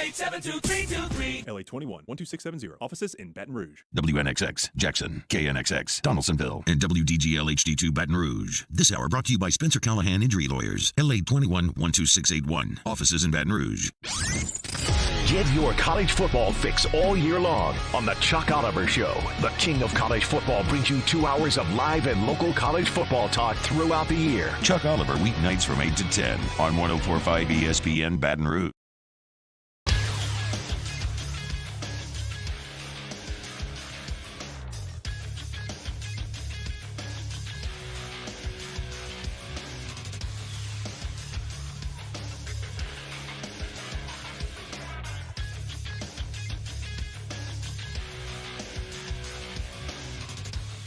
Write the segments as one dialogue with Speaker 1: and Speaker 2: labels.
Speaker 1: 888-723-23.
Speaker 2: LA 21 12670. Offices in Baton Rouge.
Speaker 3: WNXX, Jackson, KNXX, Donaldsonville, and WDGL HD2 Baton Rouge. This hour brought to you by Spencer Callahan Injury Lawyers, LA 21 12681. Offices in Baton Rouge.
Speaker 4: Get your college football fix all year long on the Chuck Oliver Show. The king of college football brings you 2 hours of live and local college football talk throughout the year.
Speaker 3: Chuck Oliver, weeknights from 8 to 10 on 104.5 ESPN Baton Rouge.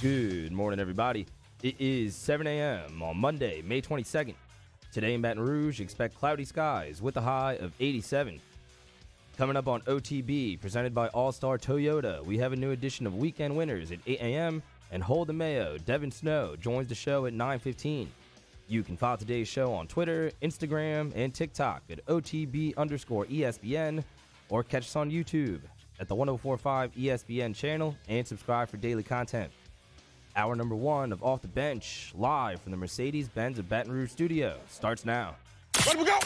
Speaker 5: Good morning, everybody. It is 7 a.m. on Monday, May 22nd. Today in Baton Rouge, expect cloudy skies with a high of 87. Coming up on OTB, presented by All-Star Toyota, we have a new edition of Weekend Winners at 8 a.m. and Hold the Mayo, Devin Snow, joins the show at 9:15. You can follow today's show on Twitter, Instagram, and TikTok at OTB_ESPN or catch us on YouTube at the 104.5 ESPN channel and subscribe for daily content. Hour number 1 of Off the Bench, live from the Mercedes-Benz of Baton Rouge studio, starts now.
Speaker 3: Let we go!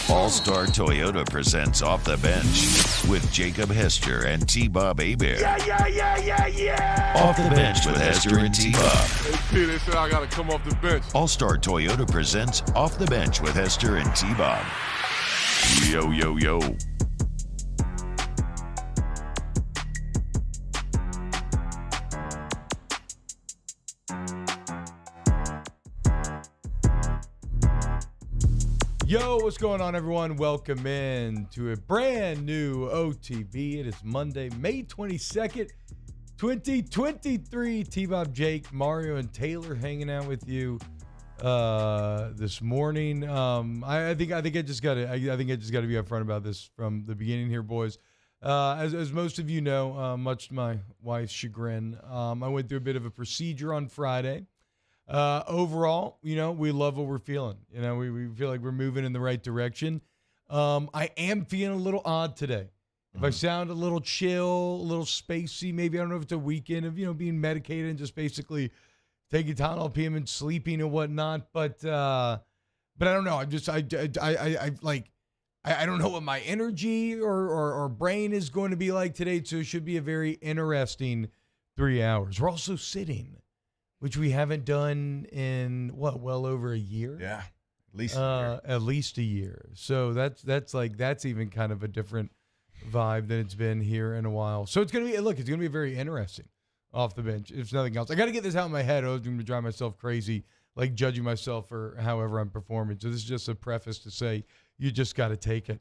Speaker 3: All-Star Toyota presents Off the Bench with Jacob Hester and T-Bob Hebert.
Speaker 4: Yeah!
Speaker 3: Off the Bench with Hester and T-Bob.
Speaker 6: Hey, they said I got to come off the bench.
Speaker 3: All-Star Toyota presents Off the Bench with Hester and T-Bob. Yo, yo, yo.
Speaker 7: Yo, what's going on, everyone? Welcome in to a brand new OTB. It is Monday, May 22nd, 2023. T-Bob, Jake, Mario, and Taylor hanging out with you this morning. I think I just got to be upfront about this from the beginning here, boys. As most of you know, much to my wife's chagrin, I went through a bit of a procedure on Friday. Overall, we love what we're feeling. We feel like we're moving in the right direction. I am feeling a little odd today. If I sound a little chill, a little spacey, maybe I don't know if it's a weekend of, being medicated and just basically taking Tylenol PM and sleeping and whatnot. But I don't know. I don't know what my energy or brain is going to be like today. So it should be a very interesting 3 hours. We're also sitting, which we haven't done in well over a year.
Speaker 6: Yeah, at least a year.
Speaker 7: At least a year. So that's even kind of a different vibe than it's been here in a while. So it's gonna be very interesting off the bench, if nothing else. I got to get this out of my head. I was going to drive myself crazy, like judging myself for however I'm performing. So this is just a preface to say you just got to take it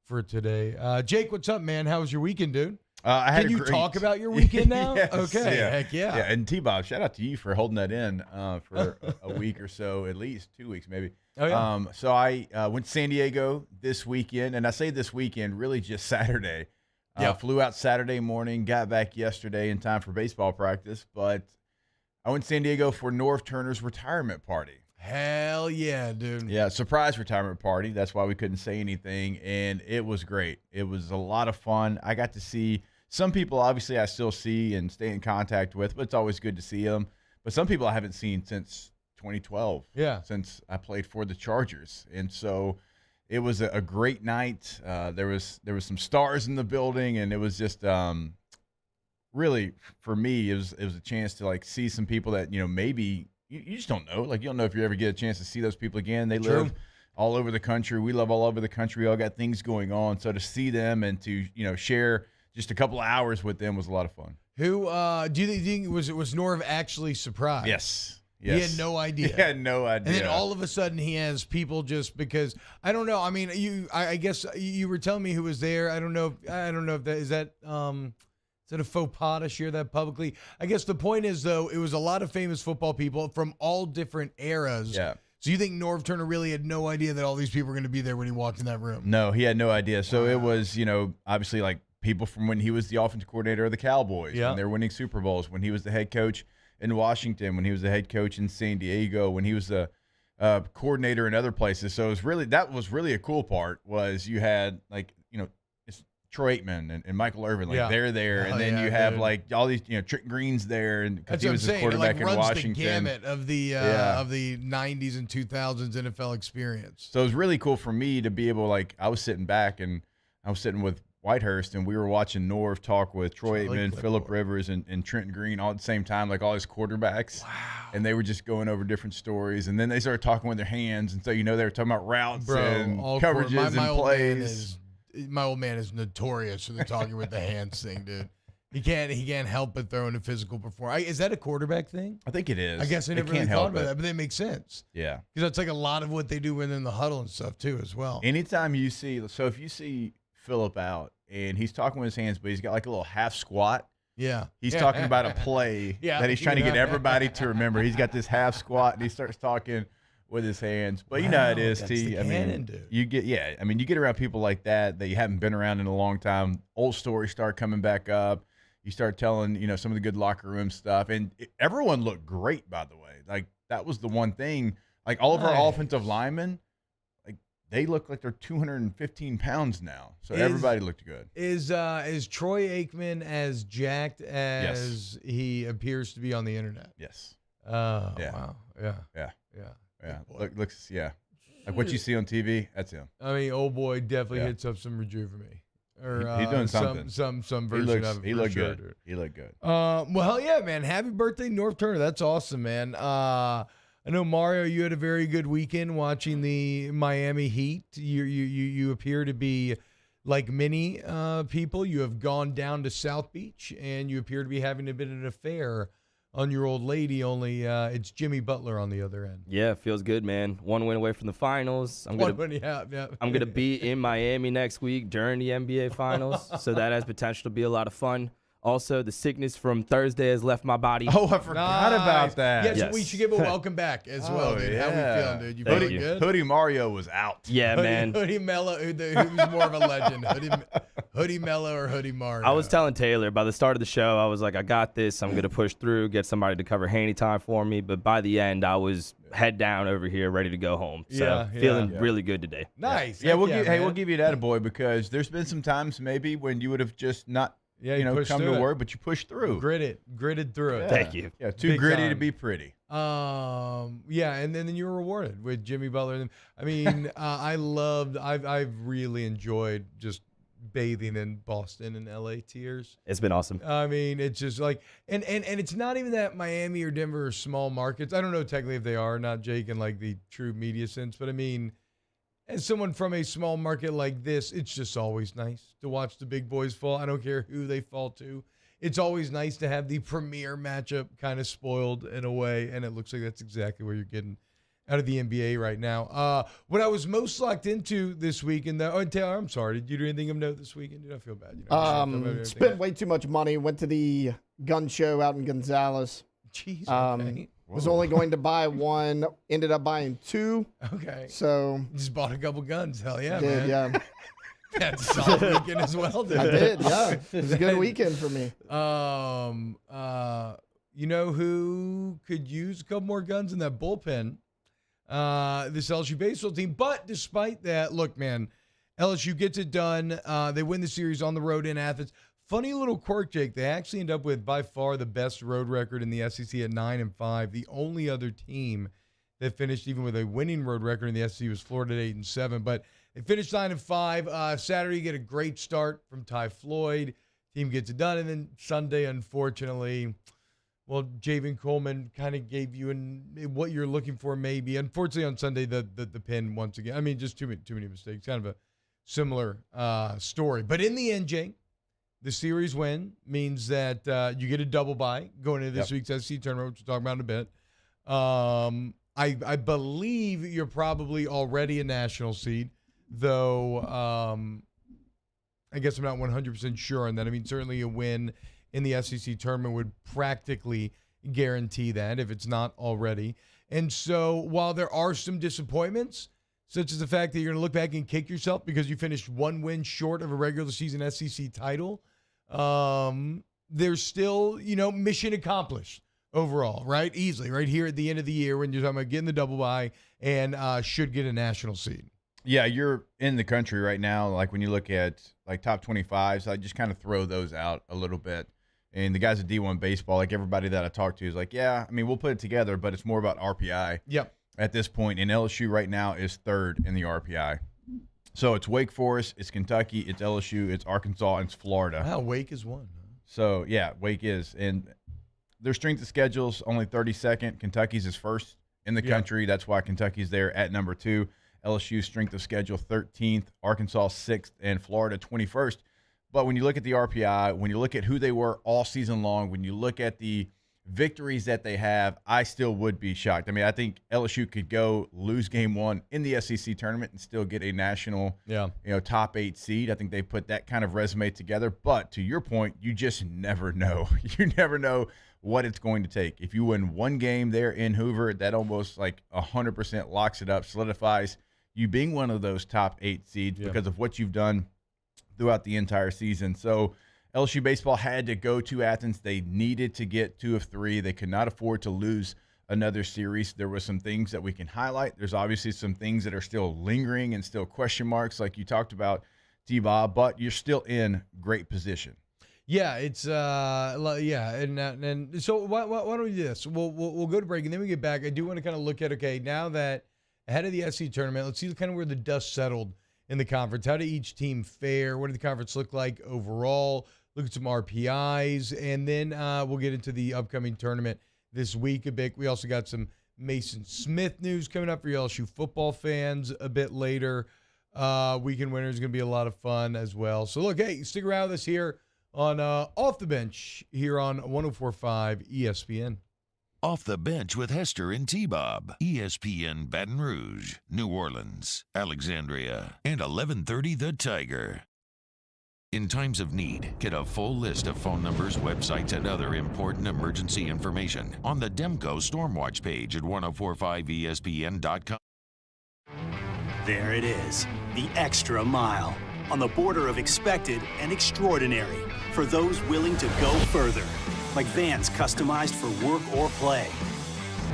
Speaker 7: for today. Jake, what's up, man? How was your weekend, dude? Can you talk about your weekend now?
Speaker 6: Yes,
Speaker 7: okay,
Speaker 6: yeah.
Speaker 7: heck yeah.
Speaker 6: Yeah, and T-Bob, shout out to you for holding that in for a week or so, at least 2 weeks maybe.
Speaker 7: Oh, yeah.
Speaker 6: So I went to San Diego this weekend, and I say this weekend, really just Saturday. Flew out Saturday morning, got back yesterday in time for baseball practice, but I went to San Diego for Norv Turner's retirement party.
Speaker 7: Hell yeah, dude.
Speaker 6: Yeah, surprise retirement party. That's why we couldn't say anything, and it was great. It was a lot of fun. I got to see some people, obviously, I still see and stay in contact with, but it's always good to see them. But some people I haven't seen since 2012, since I played for the Chargers. And so it was a great night. There was some stars in the building, and it was just really, for me, it was a chance to, see some people that, maybe – you just don't know. You don't know if you ever get a chance to see those people again. They live all over the country. We live all over the country. We all got things going on. So to see them and to, share just a couple of hours with them was a lot of fun.
Speaker 7: Who do you think was Norv actually surprised?
Speaker 6: Yes.
Speaker 7: He had no idea.
Speaker 6: He had no idea.
Speaker 7: And then all of a sudden he has people just because I don't know. I mean, I guess you were telling me who was there. I don't know if that is that Is it a faux pas to share that publicly? I guess the point is, though, it was a lot of famous football people from all different eras.
Speaker 6: Yeah.
Speaker 7: So you think Norv Turner really had no idea that all these people were going to be there when he walked in that room?
Speaker 6: No, he had no idea. So it was, obviously people from when he was the offensive coordinator of the Cowboys, when they were winning Super Bowls, when he was the head coach in Washington, when he was the head coach in San Diego, when he was the coordinator in other places. So it was that was really a cool part was you had it's Troy Aikman and Michael Irvin, like
Speaker 7: Yeah.
Speaker 6: they're there, and then
Speaker 7: yeah,
Speaker 6: you have
Speaker 7: dude.
Speaker 6: like all these, Trent Green's there, and because
Speaker 7: That's
Speaker 6: he
Speaker 7: what I'm
Speaker 6: was his
Speaker 7: saying. It
Speaker 6: quarterback
Speaker 7: like
Speaker 6: in
Speaker 7: runs
Speaker 6: Washington.
Speaker 7: the gamut of the of the 90s and 2000s NFL experience.
Speaker 6: So it was really cool for me to be able, like, I was sitting back and I was sitting with Whitehurst, and we were watching Norv talk with Troy Aikman, Phillip Rivers, and Trenton Green all at the same time, like all his quarterbacks. Wow. And they were just going over different stories. And then they started talking with their hands. And so, they were talking about routes and coverages and plays.
Speaker 7: My old man is notorious for the talking with the hands thing, dude. He can't help but throw in a physical performance. Is that a quarterback thing?
Speaker 6: I think it is.
Speaker 7: I guess I never really thought about that, but that makes sense.
Speaker 6: Yeah.
Speaker 7: Because that's like a lot of what they do within the huddle and stuff, too, as well.
Speaker 6: Anytime you see – so if you see Phillip out and he's talking with his hands, but he's got like a little half squat.
Speaker 7: Yeah.
Speaker 6: He's talking about a play that he's trying to get everybody to remember. He's got this half squat, and he starts talking with his hands. But you know how it is, T. I mean, you get around people like that you haven't been around in a long time. Old stories start coming back up. You start telling, some of the good locker room stuff. And everyone looked great, by the way. Like, that was the one thing. Like, all of our offensive linemen, they look like they're 215 pounds now. So everybody looked good.
Speaker 7: Is Troy Aikman as jacked as he appears to be on the internet?
Speaker 6: Yes.
Speaker 7: Oh,
Speaker 6: yeah.
Speaker 7: Wow. Yeah.
Speaker 6: Yeah.
Speaker 7: Yeah.
Speaker 6: Looks, yeah. Like what you see on TV, that's him.
Speaker 7: I mean, old boy definitely hits up some Rejuve for me. Or
Speaker 6: he's doing something.
Speaker 7: Some version of it.
Speaker 6: He looked good. Dude. He looked good.
Speaker 7: Well, hell yeah, man. Happy birthday, North Turner. That's awesome, man. I know, Mario, you had a very good weekend watching the Miami Heat. You appear to be like many people. You have gone down to South Beach, and you appear to be having a bit of an affair on your old lady, only it's Jimmy Butler on the other end.
Speaker 5: Yeah, feels good, man. One win away from the finals. I'm gonna be in Miami next week during the NBA finals, so that has potential to be a lot of fun. Also, the sickness from Thursday has left my body.
Speaker 6: Oh, I forgot about that.
Speaker 7: Yes, we should give a welcome back as well, dude.
Speaker 6: Yeah.
Speaker 7: How we feeling, dude? You feeling good?
Speaker 6: Hoodie Mario was out.
Speaker 5: Yeah, man.
Speaker 7: Hoodie Mello, who's more of a legend? Hoodie Mello or Hoodie Mario?
Speaker 5: I was telling Taylor by the start of the show, I was like, I got this. I'm going to push through, get somebody to cover Haney time for me. But by the end, I was head down over here, ready to go home. So feeling really good today.
Speaker 7: Nice.
Speaker 6: Yeah, we'll give you that, boy, because there's been some times maybe when you would have just not come to work, but you pushed through.
Speaker 7: Gritted through it.
Speaker 5: Thank you.
Speaker 6: Yeah, too gritty to be pretty.
Speaker 7: Yeah, and then you were rewarded with Jimmy Butler. I mean, I've really enjoyed just bathing in Boston and LA tears.
Speaker 5: It's been awesome.
Speaker 7: I mean, it's just like, and it's not even that Miami or Denver are small markets. I don't know technically if they are or not, Jake, in like the true media sense, but I mean, as someone from a small market like this, it's just always nice to watch the big boys fall. I don't care who they fall to. It's always nice to have the premier matchup kind of spoiled in a way, and it looks like that's exactly where you're getting out of the NBA right now. What I was most locked into this weekend, Taylor, I'm sorry. Did you do anything of note this weekend? Did I feel bad?
Speaker 1: Spent way too much money. Went to the gun show out in Gonzales.
Speaker 7: Jeez, okay.
Speaker 1: Was only going to buy one, ended up buying two.
Speaker 7: Okay.
Speaker 1: So
Speaker 7: just bought a couple guns. Hell yeah,
Speaker 1: man. Yeah.
Speaker 7: That's a solid weekend as well, dude.
Speaker 1: I did, yeah. It was a good weekend for me.
Speaker 7: You know who could use a couple more guns in that bullpen? This LSU baseball team. But despite that, look, man, LSU gets it done. They win the series on the road in Athens. Funny little quirk, Jake. They actually end up with by far the best road record in the SEC at 9-5. The only other team that finished even with a winning road record in the SEC was Florida at 8-7. But they finished 9-5. Saturday, you get a great start from Ty Floyd. Team gets it done. And then Sunday, unfortunately, well, Javen Coleman kind of gave you what you're looking for maybe. Unfortunately, on Sunday, the pin once again. I mean, just too many mistakes. Kind of a similar story. But in the end, Jake, the series win means that you get a double bye going into this week's SEC tournament, which we'll talk about in a bit. I believe you're probably already a national seed, though I guess I'm not 100% sure on that. I mean, certainly a win in the SEC tournament would practically guarantee that if it's not already. And so while there are some disappointments, such as the fact that you're going to look back and kick yourself because you finished one win short of a regular season SEC title, there's still, mission accomplished overall, right? Easily, right here at the end of the year when you're talking about getting the double bye and should get a national seed.
Speaker 6: Yeah, you're in the country right now. Like when you look at like top 25s, I just kind of throw those out a little bit. And the guys at D1 baseball, like everybody that I talk to is like, yeah, I mean, we'll put it together, but it's more about RPI.
Speaker 7: Yep.
Speaker 6: At this point. And LSU right now is third in the RPI. So it's Wake Forest, it's Kentucky, it's LSU, it's Arkansas, and it's Florida.
Speaker 7: Wow, Wake is one.
Speaker 6: So, yeah, Wake is. And their strength of schedule's only 32nd. Kentucky's is first in the country. That's why Kentucky's there at number 2. LSU's strength of schedule 13th, Arkansas 6th, and Florida 21st. But when you look at the RPI, when you look at who they were all season long, when you look at the victories that they have, I still would be shocked. I mean, I think LSU could go lose game 1 in the SEC tournament and still get a national, top 8 seed. I think they put that kind of resume together. But to your point, you just never know. You never know what it's going to take. If you win one game there in Hoover, that almost like 100% locks it up, solidifies you being one of those top 8 seeds because of what you've done throughout the entire season. So LSU baseball had to go to Athens. They needed to get 2 of 3. They could not afford to lose another series. There were some things that we can highlight. There's obviously some things that are still lingering and still question marks, like you talked about, T-Bob, but you're still in great position.
Speaker 7: Yeah, it's and so why don't we do this? We'll go to break and then we get back. I do want to kind of look at now that ahead of the SEC tournament, let's see kind of where the dust settled in the conference. How did each team fare? What did the conference look like overall? Look at some RPIs, and then we'll get into the upcoming tournament this week a bit. We also got some Mason Smith news coming up for your LSU football fans a bit later. Weekend winner is going to be a lot of fun as well. So look, hey, stick around with us here on Off the Bench here on 104.5 ESPN.
Speaker 3: Off the Bench with Hester and T-Bob. ESPN Baton Rouge, New Orleans, Alexandria, and 1130 The Tiger. In times of need, get a full list of phone numbers, websites, and other important emergency information on the Demco Stormwatch page at 1045ESPN.com.
Speaker 8: There it is, the extra mile, on the border of expected and extraordinary for those willing to go further. Like vans customized for work or play,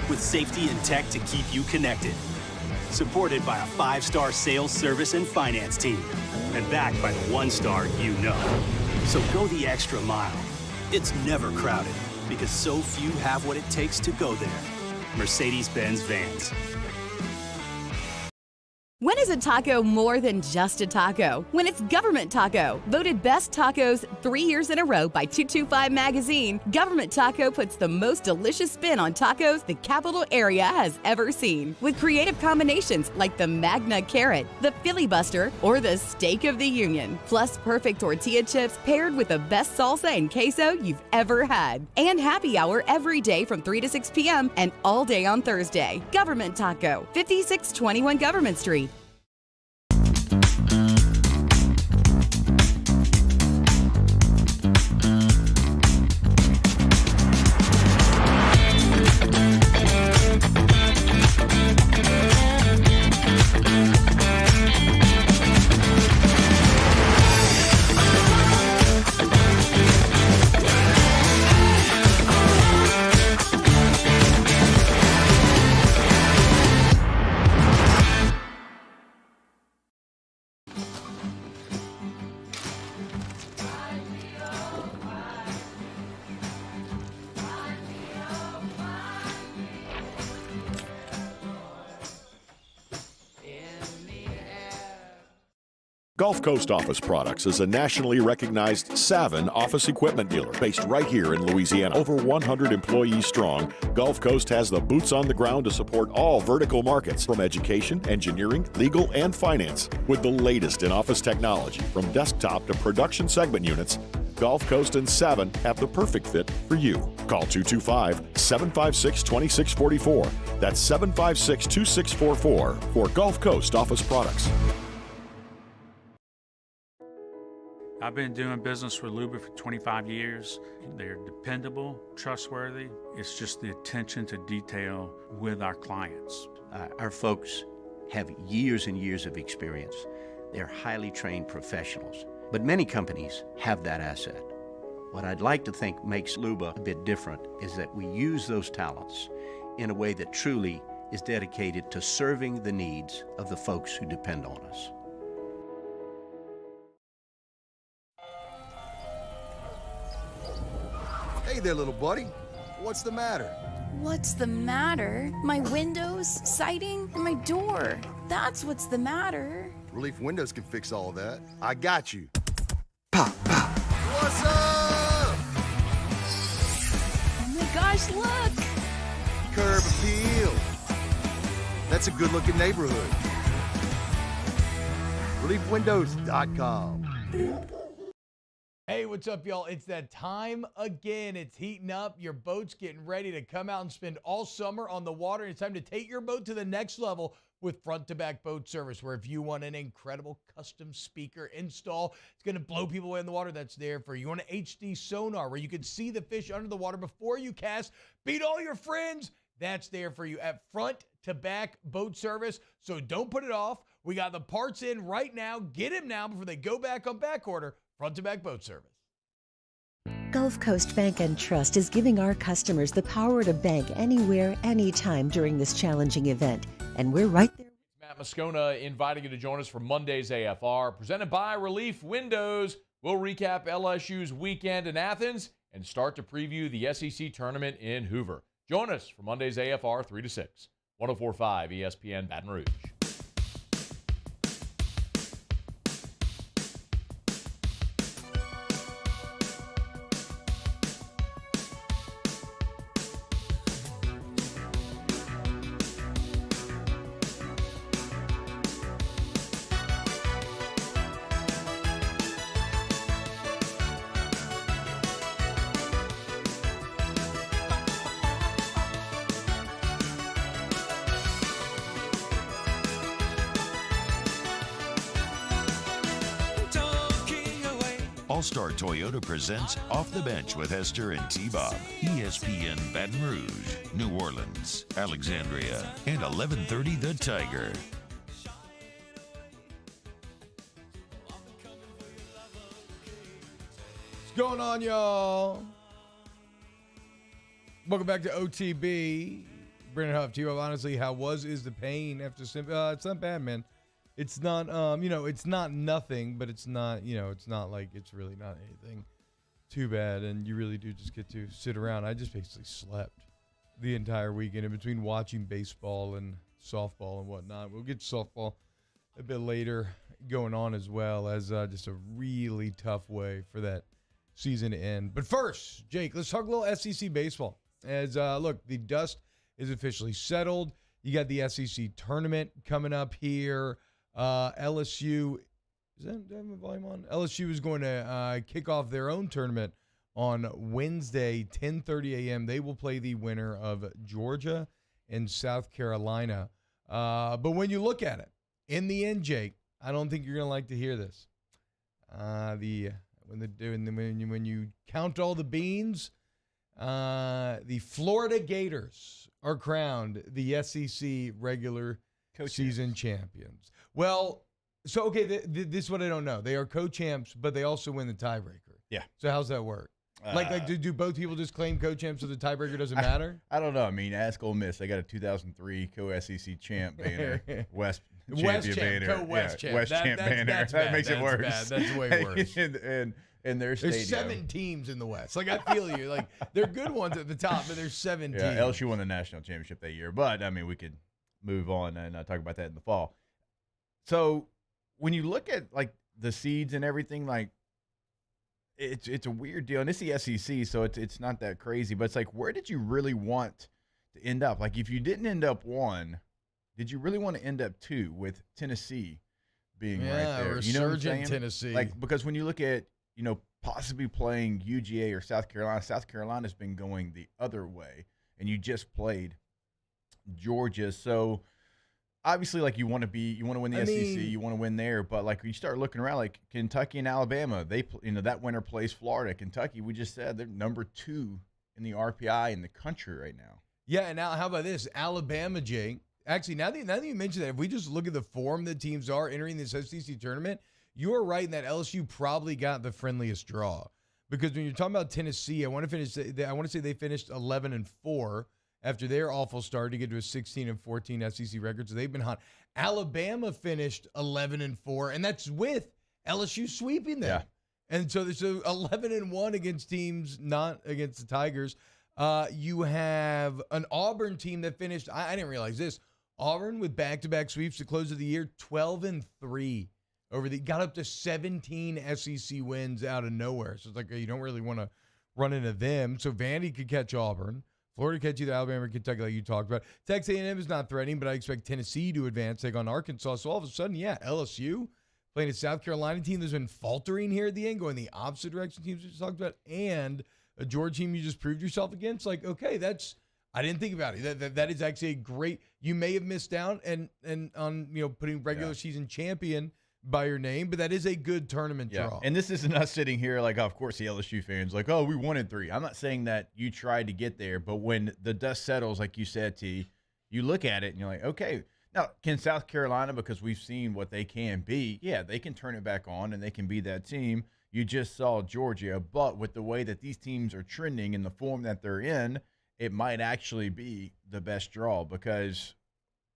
Speaker 8: with safety and tech to keep you connected. Supported by a 5-star sales, service, and finance team, and backed by the 1-star you know. So go the extra mile. It's never crowded, because so few have what it takes to go there. Mercedes-Benz Vans.
Speaker 9: When is a taco more than just a taco? When it's Government Taco. Voted best tacos 3 years in a row by 225 Magazine, Government Taco puts the most delicious spin on tacos the capital area has ever seen. With creative combinations like the Magna Carrot, the Filibuster, or the Steak of the Union. Plus perfect tortilla chips paired with the best salsa and queso you've ever had. And happy hour every day from 3 to 6 p.m. and all day on Thursday. Government Taco, 5621 Government Street.
Speaker 10: Gulf Coast Office Products is a nationally recognized Savin office equipment dealer based right here in Louisiana. Over 100 employees strong, Gulf Coast has the boots on the ground to support all vertical markets, from education, engineering, legal, and finance. With the latest in office technology, from desktop to production segment units, Gulf Coast and Savin have the perfect fit for you. Call 225-756-2644. That's 756-2644 for Gulf Coast Office Products.
Speaker 11: I've been doing business with Luba for 25 years. They're dependable, trustworthy. It's just the attention to detail with our clients.
Speaker 12: Our folks have years and years of experience. They're highly trained professionals, but many companies have that asset. What I'd like to think makes Luba a bit different is that we use those talents in a way that truly is dedicated to serving the needs of the folks who depend on us.
Speaker 13: Hey there, little buddy. What's the matter?
Speaker 14: What's the matter? My windows, siding, and my door. That's what's the matter.
Speaker 13: Relief Windows can fix all of that. I got you. Pop, pop. What's up?
Speaker 14: Oh my gosh, look!
Speaker 13: Curb appeal. That's a good-looking neighborhood. ReliefWindows.com.
Speaker 7: Hey, what's up, y'all? It's that time again. It's heating up. Your boat's getting ready to come out and spend all summer on the water. It's time to take your boat to the next level with front-to-back boat service, where if you want an incredible custom speaker install, it's going to blow people away in the water, that's there for you. You want an HD sonar where you can see the fish under the water before you cast, beat all your friends, that's there for you at front-to-back boat service. So don't put it off. We got the parts in right now. Get them now before they go back on back order. Front-to-back boat service.
Speaker 15: Gulf Coast Bank and Trust is giving our customers the power to bank anywhere, anytime during this challenging event. And we're right there.
Speaker 16: Matt Moscona inviting you to join us for Monday's AFR, presented by Relief Windows. We'll recap LSU's weekend in Athens and start to preview the SEC tournament in Hoover. Join us for Monday's AFR 3 to 6, 104.5 ESPN Baton Rouge.
Speaker 3: All-Star Toyota presents Off the Bench with Hester and T-Bob. ESPN Baton Rouge, New Orleans, Alexandria, and 1130 The Tiger.
Speaker 7: What's going on, y'all? Welcome back to OTB. Brandon Huff, T-Bob. Honestly, how is the pain after it's not bad, man. It's not, it's not nothing, but it's not, it's not like it's really not anything too bad. And you really do just get to sit around. I just basically slept the entire weekend in between watching baseball and softball and whatnot. We'll get to softball a bit later going on, as well as just a really tough way for that season to end. But first, Jake, let's talk a little SEC baseball. As, look, the dust is officially settled. You got the SEC tournament coming up here. LSU, do I have my volume on? LSU is going to kick off their own tournament on Wednesday, 10:30 a.m. They will play the winner of Georgia and South Carolina. But when you look at it, in the end, Jake, I don't think you're going to like to hear this. When you count all the beans, the Florida Gators are crowned the SEC regular season champions. Well, so, okay, this is what I don't know. They are co-champs, but they also win the tiebreaker.
Speaker 6: Yeah.
Speaker 7: So how's that work? Do both people just claim co-champs so the tiebreaker doesn't matter?
Speaker 6: I don't know. I mean, ask Ole Miss. They got a 2003 co-SEC champ banner. West champion banner.
Speaker 7: Co-West champ.
Speaker 6: West champ banner. That makes it worse.
Speaker 7: Bad. That's way worse.
Speaker 6: and their stadium.
Speaker 7: There's 7 teams in the West. Like, I feel you. Like, they're good ones at the top, but there's 7 teams.
Speaker 6: LSU won the national championship that year. But, I mean, we could move on and talk about that in the fall. So when you look at like the seeds and everything, like it's a weird deal, and it's the SEC, so it's not that crazy. But it's like, where did you really want to end up? Like, if you didn't end up 1, did you really want to end up 2 with Tennessee being right there?
Speaker 7: Resurgent,
Speaker 6: you know what I'm saying?
Speaker 7: Tennessee.
Speaker 6: Like, because when you look at possibly playing UGA or South Carolina's been going the other way, and you just played Georgia, so. Obviously, like you want to win the SEC, you want to win there, but like you start looking around, like Kentucky and Alabama, that winner plays Florida. Kentucky, we just said they're number 2 in the RPI in the country right now.
Speaker 7: Yeah, and now how about this, Alabama, Jake? Actually, now that you mention that, if we just look at the form that teams are entering this SEC tournament, you are right in that LSU probably got the friendliest draw, because when you're talking about Tennessee, I want to say they finished 11-4. after their awful start to get to a 16-14 SEC record. So they've been hot. Alabama finished 11-4, and that's with LSU sweeping them. Yeah. And so 11-1 against teams, not against the Tigers. You have an Auburn team that finished, I didn't realize this, Auburn with back-to-back sweeps to close of the year, 12-3. Got up to 17 SEC wins out of nowhere. So it's like you don't really want to run into them. So Vandy could catch Auburn. Florida could catch either Alabama or Kentucky, like you talked about. Texas A&M is not threatening, but I expect Tennessee to advance, take on Arkansas. So all of a sudden, yeah, LSU playing a South Carolina team that's been faltering here at the end, going the opposite direction teams we just talked about, and a Georgia team you just proved yourself against. Like, okay, I didn't think about it. That is actually a great. You may have missed out and on putting regular season champion by your name, but that is a good tournament draw.
Speaker 6: And this isn't us sitting here like, oh, of course, the LSU fans like, oh, we wanted 3. I'm not saying that you tried to get there, but when the dust settles, like you said, T, you look at it and you're like, okay, now can South Carolina, because we've seen what they can be, they can turn it back on and they can be that team. You just saw Georgia, but with the way that these teams are trending and the form that they're in, it might actually be the best draw because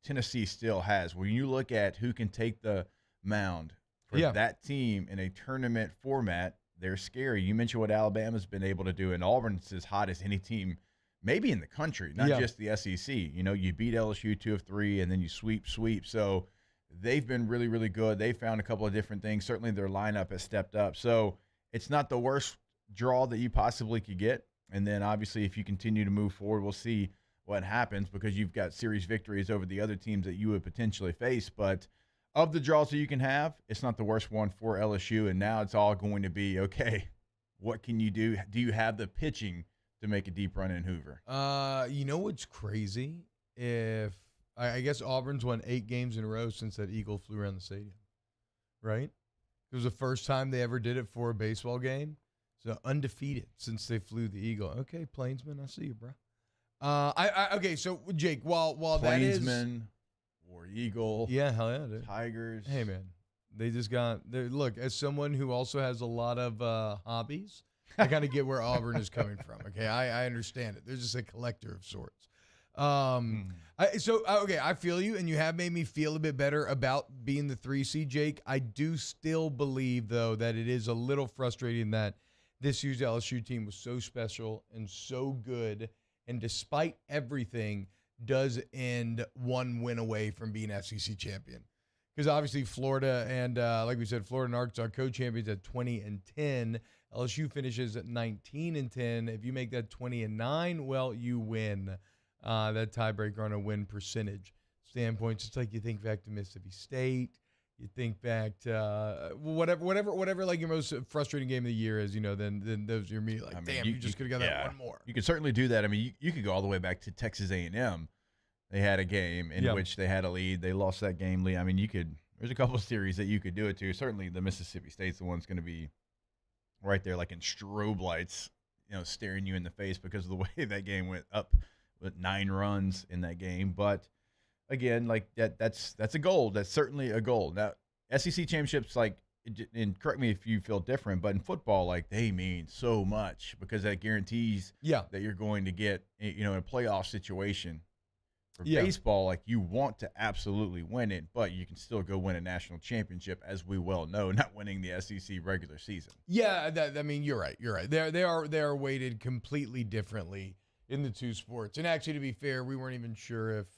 Speaker 6: Tennessee still has. When you look at who can take the mound for that team in a tournament format, they're scary. You mentioned what Alabama's been able to do, and Auburn's as hot as any team maybe in the country, not just the SEC. You beat LSU 2 of 3, and then you sweep. So they've been really, really good. They found a couple of different things. Certainly their lineup has stepped up. So it's not the worst draw that you possibly could get. And then obviously if you continue to move forward, we'll see what happens because you've got series victories over the other teams that you would potentially face. But of the draws that you can have, it's not the worst one for LSU. And now it's all going to be, okay, what can you do? Do you have the pitching to make a deep run in Hoover?
Speaker 7: You know what's crazy? If I guess Auburn's won 8 games in a row since that eagle flew around the stadium, right? It was the first time they ever did it for a baseball game. So undefeated since they flew the eagle. Okay, Plainsman, I see you, bro. Okay, so Jake, while that is
Speaker 6: Plainsman, War Eagle,
Speaker 7: hell yeah, dude.
Speaker 6: Tigers.
Speaker 7: Hey man, they just got look. As someone who also has a lot of hobbies, I kind of get where Auburn is coming from. Okay, I understand it. They're just a collector of sorts. I feel you, and you have made me feel a bit better about being the 3 seed, Jake. I do still believe though that it is a little frustrating that this year's LSU team was so special and so good, and despite everything, does end 1 win away from being SEC champion. Because obviously Florida and, like we said, Florida and Arkansas co-champions at 20-10. LSU finishes at 19-10. If you make that 20-9, well, you win that tiebreaker on a win percentage standpoint. It's like you think back to Mississippi State. You think back to whatever like your most frustrating game of the year is, then those are me. Like, I mean, damn, you just could have got that one more.
Speaker 6: You could certainly do that. I mean, you could go all the way back to Texas A&M. They had a game in which they had a lead. They lost that game lead. I mean, there's a couple of series that you could do it to. Certainly the Mississippi State's the one's going to be right there like in strobe lights, staring you in the face because of the way that game went up with 9 runs in that game. But again, like that's a goal. That's certainly a goal. Now, SEC championships, and correct me if you feel different, but in football, like they mean so much because that guarantees that you're going to get, in a playoff situation. For baseball, like you want to absolutely win it, but you can still go win a national championship, as we well know, not winning the SEC regular season.
Speaker 7: Yeah, you're right. You're right. They are weighted completely differently in the 2 sports. And actually, to be fair, we weren't even sure if,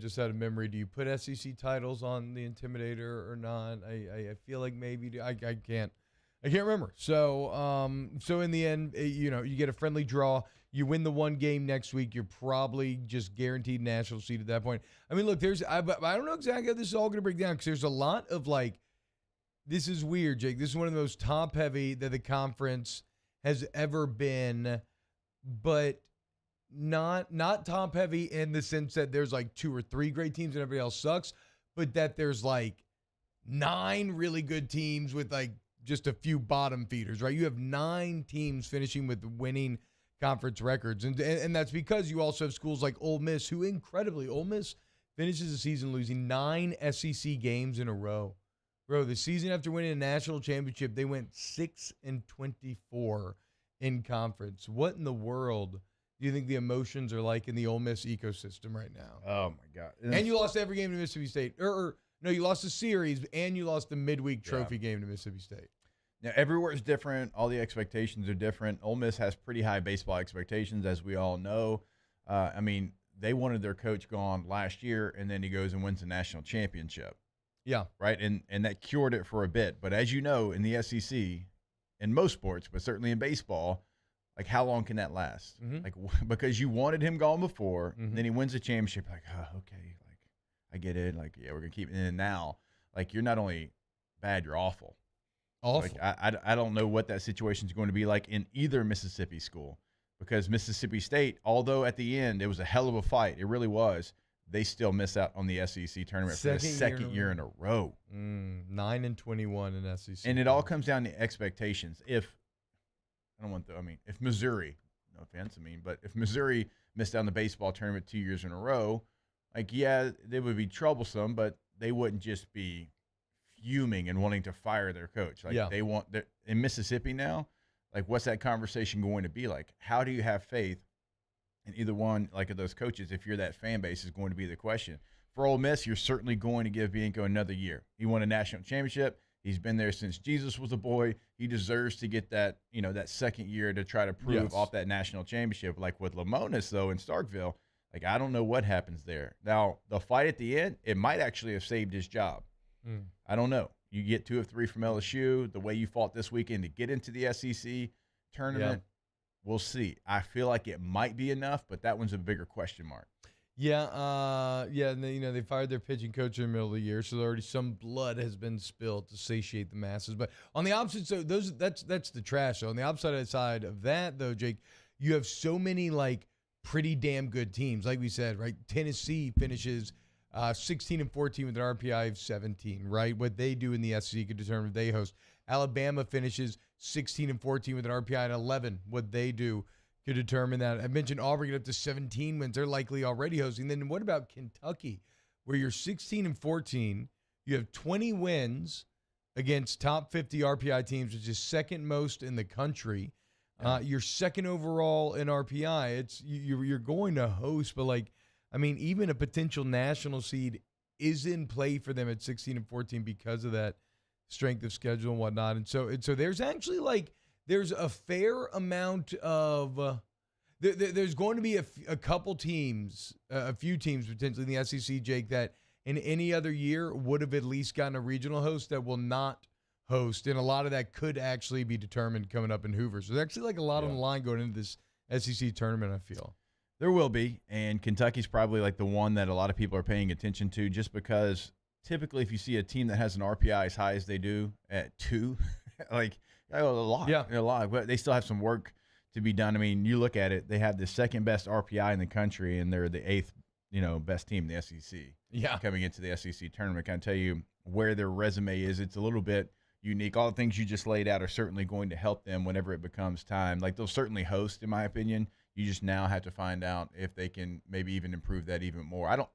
Speaker 7: just out of memory, do you put SEC titles on the Intimidator or not? I feel like maybe I can't remember. So in the end, you get a friendly draw. You win the 1 game next week. You're probably just guaranteed national seed at that point. I mean, look, I don't know exactly how this is all going to break down because there's a lot of this is weird, Jake. This is one of the most top heavy that the conference has ever been, but not top heavy in the sense that there's 2 or 3 great teams and everybody else sucks, but that there's 9 really good teams with just a few bottom feeders, right? You have 9 teams finishing with winning conference records, and that's because you also have schools like Ole Miss, who Ole Miss finishes the season losing 9 SEC games in a row. Bro, the season after winning a national championship, they went 6-24 in conference. What in the world do you think the emotions are like in the Ole Miss ecosystem right now?
Speaker 6: Oh, my God.
Speaker 7: And you lost every game to Mississippi State. No, you lost the series, and you lost the midweek trophy game to Mississippi State.
Speaker 6: Now, everywhere is different. All the expectations are different. Ole Miss has pretty high baseball expectations, as we all know. I mean, they wanted their coach gone last year, and then he goes and wins the national championship.
Speaker 7: Yeah.
Speaker 6: Right? And that cured it for a bit. But as you know, in the SEC, in most sports, but certainly in baseball, like, how long can that last? Like, because you wanted him gone before, then he wins the championship. Like, oh, okay, like, I get it. Like, yeah, we're gonna keep it. And now, like, you're not only bad, you're awful.
Speaker 7: Awful.
Speaker 6: Like, I don't know what that situation is going to be like in either Mississippi school, because Mississippi State, although at the end it was a hell of a fight, it really was. They still miss out on the SEC tournament for the second year in a row.
Speaker 7: 9-21 in SEC,
Speaker 6: and it all comes down to expectations. If Missouri, no offense, but if Missouri missed out on the baseball tournament 2 years in a row, like, yeah, they would be troublesome, but they wouldn't just be fuming and wanting to fire their coach. Like, they want in Mississippi now, like, what's that conversation going to be like? How do you have faith in either one, like, of those coaches, if you're that fan base, is going to be the question. For Ole Miss, you're certainly going to give Bianco another year. He won a national championship. He's been there since Jesus was a boy. He deserves to get that, that second year to try to prove off that national championship. Like with Lamonis, though, in Starkville, like, I don't know what happens there. Now, the fight at the end, it might actually have saved his job. I don't know. You get 2 of 3 from LSU, the way you fought this weekend to get into the SEC tournament, we'll see. I feel like it might be enough, but that one's a bigger question mark.
Speaker 7: And they fired their pitching coach in the middle of the year, so already some blood has been spilled to satiate the masses. But on the opposite, so that's the trash. So on the opposite side of that, though, Jake, you have so many, like, pretty damn good teams. Like we said, right? Tennessee finishes 16-14 with an RPI of 17, right? What they do in the SEC could determine if they host. Alabama finishes 16-14 with an RPI at 11. What they do could determine that. I mentioned Auburn get up to 17 wins. They're likely already hosting. Then what about Kentucky, where you're 16-14, you have 20 wins against top 50 RPI teams, which is second most in the country. You're second overall in RPI. It's you're going to host, but, like, I mean, even a potential national seed is in play for them at 16-14 because of that strength of schedule and whatnot. And so there's actually, like, there's a fair amount of there's going to be a couple teams, a few teams potentially in the SEC, Jake, that in any other year would have at least gotten a regional host that will not host. And a lot of that could actually be determined coming up in Hoover. So there's actually, like, a lot on the line going into this SEC tournament, I feel.
Speaker 6: There will be, and Kentucky's probably, like, the one that a lot of people are paying attention to, just because typically if you see a team that has an RPI as high as they do at 2, like, a lot. Yeah. A lot. But they still have some work to be done. I mean, you look at it, they have the second best RPI in the country, and they're the 8th, best team in the SEC.
Speaker 7: Yeah.
Speaker 6: Coming into the SEC tournament. Can I tell you where their resume is? It's a little bit unique. All the things you just laid out are certainly going to help them whenever it becomes time. Like, they'll certainly host, in my opinion. You just now have to find out if they can maybe even improve that even more.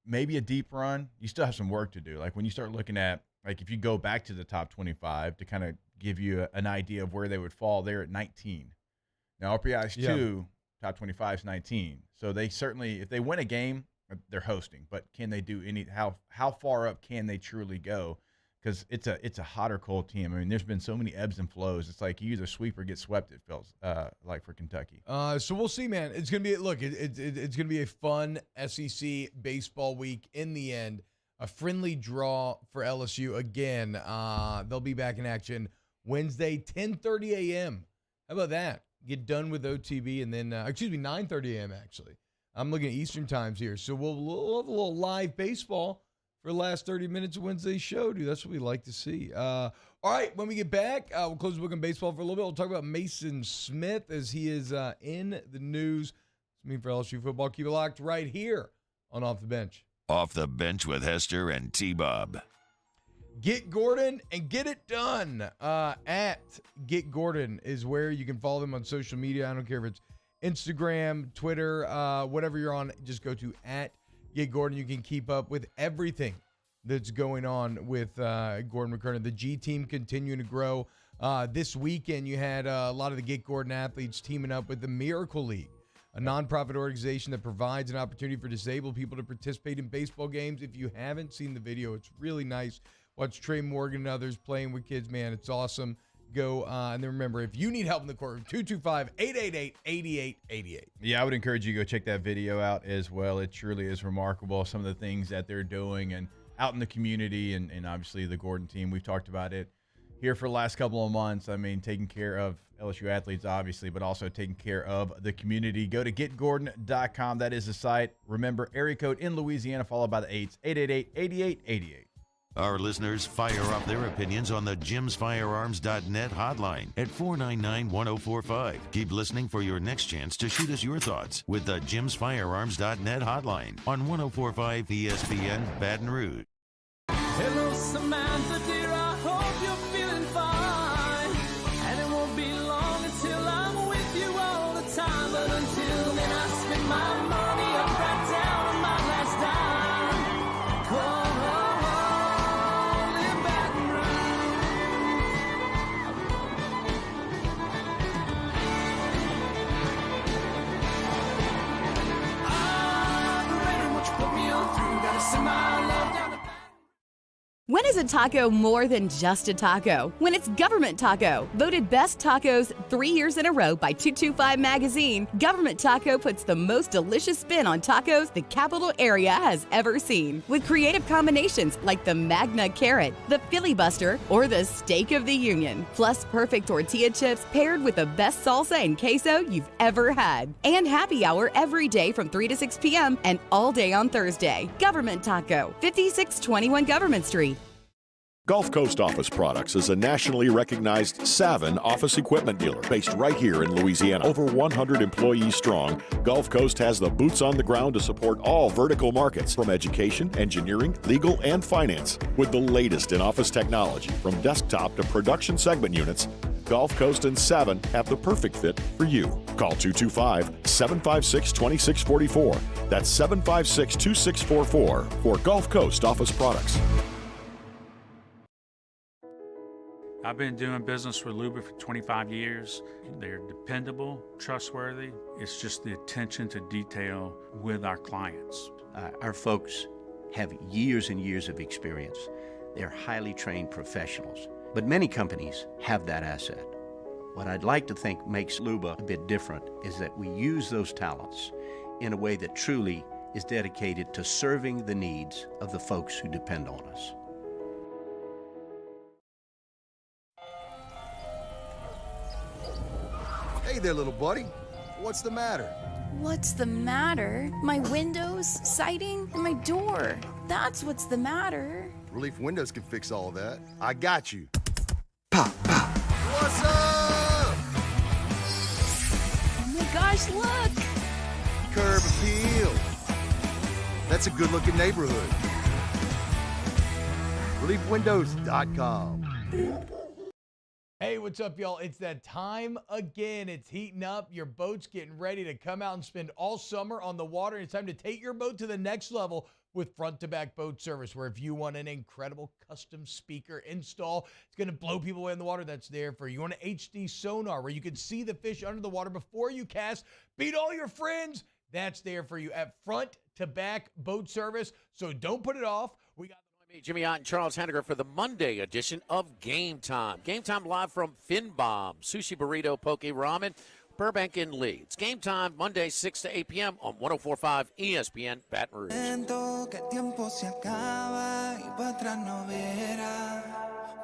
Speaker 6: Maybe a deep run. You still have some work to do. Like, when you start looking at, like, if you go back to the top 25 to kind of give you an idea of where they would fall, they're at 19. Now, RPI is 2, top 25 is 19. So they certainly, if they win a game, they're hosting. But can they do how far up can they truly go? Because it's a hot or cold team. I mean, there's been so many ebbs and flows. It's like you either sweep or get swept, it feels like, for Kentucky.
Speaker 7: So we'll see, man. It's going to be, it's going to be a fun SEC baseball week in the end. A friendly draw for LSU again. They'll be back in action Wednesday, 10:30 a.m. How about that? Get done with OTB and then, 9:30 a.m. actually. I'm looking at Eastern times here. So we'll have a little live baseball for the last 30 minutes of Wednesday's show, dude. That's what we like to see. All right, when we get back, we'll close the book on baseball for a little bit. We'll talk about Mason Smith as he is in the news. It's me for LSU football. Keep it locked right here on Off the Bench.
Speaker 3: Off the Bench with Hester and T-Bob.
Speaker 7: Get Gordon and get it done. At Get Gordon is where you can follow them on social media. I don't care if it's Instagram, Twitter, whatever you're on. Just go to at Get Gordon. You can keep up with everything that's going on with Gordon McKernan. The G team continuing to grow. This weekend, you had a lot of the Get Gordon athletes teaming up with the Miracle League, a nonprofit organization that provides an opportunity for disabled people to participate in baseball games. If you haven't seen the video, it's really nice. Watch Trey Morgan and others playing with kids, man. It's awesome. Go, and then remember, if you need help in the courtroom, 225-888-8888.
Speaker 6: Yeah, I would encourage you to go check that video out as well. It truly is remarkable, some of the things that they're doing and out in the community, and obviously the Gordon team. We've talked about it here for the last couple of months. I mean, taking care of LSU athletes, obviously, but also taking care of the community. Go to getgordon.com. That is the site. Remember, area code in Louisiana, followed by the 8s, 888-8888.
Speaker 3: Our listeners fire off their opinions on the jimsfirearms.net hotline at 499-1045. Keep listening for your next chance to shoot us your thoughts with the jimsfirearms.net hotline on 1045 ESPN Baton Rouge.
Speaker 17: Hello, Samantha, dear, I hope you're feeling fine. And it won't be long until I'm with you all the time. But until then, I spend my money up right down on my last dime. Come on, in Baton Rouge. Ah, the rain and what you put me on through. Gotta send my love down to
Speaker 9: When is a taco more than just a taco? When it's Government Taco. Voted best tacos 3 years in a row by 225 Magazine, Government Taco puts the most delicious spin on tacos the capital area has ever seen. With creative combinations like the Magna Carrot, the Filibuster, or the Steak of the Union. Plus perfect tortilla chips paired with the best salsa and queso you've ever had. And happy hour every day from 3 to 6 p.m. and all day on Thursday. Government Taco, 5621 Government Street.
Speaker 10: Gulf Coast Office Products is a nationally recognized Savin office equipment dealer based right here in Louisiana. Over 100 employees strong, Gulf Coast has the boots on the ground to support all vertical markets, from education, engineering, legal, and finance. With the latest in office technology, from desktop to production segment units, Gulf Coast and Savin have the perfect fit for you. Call 225-756-2644. That's 756-2644 for Gulf Coast Office Products.
Speaker 11: I've been doing business with Luba for 25 years. They're dependable, trustworthy. It's just the attention to detail with our clients.
Speaker 12: Our folks have years and years of experience. They're highly trained professionals. But many companies have that asset. What I'd like to think makes Luba a bit different is that we use those talents in a way that truly is dedicated to serving the needs of the folks who depend on us.
Speaker 13: Hey there, little buddy. What's the matter?
Speaker 14: What's the matter? My windows, siding, and my door. That's what's the matter.
Speaker 13: Relief Windows can fix all that. I got you. Pop, pop. What's up?
Speaker 14: Oh my gosh, look!
Speaker 13: Curb appeal. That's a good-looking neighborhood. ReliefWindows.com.
Speaker 7: Hey, what's up, y'all? It's that time again. It's heating up. Your boat's getting ready to come out and spend all summer on the water. It's time to take your boat to the next level with front-to-back boat service, where if you want an incredible custom speaker install, it's going to blow people away in the water, that's there for you. You want an HD sonar where you can see the fish under the water before you cast, beat all your friends, that's there for you at front-to-back boat service. So don't put it off. We got
Speaker 18: Jimmy Ott and Charles Henniger for the Monday edition of Game Time. Game Time live from Fin Bomb, Sushi Burrito, Poke Ramen, Burbank and Lee. It's Game Time Monday, 6 to 8 p.m. on 104.5 ESPN Baton Rouge.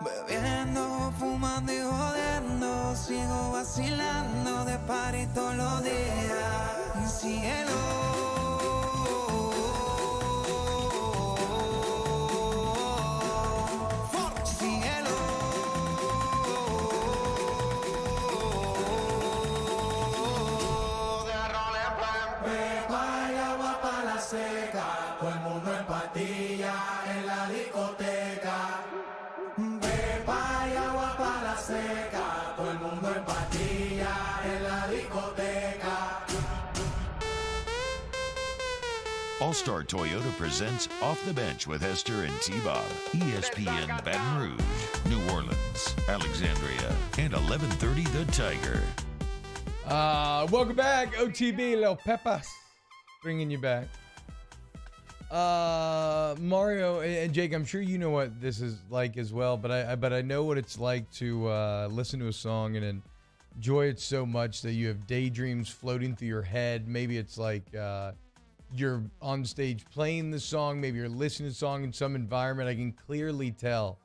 Speaker 17: Bebiendo, fumando y jodiendo, sigo vacilando de party todos los días. Cielo. Todo el mundo en patilla en la discoteca. Pepa y agua para la seca. Todo el mundo en patilla en la discoteca.
Speaker 3: All-Star Toyota presents Off the Bench with Hester and T-Bob. ESPN Baton Rouge, New Orleans, Alexandria, and 1130 The Tiger.
Speaker 7: Welcome back, OTB, Little Pepas. Bringing you back. Mario and Jake, I'm sure you know what this is like as well, but I know what it's like to listen to a song and enjoy it so much that you have daydreams floating through your head. Maybe it's like you're on stage playing the song. Maybe you're listening to the song in some environment. I can clearly tell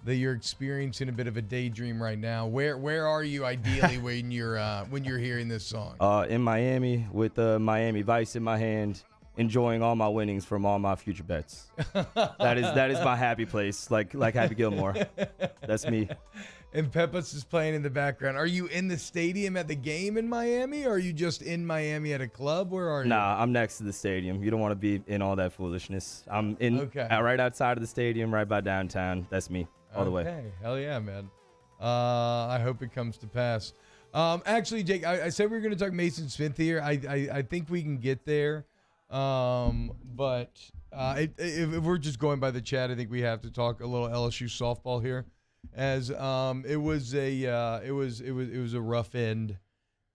Speaker 7: that you're experiencing a bit of a daydream right now. Where are you ideally when you're hearing this song?
Speaker 5: In Miami with the Miami Vice in my hand, enjoying all my winnings from all my future bets. That is my happy place, like Happy Gilmore. That's me.
Speaker 7: And Pepas is playing in the background. Are you in the stadium at the game in Miami, or are you just in Miami at a club? Where are you?
Speaker 5: Nah, I'm next to the stadium. You don't want to be in all that foolishness. I'm right outside of the stadium, right by downtown. That's me, all the way.
Speaker 7: Okay, hell yeah, man. I hope it comes to pass. Actually, Jake, I said we were going to talk Mason Smith here. I think we can get there. But if we're just going by the chat, I think we have to talk a little LSU softball here, as it was a rough end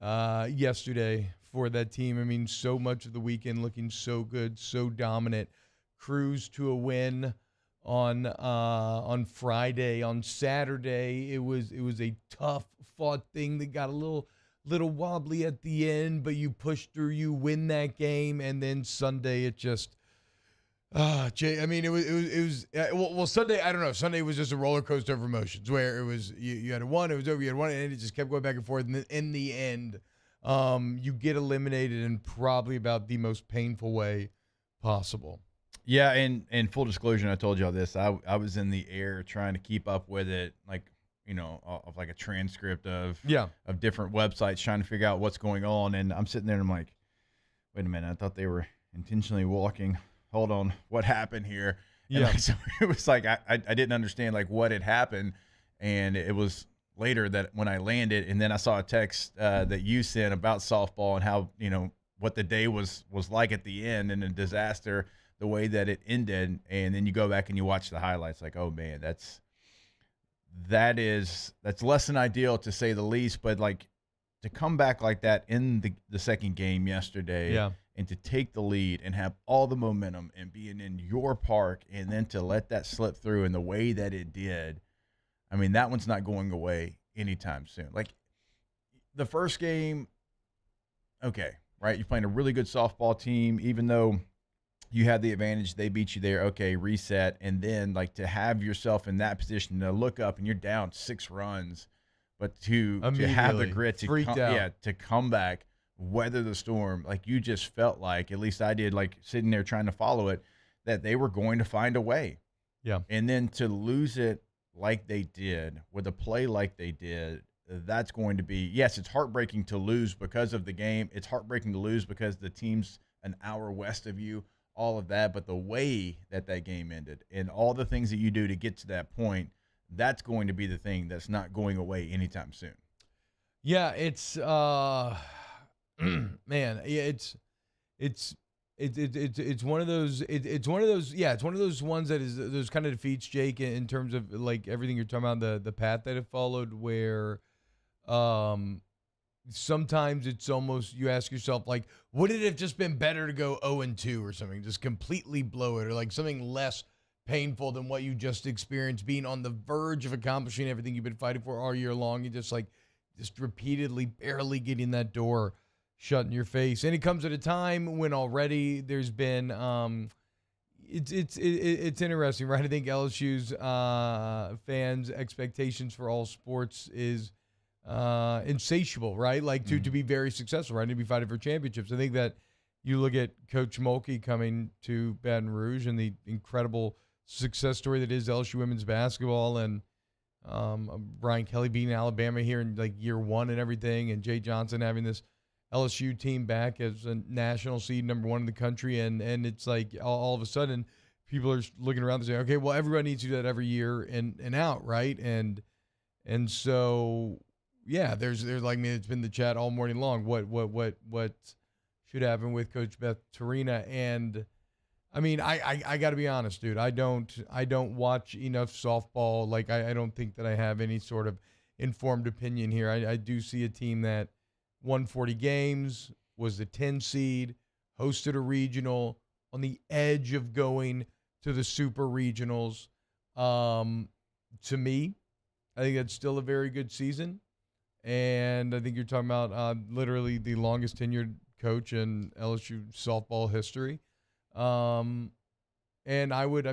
Speaker 7: yesterday for that team. I mean, so much of the weekend looking so good, so dominant. Cruise to a win on Friday. On Saturday, it was a tough fought thing that got a little wobbly at the end, but you push through, you win that game, and then Sunday it just Jay, I mean it was well Sunday, I don't know, Sunday was just a roller coaster of emotions where it was you had one, it was over, you had one, and it just kept going back and forth, and then in the end you get eliminated in probably about the most painful way possible.
Speaker 6: Yeah, and full disclosure, I told y'all this, I was in the air trying to keep up with it, like, you know, of like a transcript of different websites trying to figure out what's going on. And I'm sitting there and I'm like, wait a minute, I thought they were intentionally walking. Hold on, what happened here? And
Speaker 7: Yeah.
Speaker 6: so it was like I didn't understand like what had happened. And it was later that when I landed, and then I saw a text that you sent about softball and how, you know, what the day was like at the end, and a disaster, the way that it ended. And then you go back and you watch the highlights, like, oh man, that's less than ideal, to say the least. But like, to come back like that in the second game yesterday, and to take the lead and have all the momentum and being in your park, and then to let that slip through in the way that it did, I mean, that one's not going away anytime soon. Like, the first game, okay, right, you're playing a really good softball team, even though you had the advantage, they beat you there, okay, reset. And then, like, to have yourself in that position to look up and you're down 6 runs, but to have the grit to come back, weather the storm, like, you just felt like, at least I did, like, sitting there trying to follow it, that they were going to find a way.
Speaker 7: Yeah.
Speaker 6: And then to lose it like they did, with a play like they did, that's going to be, yes, it's heartbreaking to lose because of the game. It's heartbreaking to lose because the team's an hour west of you, all of that. But the way that game ended and all the things that you do to get to that point, that's going to be the thing that's not going away anytime soon.
Speaker 7: Yeah, it's man, yeah, it's one of those it's one of those ones that is those kind of defeats, Jake, in terms of like everything you're talking about, the path that it followed, where sometimes it's almost, you ask yourself, like, would it have just been better to go 0-2 or something, just completely blow it, or like something less painful than what you just experienced, being on the verge of accomplishing everything you've been fighting for all year long, and just repeatedly barely getting that door shut in your face. And it comes at a time when already there's been it's interesting, right? I think LSU's fans' expectations for all sports is insatiable, right? Like to be very successful, right? To be fighting for championships. I think that you look at Coach Mulkey coming to Baton Rouge and the incredible success story that is LSU women's basketball, and Brian Kelly beating Alabama here in like year 1 and everything, and Jay Johnson having this LSU team back as a national seed, #1 in the country, and it's like all of a sudden people are looking around and saying, okay, well, everybody needs to do that every year and out, right? And so yeah, there's like, I mean, it's been the chat all morning long. What should happen with Coach Beth Torina, and I mean, I got to be honest, dude. I don't watch enough softball. Like, I don't think that I have any sort of informed opinion here. I do see a team that won 40 games, was the 10 seed, hosted a regional, on the edge of going to the super regionals. To me, I think that's still a very good season. And I think you're talking about literally the longest tenured coach in LSU softball history. And I would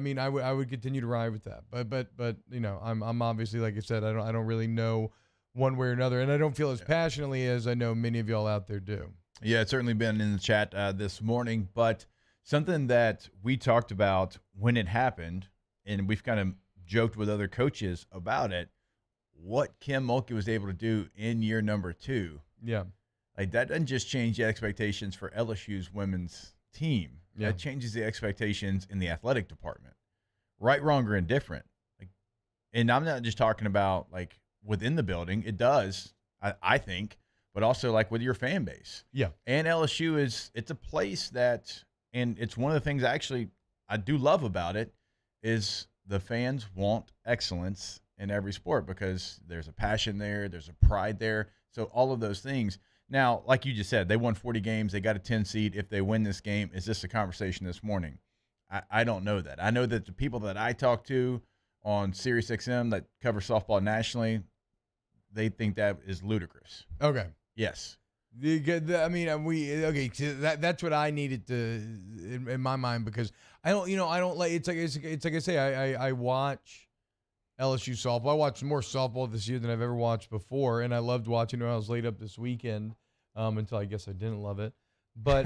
Speaker 7: continue to ride with that. But you know, I'm obviously, like I said, I don't really know one way or another, and I don't feel as passionately as I know many of y'all out there do.
Speaker 6: Yeah, it's certainly been in the chat this morning, but something that we talked about when it happened, and we've kind of joked with other coaches about it, what Kim Mulkey was able to do in year number 2.
Speaker 7: Yeah.
Speaker 6: Like, that doesn't just change the expectations for LSU's women's team.
Speaker 7: Yeah.
Speaker 6: That changes the expectations in the athletic department. Right, wrong, or indifferent. Like, and I'm not just talking about, like, within the building. It does, I think, but also, like, with your fan base.
Speaker 7: Yeah.
Speaker 6: And LSU it's a place that, and it's one of the things actually I do love about it, is the fans want excellence in every sport because there's a passion there, there's a pride there. So all of those things. Now, like you just said, they won 40 games. They got a 10 seed. If they win this game, is this a conversation this morning? I don't know that. I know that the people that I talk to on SiriusXM that cover softball nationally, they think that is ludicrous.
Speaker 7: Okay.
Speaker 6: Yes.
Speaker 7: I mean, that's what I needed to in my mind, because I don't like, it's like I say, I watch LSU softball. I watched more softball this year than I've ever watched before, and I loved watching it when I was laid up this weekend, until I guess I didn't love it. But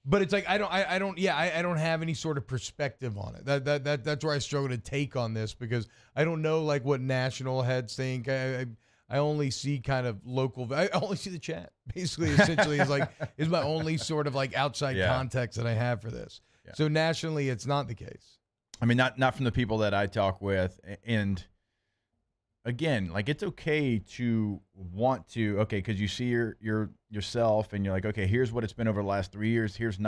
Speaker 7: but it's like I don't have any sort of perspective on it. That's where I struggle to take on this, because I don't know, like, what national heads think. I only see kind of local. I only see the chat. Basically, essentially, is my only sort of, like, outside context that I have for this. Yeah. So nationally, it's not the case.
Speaker 6: I mean, not from the people that I talk with. And again, like, it's okay to want to, because you see yourself and you're like, okay, here's what it's been over the last 3 years. Here's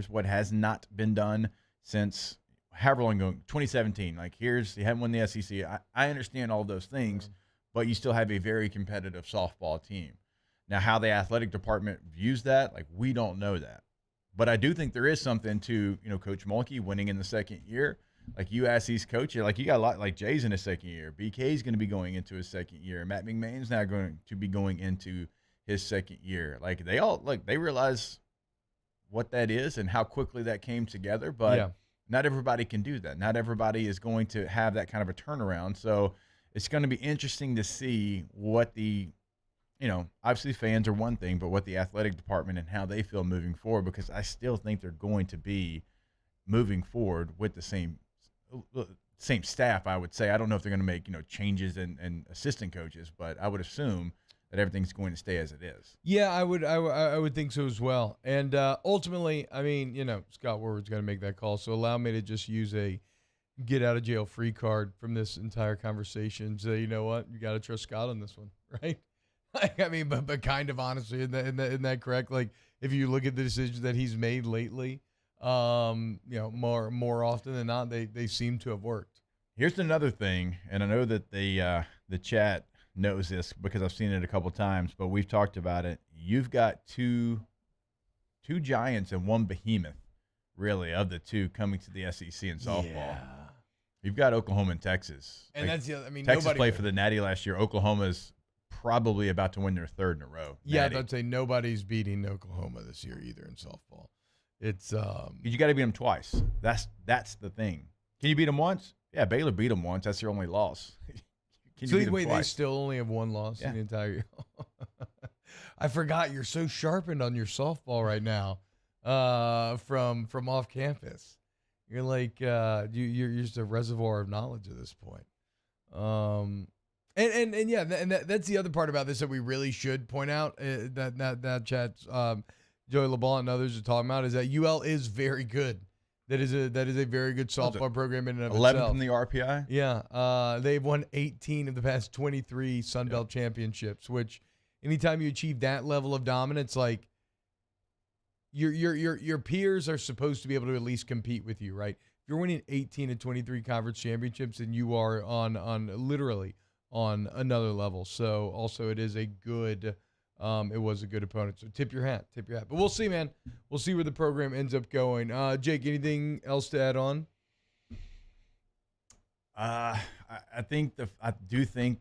Speaker 6: what has not been done since however long ago, 2017. Like, you haven't won the SEC. I understand all those things, but you still have a very competitive softball team. Now, how the athletic department views that, like, we don't know that. But I do think there is something to, Coach Mulkey winning in the second year. Like, you ask these coaches, like, you got a lot, like, Jay's in his second year. BK's going to be going into his second year. Matt McMahon's now going to be going into his second year. Like, they realize what that is and how quickly that came together. But not everybody can do that. Not everybody is going to have that kind of a turnaround. So it's going to be interesting to see what the, obviously fans are one thing, but what the athletic department and how they feel moving forward, because I still think they're going to be moving forward with the same staff, I would say. I don't know if they're going to make, changes in assistant coaches, but I would assume that everything's going to stay as it is.
Speaker 7: Yeah, I would think so as well. And ultimately, I mean, Scott Woodward's got to make that call. So allow me to just use a get out of jail free card from this entire conversation. So, you know what? You got to trust Scott on this one, right? Like, I mean, but kind of honestly, isn't that correct? Like, if you look at the decisions that he's made lately, more often than not, they seem to have worked.
Speaker 6: Here's another thing, and I know that the chat knows this because I've seen it a couple times, but we've talked about it. You've got two giants and one behemoth, really, of the two coming to the SEC in softball. Yeah. You've got Oklahoma and Texas.
Speaker 7: And that's the other, I mean,
Speaker 6: Texas played for the Natty last year. Oklahoma's probably about to win their third in a row.
Speaker 7: Yeah, I'd say nobody's beating Oklahoma this year either in softball. It's
Speaker 6: you got to beat them twice. That's the thing. Can you beat them once? Yeah, Baylor beat them once. That's their only loss.
Speaker 7: So wait, they still only have one loss in the entire year. I forgot you're so sharpened on your softball right now, from off campus. You're like you're just a reservoir of knowledge at this point. And that's the other part about this that we really should point out, that chat, Joey LeBlanc and others are talking about, is that UL is very good. That is a very good softball program in and of
Speaker 6: 11
Speaker 7: itself.
Speaker 6: 11 from the RPI?
Speaker 7: Yeah. They've won 18 of the past 23 Sun Belt championships, which anytime you achieve that level of dominance, like, your peers are supposed to be able to at least compete with you, right? If you're winning 18 and 23 conference championships, and you are literally on another level. So also it is a good. It was a good opponent. So tip your hat. But we'll see, man. We'll see where the program ends up going. Jake, anything else to add on?
Speaker 6: I do think,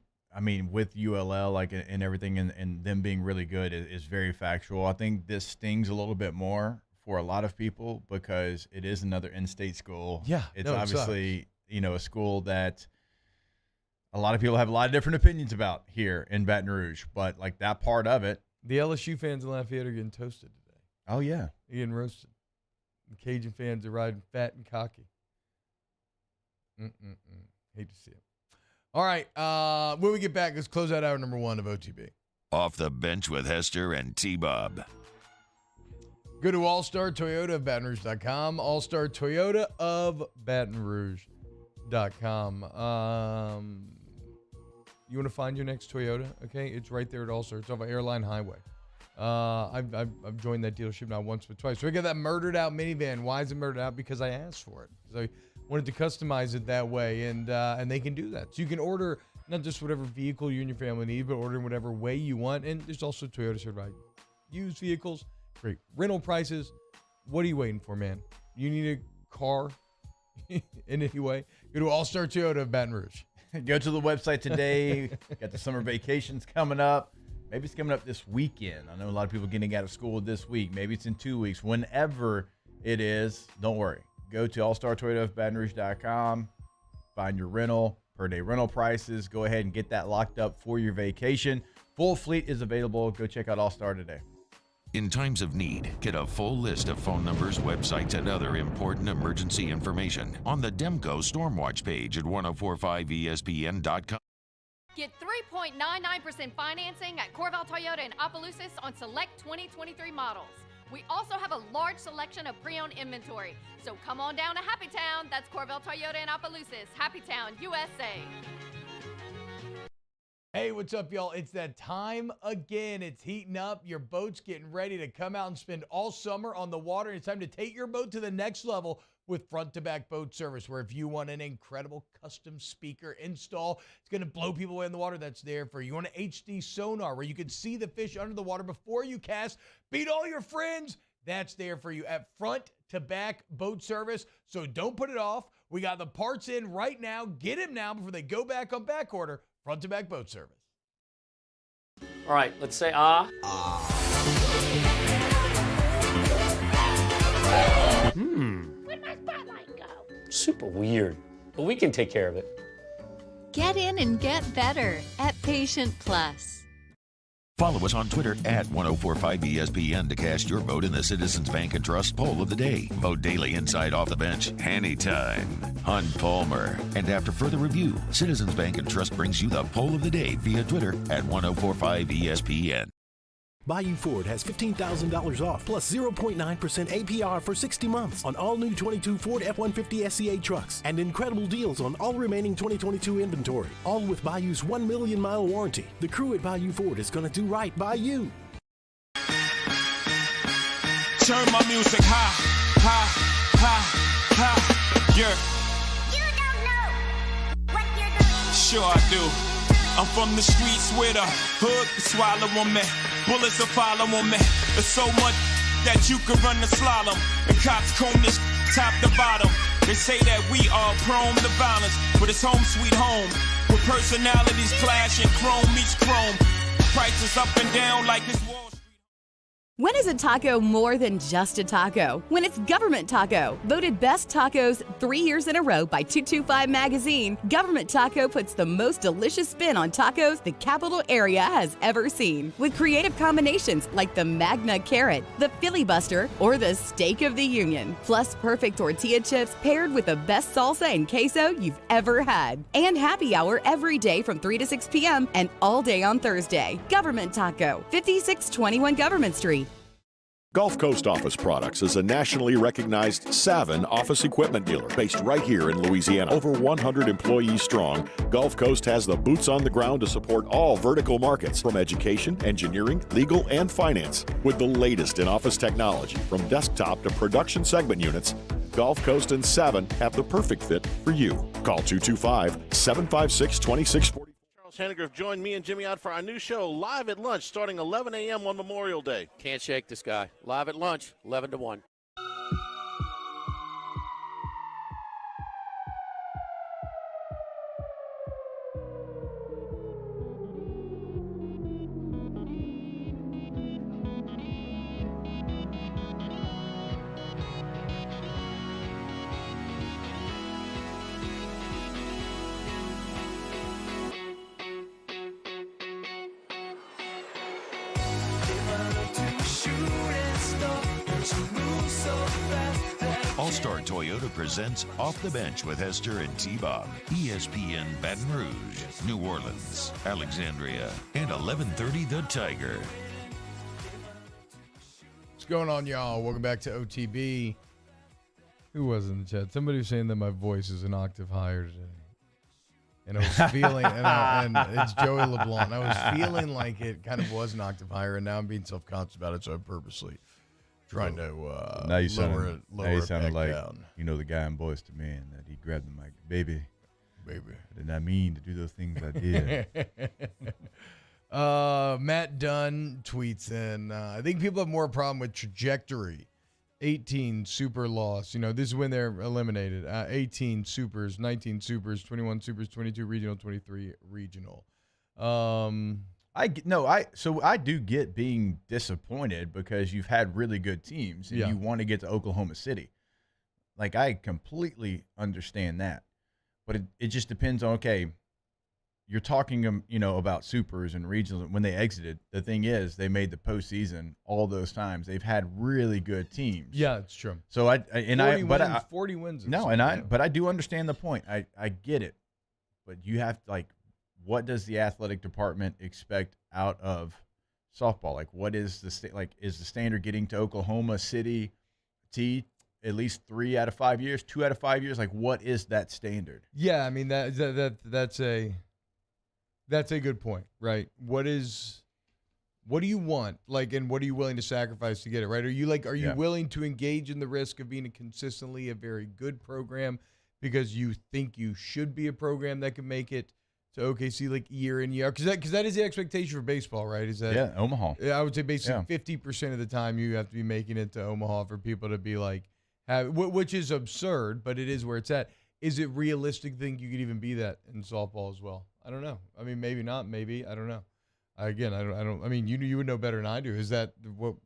Speaker 6: with ULL, and everything and them being really good is very factual. I think this stings a little bit more for a lot of people because it is another in-state school.
Speaker 7: Yeah.
Speaker 6: It's obviously, a school that a lot of people have a lot of different opinions about here in Baton Rouge, but that part of it.
Speaker 7: The LSU fans in Lafayette are getting toasted today.
Speaker 6: Oh, yeah.
Speaker 7: They're getting roasted. The Cajun fans are riding fat and cocky. Hate to see it. All right. When we get back, let's close out hour number 1 of OTB.
Speaker 3: Off the Bench with Hester and T-Bob.
Speaker 7: Go to All-Star Toyota of Baton Rouge.com. All-Star Toyota of Baton Rouge.com. You want to find your next Toyota? Okay, it's right there at All-Star. It's off of Airline Highway. I've joined that dealership not once but twice. So I got that murdered out minivan. Why is it murdered out? Because I asked for it. So I wanted to customize it that way, and they can do that. So you can order not just whatever vehicle you and your family need, but order in whatever way you want. And there's also Toyota certified used vehicles, great rental prices. What are you waiting for, man? You need a car in any way? Go to All-Star Toyota of Baton Rouge.
Speaker 6: Go to the website today. Got the summer vacations coming up. Maybe it's coming up this weekend. I know a lot of people getting out of school this week. Maybe it's in 2 weeks. Whenever it is, don't worry. Go to allstartoyotaofbatonrouge.com. Find your rental, per-day rental prices. Go ahead and get that locked up for your vacation. Full fleet is available. Go check out All-Star today.
Speaker 3: In times of need, get a full list of phone numbers, websites, and other important emergency information on the Demco Stormwatch page at 1045ESPN.com.
Speaker 19: Get 3.99% financing at Corval Toyota in Opelousas on select 2023 models. We also have a large selection of pre-owned inventory. So come on down to Happy Town. That's Corval Toyota in Opelousas. Happy Town, USA.
Speaker 7: Hey, what's up, y'all? It's that time again. It's heating up. Your boat's getting ready to come out and spend all summer on the water. It's time to take your boat to the next level with front-to-back boat service, where if you want an incredible custom speaker install, it's going to blow people away in the water, that's there for you. You want an HD sonar where you can see the fish under the water before you cast, beat all your friends, that's there for you at front-to-back boat service. So don't put it off. We got the parts in right now. Get them now before they go back on back order. Front-to-back boat service.
Speaker 20: All right, let's say ah.
Speaker 21: Where'd my spotlight go?
Speaker 20: Super weird, but we can take care of it.
Speaker 22: Get in and get better at Patient Plus.
Speaker 3: Follow us on Twitter at 1045ESPN to cast your vote in the Citizens Bank and Trust poll of the day. Vote daily inside Off the Bench, anytime. Hunt Palmer. And after further review, Citizens Bank and Trust brings you the poll of the day via Twitter at 1045ESPN.
Speaker 4: Bayou Ford has $15,000 off plus 0.9% APR for 60 months on all new 22 Ford F-150 SCA trucks and incredible deals on all remaining 2022 inventory, all with Bayou's 1 million mile warranty. The crew at Bayou Ford is going to do right by you.
Speaker 23: Turn my music high, high, high, high, yeah.
Speaker 21: You don't know what you're doing.
Speaker 23: Sure I do. I'm from the streets where the hood can swallow on me. Bullets will follow on me. There's so much that you can run the slalom. The cops comb this top to bottom. They say that we are prone to violence, but it's home sweet home. With personalities clashing, chrome meets chrome. Prices up and down like this Wall Street.
Speaker 9: When is a taco more than just a taco? When it's Government Taco. Voted best tacos 3 years in a row by 225 Magazine, Government Taco puts the most delicious spin on tacos the capital area has ever seen. With creative combinations like the Magna Carrot, the Filibuster, or the Steak of the Union. Plus perfect tortilla chips paired with the best salsa and queso you've ever had. And happy hour every day from 3 to 6 p.m. and all day on Thursday. Government Taco, 5621 Government Street.
Speaker 10: Gulf Coast Office Products is a nationally recognized Savin office equipment dealer based right here in Louisiana. Over 100 employees strong, Gulf Coast has the boots on the ground to support all vertical markets from education, engineering, legal, and finance. With the latest in office technology from desktop to production segment units, Gulf Coast and Savin have the perfect fit for you. Call 225-756-2640.
Speaker 1: Hannegriff joined me and Jimmy out for our new show, Live at Lunch, starting 11 a.m. on Memorial Day.
Speaker 18: Can't shake this guy. Live at lunch, 11 to 1.
Speaker 3: All-Star Toyota presents Off the Bench with Hester and T-Bob. ESPN Baton Rouge, New Orleans, Alexandria, and 1130 The Tiger.
Speaker 7: What's going on, y'all? Welcome back to OTB. Who was in the chat? Somebody was saying that my voice is an octave higher today. And I was feeling, and it's Joey LeBlanc. I was feeling like it kind of was an octave higher, and now I'm being self-conscious about it, so I'm purposely trying to
Speaker 6: now you
Speaker 7: lower it
Speaker 6: sounded like
Speaker 7: down.
Speaker 6: You know the guy in Boys to Men that he grabbed the mic, baby. I did not mean to do those things I did.
Speaker 7: Matt Dunn tweets in, I think people have more problem with trajectory. 18 super loss. You know, this is when they're eliminated. 18 supers, 19 supers, 21 supers, 22 regional, 23 regional.
Speaker 6: I do get being disappointed because you've had really good teams and you want to get to Oklahoma City. Like, I completely understand that. But it just depends on, okay, you're talking, about supers and regionals. When they exited, the thing is, they made the postseason all those times. They've had really good teams.
Speaker 7: Yeah, it's true.
Speaker 6: So
Speaker 7: 40 wins.
Speaker 6: But I do understand the point. I get it. But you have to, what does the athletic department expect out of softball? Like, what is is the standard getting to Oklahoma City at least 3 out of 5 years, 2 out of 5 years? Like, what is that standard?
Speaker 7: Yeah, I mean that's a good point, right? What do you want? And what are you willing to sacrifice to get it, right? Are you willing to engage in the risk of being consistently a very good program because you think you should be a program that can make it to OKC year in, year out? Because that is the expectation for baseball, right? Is that
Speaker 6: Omaha?
Speaker 7: I would say basically 50% of the time you have to be making it to Omaha for people to be which is absurd, but it is where it's at. Is it realistic to think you could even be that in softball as well? I don't know. I mean, maybe not. Maybe, I don't know. Again, I don't. I mean, you would know better than I do. Is that what?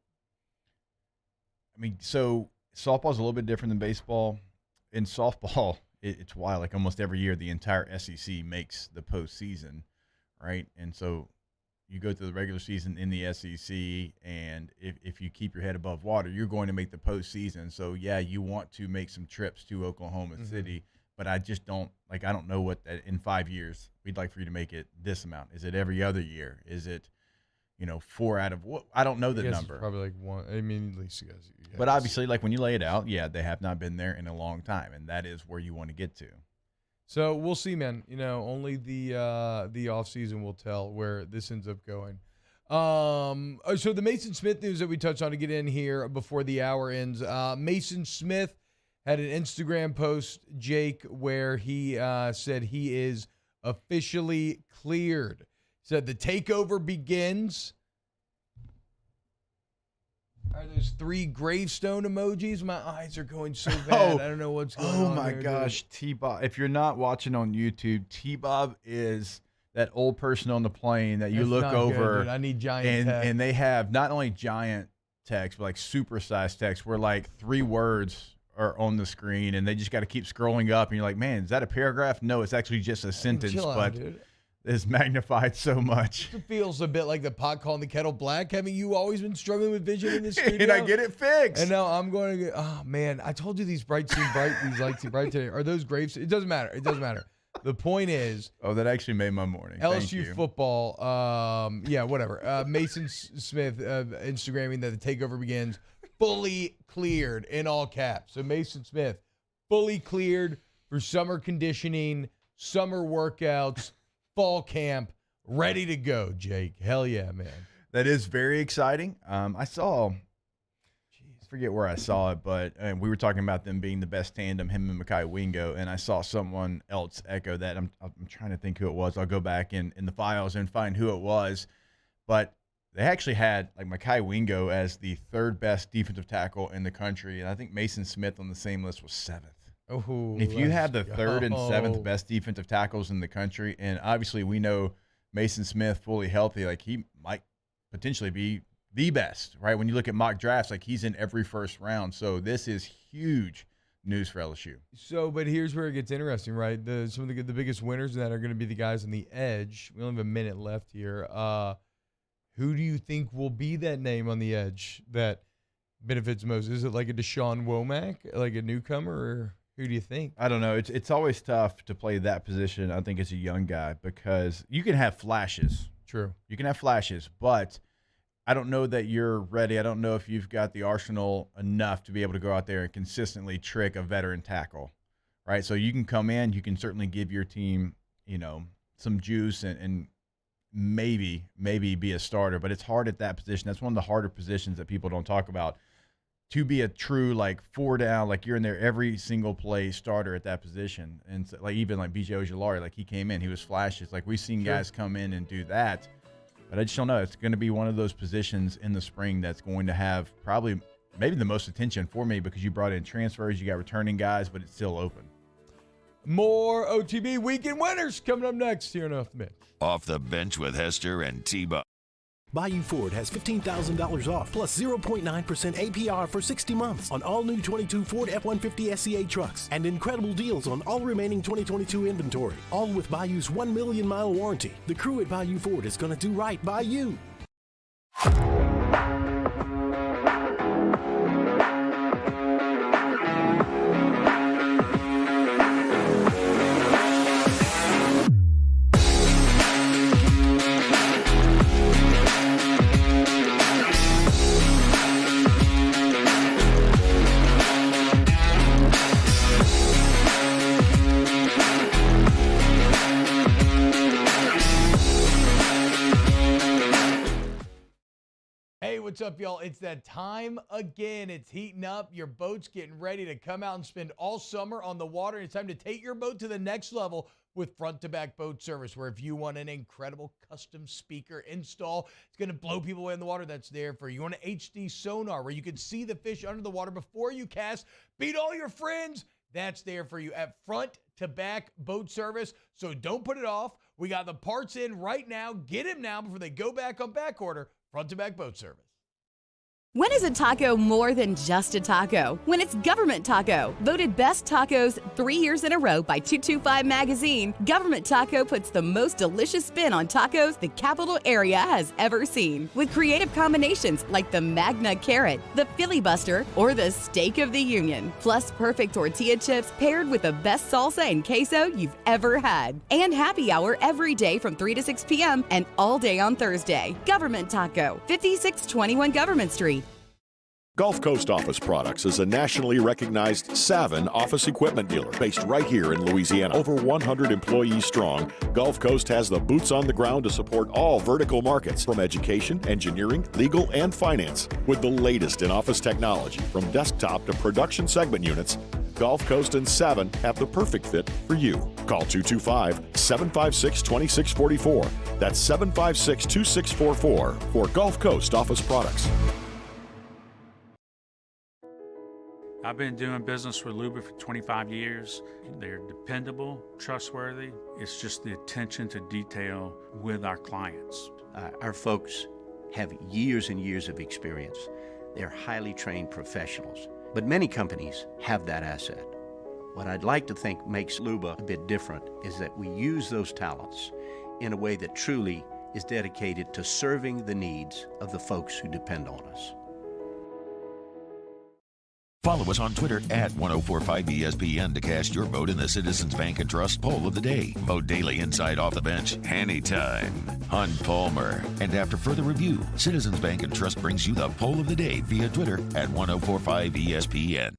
Speaker 6: I mean, so softball is a little bit different than baseball. In softball, it's wild. Like, almost every year, the entire SEC makes the postseason, right? And so you go through the regular season in the SEC, and if you keep your head above water, you're going to make the postseason. So, yeah, you want to make some trips to Oklahoma City, but I just don't – I don't know what in 5 years we'd like for you to make it this amount. Is it every other year? Is it, 4 out of what? I don't know the number.
Speaker 7: It's probably one. I mean, at least you guys.
Speaker 6: But obviously, when you lay it out, they have not been there in a long time, and that is where you want to get to.
Speaker 7: So we'll see, man. Only the offseason will tell where this ends up going. So the Mason Smith news that we touched on to get in here before the hour ends. Mason Smith had an Instagram post, Jake, where he said he is officially cleared. Said the takeover begins. Are those 3 gravestone emojis? My eyes are going so bad. I don't know what's going on.
Speaker 6: Oh, my gosh. T-Bob. If you're not watching on YouTube, T-Bob is that old person on the plane that you look over.
Speaker 7: Good, I need giant text.
Speaker 6: And they have not only giant text, but supersized text where 3 words are on the screen, and they just got to keep scrolling up. And you're like, man, is that a paragraph? No, it's actually just a sentence.
Speaker 7: Chill out, dude.
Speaker 6: It's magnified so much.
Speaker 7: It feels a bit like the pot calling the kettle black. Haven't you always been struggling with vision in this studio?
Speaker 6: And I get it fixed.
Speaker 7: And now I'm going to get, oh, man. I told you these lights seem bright today. Are those graves? It doesn't matter. It doesn't matter. The point is.
Speaker 6: Oh, that actually made my morning.
Speaker 7: LSU football. Yeah, whatever. Mason Smith Instagramming that the takeover begins. fully cleared in all caps. So Mason Smith, fully cleared for summer conditioning, summer workouts, fall camp, ready to go, Jake. Hell yeah, man.
Speaker 6: That is very exciting. I forget where I saw it, but we were talking about them being the best tandem, him and Mekhi Wingo, and I saw someone else echo that. I'm trying to think who it was. I'll go back in the files and find who it was. But they actually had like Mekhi Wingo as the third best defensive tackle in the country, and I think Mason Smith on the same list was seventh.
Speaker 7: Oh,
Speaker 6: if you have the third and seventh best defensive tackles in the country, and obviously we know Mason Smith fully healthy, like he might potentially be the best, right? When you look at mock drafts, like he's in every first round. So this is huge news for LSU.
Speaker 7: So, but here's where it gets interesting, right? Some of the biggest winners in that are going to be the guys on the edge. We only have a minute left here. Who do you think will be that name on the edge that benefits most? Is it like a Deshaun Womack, like a newcomer, or who do you think?
Speaker 6: I don't know. It's always tough to play that position, I think, as a young guy, because you can have flashes.
Speaker 7: True.
Speaker 6: You can have flashes, but I don't know that you're ready. I don't know if you've got the arsenal enough to be able to go out there and consistently trick a veteran tackle, right? So you can come in, you can certainly give your team, some juice and maybe be a starter, but it's hard at that position. That's one of the harder positions that people don't talk about. To be a true, like, 4 down, like you're in there every single play starter at that position. And so, like, even like B.J. Ojulari, like he came in, he was flashes. Like we've seen guys come in and do that. But I just don't know. It's going to be one of those positions in the spring that's going to have maybe the most attention for me, because you brought in transfers, you got returning guys, but it's still open.
Speaker 7: More OTB weekend winners coming up next here on Off the Bench.
Speaker 3: Off the Bench with Hester and T-Bob.
Speaker 4: Bayou Ford has $15,000 off plus 0.9% APR for 60 months on all new 22 Ford F-150 SCA trucks and incredible deals on all remaining 2022 inventory. All with Bayou's 1 million mile warranty. The crew at Bayou Ford is going to do right by you.
Speaker 7: What's up, y'all? It's that time again. It's heating up. Your boat's getting ready to come out and spend all summer on the water. It's time to take your boat to the next level with front-to-back boat service, where if you want an incredible custom speaker install, it's going to blow people away in the water, that's there for you. You want an HD sonar where you can see the fish under the water before you cast, beat all your friends, that's there for you at front-to-back boat service. So don't put it off. We got the parts in right now. Get them now before they go back on back order. Front-to-back boat service.
Speaker 9: When is a taco more than just a taco? When it's Government Taco. Voted best tacos 3 years in a row by 225 Magazine, Government Taco puts the most delicious spin on tacos the capital area has ever seen. With creative combinations like the Magna Carrot, the Filibuster, or the Steak of the Union. Plus perfect tortilla chips paired with the best salsa and queso you've ever had. And happy hour every day from 3 to 6 p.m. and all day on Thursday. Government Taco, 5621 Government Street.
Speaker 10: Gulf Coast Office Products is a nationally recognized Savin office equipment dealer based right here in Louisiana. Over 100 employees strong, Gulf Coast has the boots on the ground to support all vertical markets, from education, engineering, legal, and finance. With the latest in office technology, from desktop to production segment units, Gulf Coast and Savin have the perfect fit for you. Call 225-756-2644. That's 756-2644 for Gulf Coast Office Products.
Speaker 11: I've been doing business with Luba for 25 years. They're dependable, trustworthy. It's just the attention to detail with our clients.
Speaker 12: Our folks have years and years of experience. They're highly trained professionals. But many companies have that asset. What I'd like to think makes Luba a bit different is that we use those talents in a way that truly is dedicated to serving the needs of the folks who depend on us.
Speaker 3: Follow us on Twitter at 1045ESPN to cast your vote in the Citizens Bank and Trust Poll of the Day. Vote daily inside Off the Bench, anytime. Hunt Palmer. And after further review, Citizens Bank and Trust brings you the Poll of the Day via Twitter at 1045ESPN.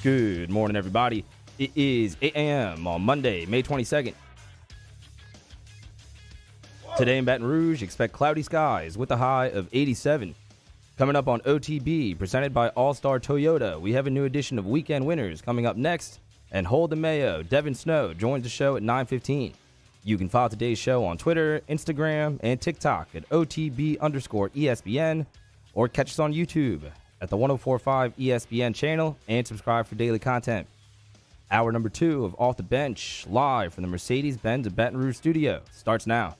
Speaker 5: Good morning, everybody. It is 8 a.m. on Monday, May 22nd. Today in Baton Rouge, expect cloudy skies with a high of 87. Coming up on OTB, presented by All-Star Toyota, we have a new edition of Weekend Winners coming up next. And Hold the Mayo, Devin Snow joins the show at 9:15. You can follow today's show on Twitter, Instagram, and TikTok at OTB_ESPN, or catch us on YouTube at the 1045 ESPN channel and subscribe for daily content. Hour number 2 of Off the Bench, live from the Mercedes-Benz of Baton Rouge studio, starts now.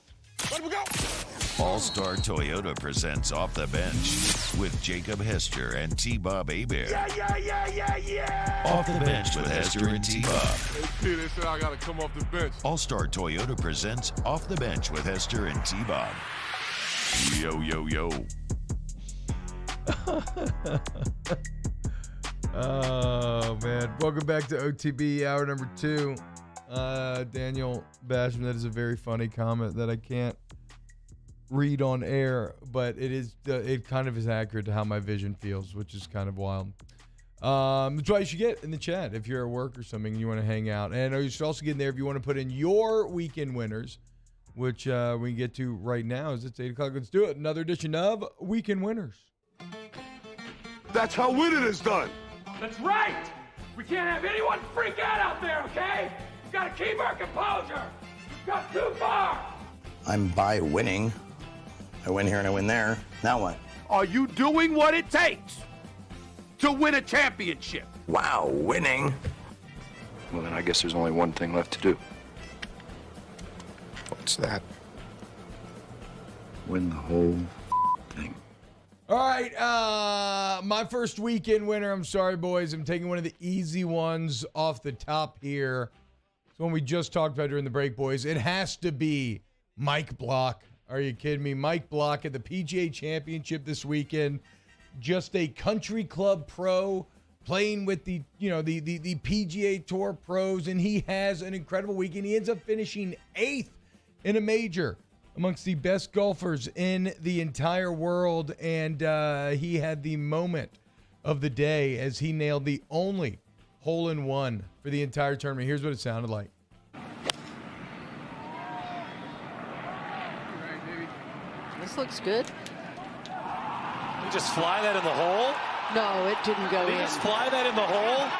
Speaker 3: All-Star Toyota presents Off the Bench with Jacob Hester and T-Bob Hebert.
Speaker 2: Yeah.
Speaker 3: Off the Bench with Hester and T-Bob.
Speaker 2: Hey, P, they said I got to come off the bench.
Speaker 3: All-Star Toyota presents Off the Bench with Hester and T-Bob. Yo, yo, yo.
Speaker 7: Oh, man. Welcome back to OTB, hour number 2. Daniel Basham, that is a very funny comment that I can't read on air, but it kind of is accurate to how my vision feels, which is kind of wild. That's why you should get in the chat if you're at work or something and you want to hang out. And you should also get in there if you want to put in your weekend winners, which we can get to right now as it's 8 o'clock. Let's do it. Another edition of Weekend Winners.
Speaker 2: That's how winning is done.
Speaker 8: That's right. We can't have anyone freak out there, okay? We've got to keep our composure. We've got too far.
Speaker 15: I'm by winning. I win here and I win there. Now what?
Speaker 8: Are you doing what it takes to win a championship?
Speaker 15: Wow, winning.
Speaker 24: Well, then I guess there's only one thing left to do. What's that? Win the whole thing.
Speaker 7: All right, my first weekend winner. I'm sorry, boys. I'm taking one of the easy ones off the top here. It's one we just talked about during the break, boys. It has to be Mike Block. Are you kidding me? Mike Block at the PGA Championship this weekend. Just a country club pro playing with the PGA Tour pros, and he has an incredible weekend. He ends up finishing 8th in a major amongst the best golfers in the entire world, and he had the moment of the day as he nailed the only hole-in-one for the entire tournament. Here's what it sounded like.
Speaker 25: This looks good.
Speaker 26: You just fly that in the hole?
Speaker 25: No, it didn't go in.
Speaker 26: You just fly that in the hole?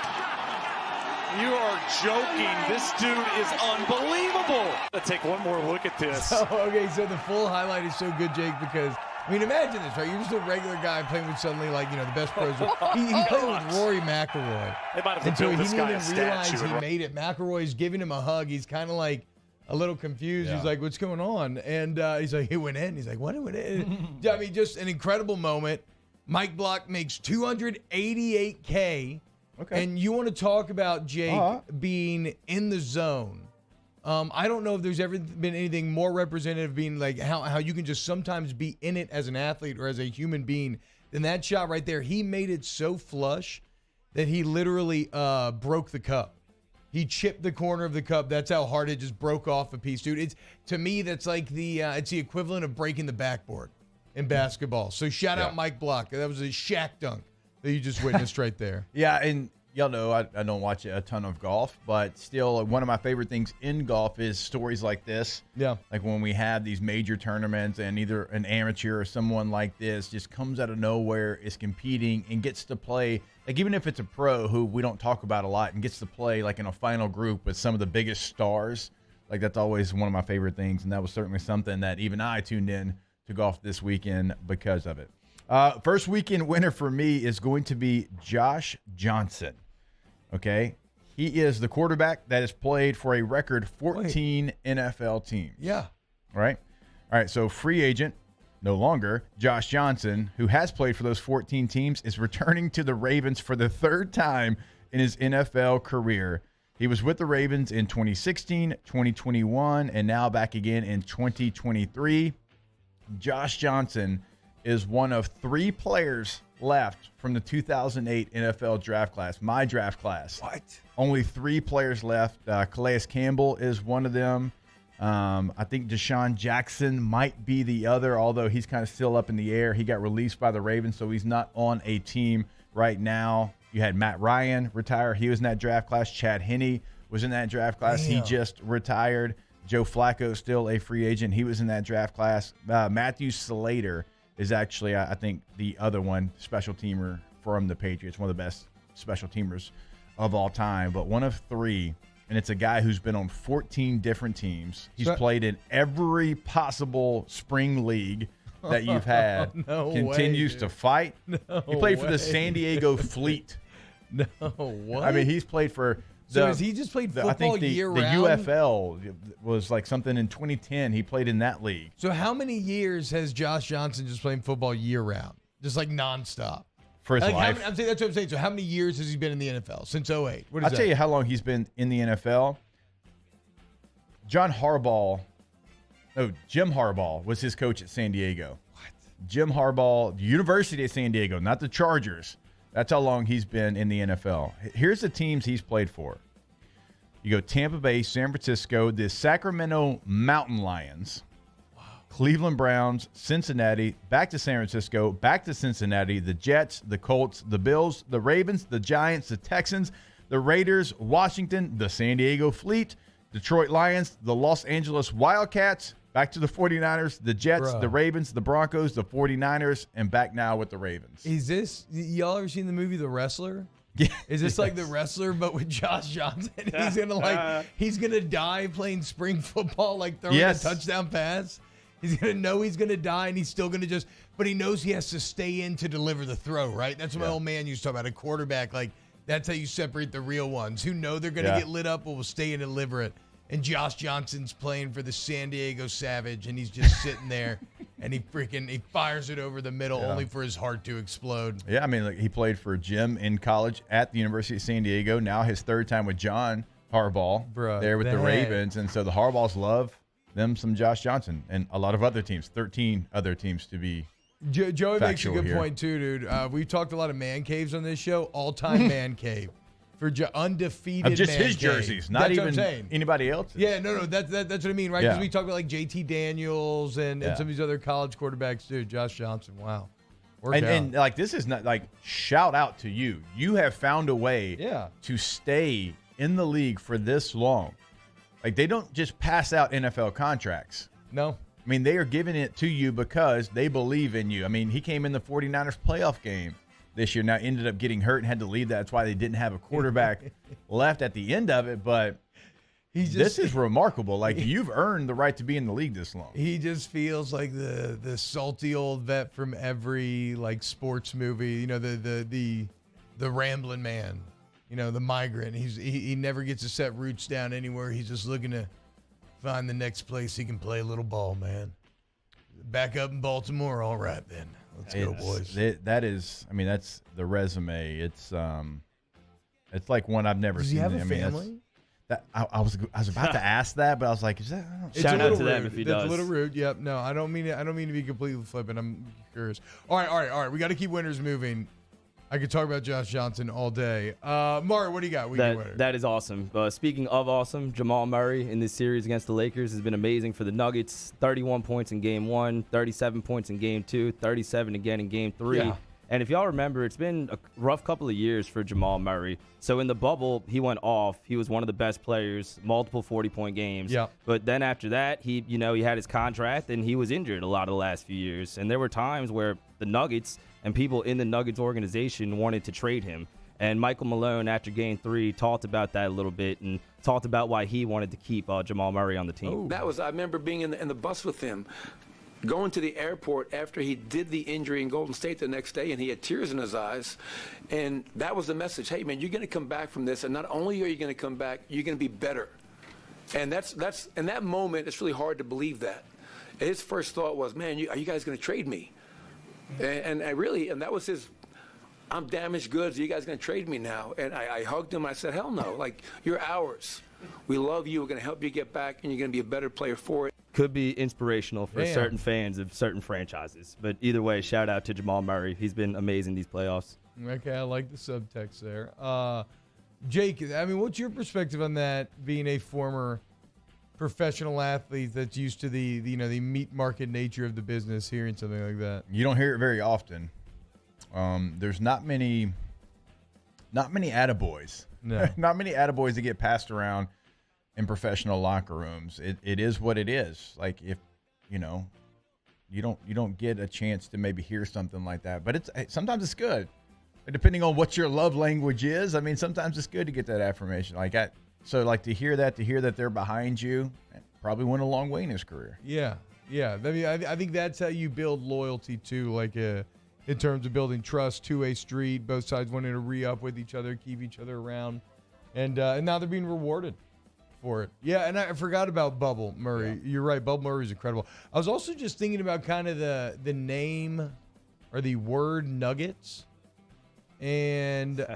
Speaker 26: You are joking. This dude is unbelievable. Let's take one more look at this.
Speaker 7: So the full highlight is so good, Jake, because, I mean, imagine this, right? You're just a regular guy playing with suddenly, the best pros. He played with Rory McIlroy.
Speaker 26: They might have
Speaker 7: Until
Speaker 26: built
Speaker 7: he
Speaker 26: this
Speaker 7: didn't
Speaker 26: guy a
Speaker 7: even realize
Speaker 26: statue.
Speaker 7: he made it. McIlroy's giving him a hug. He's kind of like a little confused.
Speaker 26: Yeah.
Speaker 7: He's like, what's going on? And he's like, it went in. He's like, what? It went in? I mean, just an incredible moment. Mike Block makes $288K.
Speaker 6: Okay.
Speaker 7: And you want to talk about Jake being in the zone. I don't know if there's ever been anything more representative being like how you can just sometimes be in it as an athlete or as a human being than that shot right there. He made it so flush that he literally broke the cup. He chipped the corner of the cup. That's how hard it just broke off a piece, dude. It's to me that's like it's the equivalent of breaking the backboard in basketball. So shout out Mike Block. That was a Shaq dunk that you just witnessed right there.
Speaker 6: Yeah, and y'all know I don't watch a ton of golf, but still one of my favorite things in golf is stories like this.
Speaker 7: Yeah.
Speaker 6: Like when we have these major tournaments and either an amateur or someone like this just comes out of nowhere, is competing, and gets to play. Like even if it's a pro who we don't talk about a lot and gets to play like in a final group with some of the biggest stars, like that's always one of my favorite things. And that was certainly something that even I tuned in to golf this weekend because of it. First weekend winner for me is going to be Josh Johnson. Okay. He is the quarterback that has played for a record 14 NFL teams.
Speaker 7: Yeah.
Speaker 6: Right? All right. So free agent, no longer. Josh Johnson, who has played for those 14 teams, is returning to the Ravens for the third time in his NFL career. He was with the Ravens in 2016, 2021, and now back again in 2023. Josh Johnson is one of 3 players left from the 2008 NFL draft class, my draft class.
Speaker 7: What?
Speaker 6: Only 3 players left. Calais Campbell is one of them. I think Deshaun Jackson might be the other, although he's kind of still up in the air. He got released by the Ravens, so he's not on a team right now. You had Matt Ryan retire. He was in that draft class. Chad Henne was in that draft class.
Speaker 7: Damn.
Speaker 6: He just retired. Joe Flacco still a free agent. He was in that draft class. Matthew Slater is actually, I think, the other one, special teamer from the Patriots, one of the best special teamers of all time, but one of 3. And it's a guy who's been on 14 different teams. He's played in every possible spring league that you've had.
Speaker 7: No
Speaker 6: Continues
Speaker 7: way,
Speaker 6: to fight.
Speaker 7: No
Speaker 6: He played for
Speaker 7: way.
Speaker 6: the San Diego Fleet.
Speaker 7: No, what?
Speaker 6: I mean, he's played for
Speaker 7: So has he just played football
Speaker 6: I think the
Speaker 7: year-round?
Speaker 6: UFL was like something in 2010. He played in that league.
Speaker 7: So how many years has Josh Johnson just playing football year-round? Just like nonstop?
Speaker 6: For his life.
Speaker 7: I'm saying, that's what I'm saying. So how many years has he been in the NFL? Since 08? What is
Speaker 6: I'll
Speaker 7: that?
Speaker 6: tell you how long he's been in the NFL. Jim Harbaugh was his coach at San Diego. What? Jim Harbaugh, University of San Diego, not the Chargers. That's how long he's been in the NFL. Here's the teams he's played for. You go Tampa Bay, San Francisco, the Sacramento Mountain Lions, Cleveland Browns, Cincinnati, back to San Francisco, back to Cincinnati, the Jets, the Colts, the Bills, the Ravens, the Giants, the Texans, the Raiders, Washington, the San Diego Fleet, Detroit Lions, the Los Angeles Wildcats, back to the 49ers, the Jets, the Ravens, the Broncos, the 49ers, and back now with the Ravens.
Speaker 7: Is this, y'all ever seen the movie The Wrestler?
Speaker 6: Yeah.
Speaker 7: Is this like The Wrestler, but with Josh Johnson? He's gonna die playing spring football, like throwing a touchdown pass. He's gonna know he's gonna die, and he's still gonna but he knows he has to stay in to deliver the throw, right? That's what my old man used to talk about. A quarterback, like that's how you separate the real ones who know they're gonna get lit up, but will stay and deliver it. And Josh Johnson's playing for the San Diego Savage, and he's just sitting there, and he fires it over the middle, only for his heart to explode.
Speaker 6: Yeah, I mean, he played for Jim in college at the University of San Diego. Now his 3rd time with John Harbaugh there with the Ravens. And so the Harbaughs love them some Josh Johnson and a lot of other teams, 13 other teams to be
Speaker 7: Joey makes a good
Speaker 6: here.
Speaker 7: point, too, dude. We've talked a lot of man caves on this show. All-time man cave. For undefeated
Speaker 6: just
Speaker 7: man
Speaker 6: his jerseys, not even anybody else's.
Speaker 7: Yeah, no, that's what I mean, right? Because
Speaker 6: Yeah.
Speaker 7: we talk about like JT Daniels and some of these other college quarterbacks, too. Josh Johnson, wow.
Speaker 6: And like this is not like shout out to you. You have found a way to stay in the league for this long. Like they don't just pass out NFL contracts.
Speaker 7: No.
Speaker 6: I mean, they are giving it to you because they believe in you. I mean, he came in the 49ers playoff game this year. Now ended up getting hurt and had to leave. That's why they didn't have a quarterback left at the end of it. But this is remarkable. Like you've earned the right to be in the league this long.
Speaker 7: He just feels like the salty old vet from every like sports movie. You know, the rambling man. You know, the migrant. He never gets to set roots down anywhere. He's just looking to find the next place he can play a little ball, man. Back up in Baltimore, all right then. Let's go, boys.
Speaker 6: That is, I mean, that's the resume. It's like one I've never
Speaker 7: Does
Speaker 6: seen.
Speaker 7: he have a
Speaker 6: I mean,
Speaker 7: family?
Speaker 6: I was about to ask that, but I was like, is that?
Speaker 5: Shout out to them
Speaker 7: rude.
Speaker 5: if he
Speaker 7: That's
Speaker 5: does.
Speaker 7: a little rude. Yep. No, I don't mean to be completely flippant. I'm curious. All right. We got to keep winners moving. I could talk about Josh Johnson all day. Mario, what do you got?
Speaker 5: That is awesome. Speaking of awesome, Jamal Murray in this series against the Lakers has been amazing for the Nuggets. 31 points in Game 1, 37 points in Game 2, 37 again in Game 3.
Speaker 7: Yeah.
Speaker 5: And if y'all remember, it's been a rough couple of years for Jamal Murray. So in the bubble, he went off. He was one of the best players, multiple 40-point games.
Speaker 7: Yeah.
Speaker 5: But then after that, he had his contract, and he was injured a lot of the last few years. And there were times where the Nuggets and people in the Nuggets organization wanted to trade him. And Michael Malone, after Game 3, talked about that a little bit and talked about why he wanted to keep Jamal Murray on the team.
Speaker 13: I remember being in the bus with him, going to the airport after he did the injury in Golden State the next day, and he had tears in his eyes. And that was the message. Hey, man, you're going to come back from this, and not only are you going to come back, you're going to be better. And that's in that moment, it's really hard to believe that. And his first thought was, man, are you guys going to trade me? And that was his, I'm damaged goods. Are you guys going to trade me now? And I hugged him. I said, hell no. Like, you're ours. We love you. We're going to help you get back, and you're going to be a better player for it.
Speaker 5: Could be inspirational for certain fans of certain franchises. But either way, shout out to Jamal Murray. He's been amazing these playoffs.
Speaker 7: Okay, I like the subtext there. Jake, I mean, what's your perspective on that, being a former professional athlete that's used to the meat market nature of the business, hearing something like that?
Speaker 6: You don't hear it very often. There's not many attaboys.
Speaker 7: No.
Speaker 6: Not many attaboys that get passed around in professional locker rooms. It is what it is. Like, if you don't get a chance to maybe hear something like that. But sometimes it's good. Depending on what your love language is, I mean, sometimes it's good to get that affirmation. To hear that they're behind you, probably went a long way in his career.
Speaker 7: Yeah. I mean, I think that's how you build loyalty too, in terms of building trust, two-way street, both sides wanting to re-up with each other, keep each other around, and now they're being rewarded for it. Yeah, and I forgot about Bubble Murray. Yeah. You're right, Bubble Murray is incredible. I was also just thinking about kind of the name or the word Nuggets, and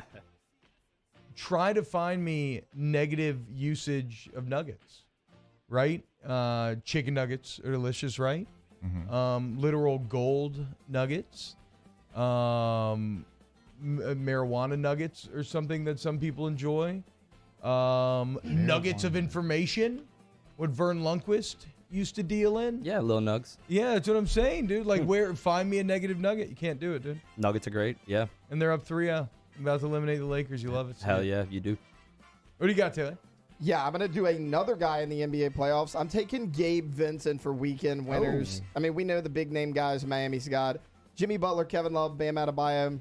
Speaker 7: try to find me negative usage of nuggets, right? Chicken nuggets are delicious, right?
Speaker 6: Mm-hmm.
Speaker 7: Literal gold nuggets. Marijuana nuggets or something that some people enjoy. Nuggets of information, what Vern Lundquist used to deal in.
Speaker 5: Yeah, little nugs.
Speaker 7: Yeah, that's what I'm saying, dude. Like, find me a negative nugget. You can't do it, dude.
Speaker 5: Nuggets are great, yeah.
Speaker 7: And they're up 3-0. About to eliminate the Lakers. You love it.
Speaker 5: Hell yeah, you do.
Speaker 7: What do you got, Taylor?
Speaker 14: Yeah, I'm going to do another guy in the NBA playoffs. I'm taking Gabe Vincent for weekend winners. I mean, we know the big name guys Miami's got. Jimmy Butler, Kevin Love, Bam Adebayo.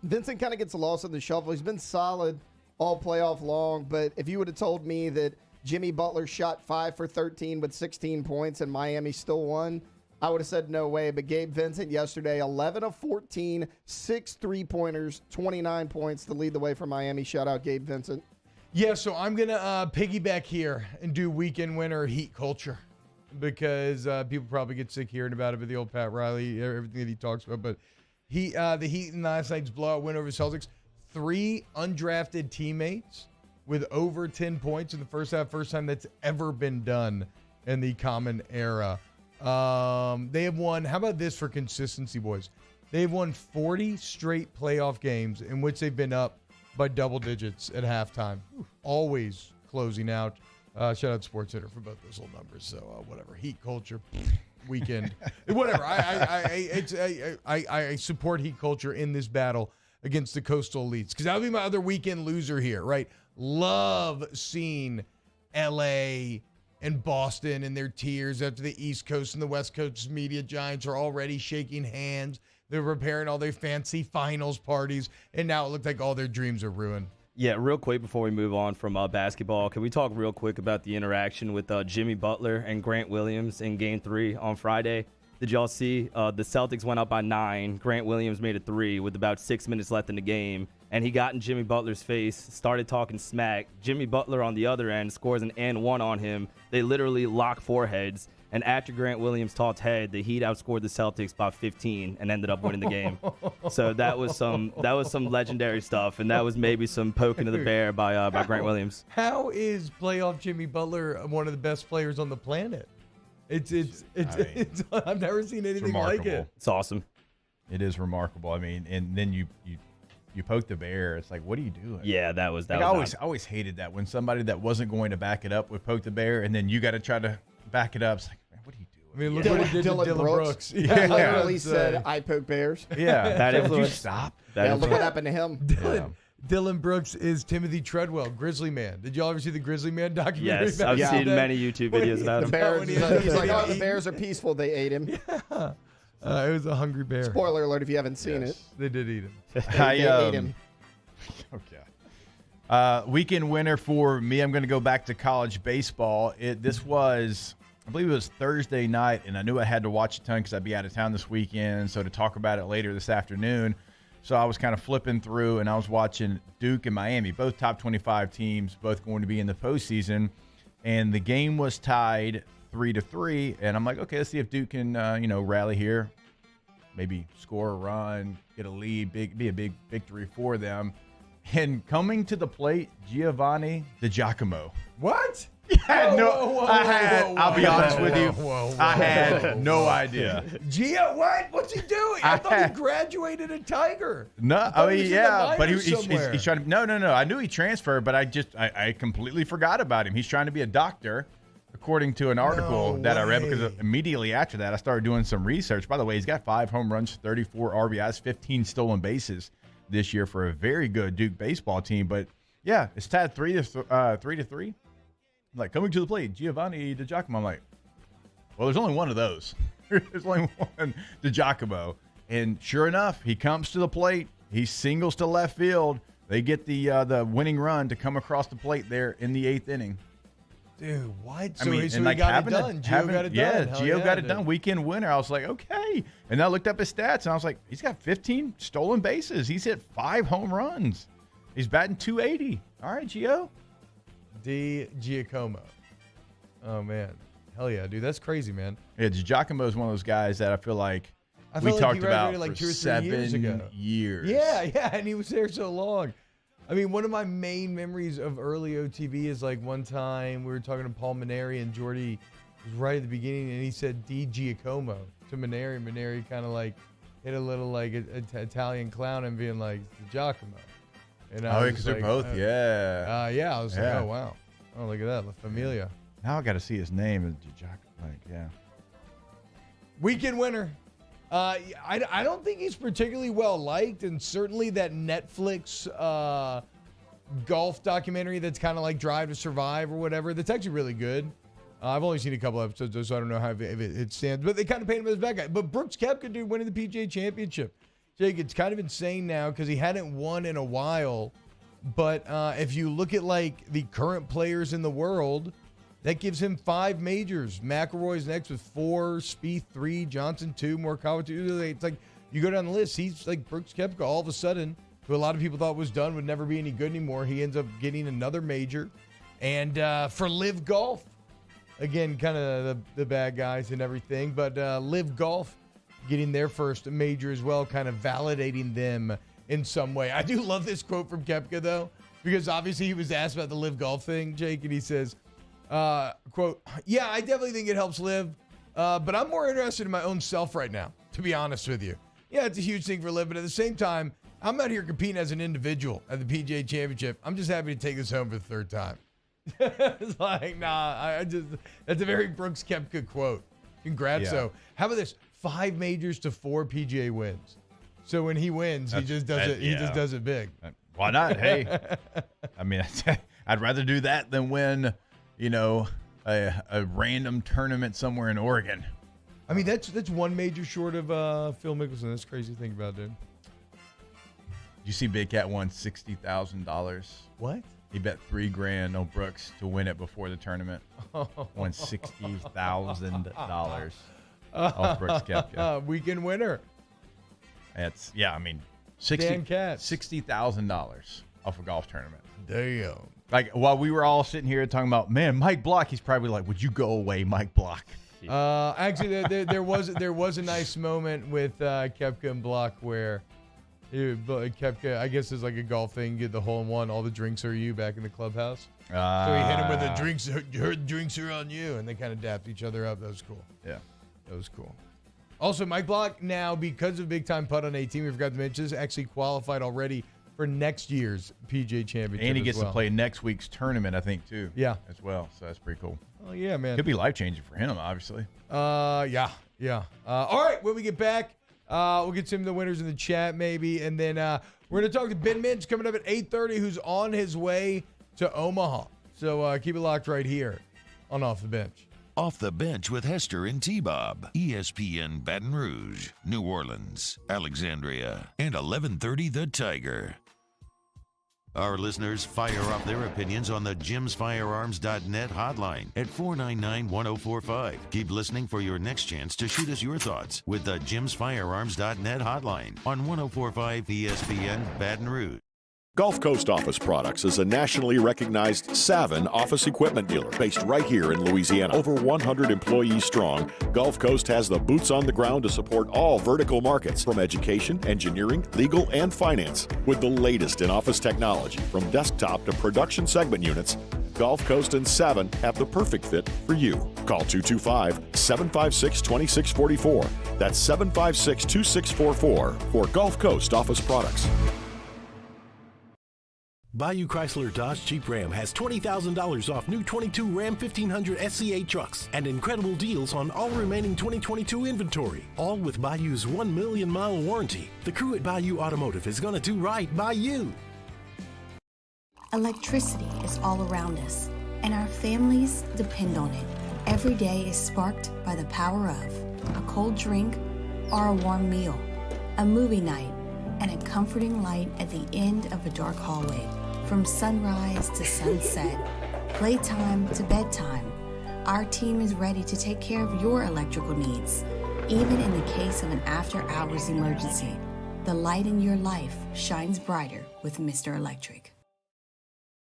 Speaker 14: Vincent kind of gets lost in the shuffle. He's been solid all playoff long, but if you would have told me that Jimmy Butler shot 5 for 13 with 16 points and Miami still won, I would have said no way. But Gabe Vincent yesterday, 11 of 14, 6 3-pointers, 29 points to lead the way for Miami. Shout out Gabe Vincent.
Speaker 7: Yeah, so I'm going to piggyback here and do weekend winner Heat culture, because people probably get sick hearing about it, but the old Pat Riley, everything that he talks about. But the Heat in last night's blowout win over the Celtics, 3 undrafted teammates with over 10 points in the first half, first time that's ever been done in the common era. They have won, how about this for consistency, boys? They've won 40 straight playoff games in which they've been up by double digits at halftime, always closing out. Shout out to SportsCenter for both those little numbers. So whatever, Heat culture, weekend, whatever. I support Heat culture in this battle against the Coastal Elites, because that'll be my other weekend loser here, right? Love seeing LA and Boston and their tears after the East Coast and the West Coast media giants are already shaking hands. They're preparing all their fancy finals parties, and now it looked like all their dreams are ruined.
Speaker 5: Yeah, real quick before we move on from basketball, can we talk real quick about the interaction with Jimmy Butler and Grant Williams in Game 3 on Friday? Did y'all see the Celtics went up by 9. Grant Williams made a 3 with about 6 minutes left in the game, and he got in Jimmy Butler's face, started talking smack. Jimmy Butler on the other end scores an and one on him. They literally lock foreheads, And after Grant Williams talked head, the Heat outscored the Celtics by 15 and ended up winning the game. So that was some legendary stuff, and that was maybe some poking of the bear by Grant Williams.
Speaker 7: How is playoff Jimmy Butler one of the best players on the planet? It's I've never seen anything like it.
Speaker 5: It's awesome.
Speaker 6: It is remarkable. I mean, and then you poke the bear. It's like, what are you doing?
Speaker 5: Yeah, that was
Speaker 6: I always hated that when somebody that wasn't going to back it up would poke the bear, and then you got to try to back it up. It's like, man, what are you doing?
Speaker 7: I mean, look what he did to Dylan Brooks.
Speaker 14: Yeah, literally said, "I poke bears."
Speaker 6: Yeah,
Speaker 5: that influence.
Speaker 6: Did you stop?
Speaker 14: Look what happened to him.
Speaker 7: Dylan Brooks is Timothy Treadwell, Grizzly Man. Did y'all ever see the Grizzly Man documentary?
Speaker 5: Yes, I've seen many YouTube videos about him.
Speaker 14: The Bears, he's like, oh, the Bears are peaceful. They ate him.
Speaker 7: Yeah. It was a hungry bear.
Speaker 14: Spoiler alert if you haven't seen it.
Speaker 7: They did eat him.
Speaker 14: They ate him.
Speaker 6: Okay. Weekend winner for me, I'm going to go back to college baseball. This was, I believe it was Thursday night, and I knew I had to watch a ton because I'd be out of town this weekend. So to talk about it later this afternoon. So I was kind of flipping through, and I was watching Duke and Miami, both top 25 teams, both going to be in the postseason. And the game was tied 3-3, and I'm like, okay, let's see if Duke can, rally here, maybe score a run, get a lead, be a big victory for them. And coming to the plate, Giovanni DiGiacomo.
Speaker 7: What?
Speaker 6: I'll be honest with you. I had no idea.
Speaker 7: Gia, what? What's he doing? I thought he graduated at Tiger.
Speaker 6: No, but he's trying to. No. I knew he transferred, but I completely forgot about him. He's trying to be a doctor, according to an article that I read. Because immediately after that, I started doing some research. By the way, he's got 5 home runs, 34 RBIs, 15 stolen bases this year for a very good Duke baseball team. But yeah, it's tied 3-3. Like, coming to the plate, Giovanni DiGiacomo. I'm like, well, there's only one of those. There's only one DiGiacomo. And sure enough, he comes to the plate. He singles to left field. They get the winning run to come across the plate there in the 8th inning.
Speaker 7: Dude, what?
Speaker 6: So he got it done. Gio got it done. Gio got it done. Weekend winner. I was like, okay. And I looked up his stats, and I was like, he's got 15 stolen bases. He's hit 5 home runs. He's batting .280. All right, Gio.
Speaker 7: Giacomo. Oh, man. Hell yeah, dude. That's crazy, man.
Speaker 6: Yeah, Giacomo is one of those guys that I feel like we talked about
Speaker 7: like
Speaker 6: for
Speaker 7: 2 or 3 years ago.
Speaker 6: Years.
Speaker 7: Yeah, and he was there so long. I mean, one of my main memories of early OTV is like one time we were talking to Paul Maneri, and Jordy was right at the beginning, and he said D. Giacomo to Maneri. Maneri kind of like hit a little like Italian clown and being like, Giacomo. And
Speaker 6: because they're both,
Speaker 7: I was like, oh, wow. Oh, look at that. La Familia.
Speaker 6: Now I got to see his name.
Speaker 7: Weekend winner. I don't think he's particularly well liked, and certainly that Netflix golf documentary that's kind of like Drive to Survive or whatever, that's actually really good. I've only seen a couple episodes, so I don't know how if it stands, but they kind of paint him as a bad guy. But Brooks Koepka, dude, winning the PGA Championship. Jake, it's kind of insane now because he hadn't won in a while. But if you look at like the current players in the world, that gives him 5 majors. McIlroy's next with 4, Spieth 3, Johnson 2, Morikawa 2. It's like you go down the list. He's like Brooks Koepka all of a sudden, who a lot of people thought was done, would never be any good anymore. He ends up getting another major. And for Live Golf, again, kind of the bad guys and everything, but Live Golf getting their first major as well, kind of validating them in some way. I do love this quote from Koepka, though, because obviously he was asked about the Live Golf thing, Jake, and he says, quote, yeah, I definitely think it helps Live, but I'm more interested in my own self right now, to be honest with you. Yeah, it's a huge thing for Live, but at the same time, I'm out here competing as an individual at the PGA Championship. I'm just happy to take this home for the 3rd time. It's like, that's a very Brooks Koepka quote. Congrats,
Speaker 6: Yeah.
Speaker 7: though. How about this? 5 majors to 4 PGA wins. So when he wins, he just does it. He just does it big.
Speaker 6: Why not? Hey, I mean, I'd rather do that than win, a random tournament somewhere in Oregon.
Speaker 7: I mean, that's one major short of Phil Mickelson. That's crazy to think about, dude.
Speaker 6: You see, Big Cat won $60,000.
Speaker 7: What?
Speaker 6: He bet $3,000 on Brooks to win it before the tournament. Won $60,000 off Brooks Koepka.
Speaker 7: Weekend winner.
Speaker 6: That's $60,000 off a golf tournament.
Speaker 7: Damn.
Speaker 6: Like while we were all sitting here talking about, man, Mike Block, he's probably like, would you go away, Mike Block?
Speaker 5: you.
Speaker 7: Actually, there was a nice moment with Koepka and Block where Koepka, I guess, is like a golf thing. Get the hole in one. All the drinks are you back in the clubhouse. So he hit him with the drinks are on you, and they kind of dapped each other up. That was cool.
Speaker 6: Yeah,
Speaker 7: that was cool. Also, Mike Block now, because of big time putt on 18, we forgot to mention, is actually qualified already for next year's PGA Championship.
Speaker 6: And he gets to play next week's tournament, I think, too.
Speaker 7: Yeah,
Speaker 6: as well. So that's pretty cool.
Speaker 7: Oh yeah, man.
Speaker 6: Could be life changing for him, obviously.
Speaker 7: Yeah. All right, when we get back, we'll get some of the winners in the chat, maybe, and then we're gonna talk to Ben Mintz coming up at 8:30, who's on his way to Omaha. So keep it locked right here on Off the Bench.
Speaker 3: Off the Bench with Hester and T-Bob. ESPN Baton Rouge, New Orleans, Alexandria, and 1130 The Tiger. Our listeners fire off their opinions on the jimsfirearms.net hotline at 499-1045. Keep listening for your next chance to shoot us your thoughts with the jimsfirearms.net hotline on 1045 ESPN Baton Rouge.
Speaker 10: Gulf Coast Office Products is a nationally recognized Savin office equipment dealer based right here in Louisiana. Over 100 employees strong, Gulf Coast has the boots on the ground to support all vertical markets, from education, engineering, legal, and finance. With the latest in office technology, from desktop to production segment units, Gulf Coast and Savin have the perfect fit for you. Call 225-756-2644. That's 756-2644 for Gulf Coast Office Products.
Speaker 4: Bayou Chrysler Dodge Jeep Ram has $20,000 off new 22 Ram 1500 SCA trucks and incredible deals on all remaining 2022 inventory, all with Bayou's 1 million mile warranty. The crew at Bayou Automotive is going to do right by you.
Speaker 16: Electricity is all around us, and our families depend on it. Every day is sparked by the power of a cold drink or a warm meal, a movie night, and a comforting light at the end of a dark hallway. From sunrise to sunset, playtime to bedtime, our team is ready to take care of your electrical needs. Even in the case of an after-hours emergency, the light in your life shines brighter with Mr. Electric.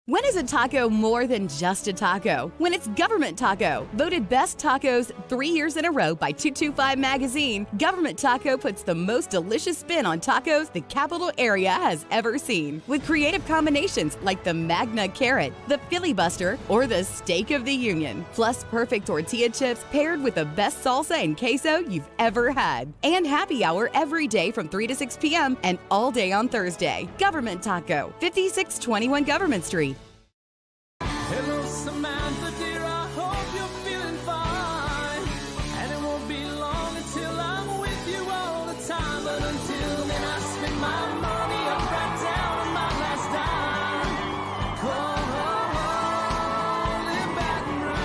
Speaker 9: When is a taco more than just a taco? When it's Government Taco. Voted best tacos 3 years in a row by 225 Magazine, Government Taco puts the most delicious spin on tacos the capital area has ever seen. With creative combinations like the Magna Carrot, the Filibuster, or the Steak of the Union. Plus perfect tortilla chips paired with the best salsa and queso you've ever had. And happy hour every day from 3 to 6 p.m. and all day on Thursday. Government Taco, 5621 Government Street.
Speaker 8: Hello, Samantha, dear, I hope you're feeling fine. And it won't be long until I'm with you all the time. But until then, I spend my money up right down on my last dime. Cold in Baton Rouge.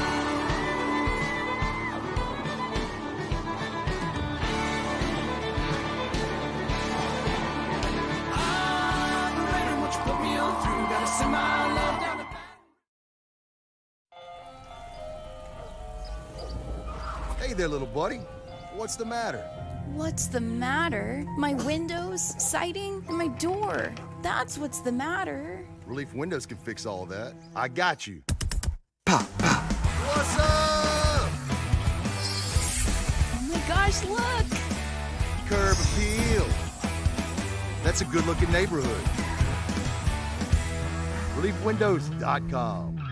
Speaker 8: I'm ready, what you put me on through. Gotta send my love down the
Speaker 17: Hey there, little buddy. What's the matter?
Speaker 19: What's the matter? My windows, siding, and my door. That's what's the matter.
Speaker 17: Relief Windows can fix all of that. I got you. Pop, pop. What's up?
Speaker 19: Oh my gosh, look!
Speaker 17: Curb appeal. That's a good-looking neighborhood. ReliefWindows.com.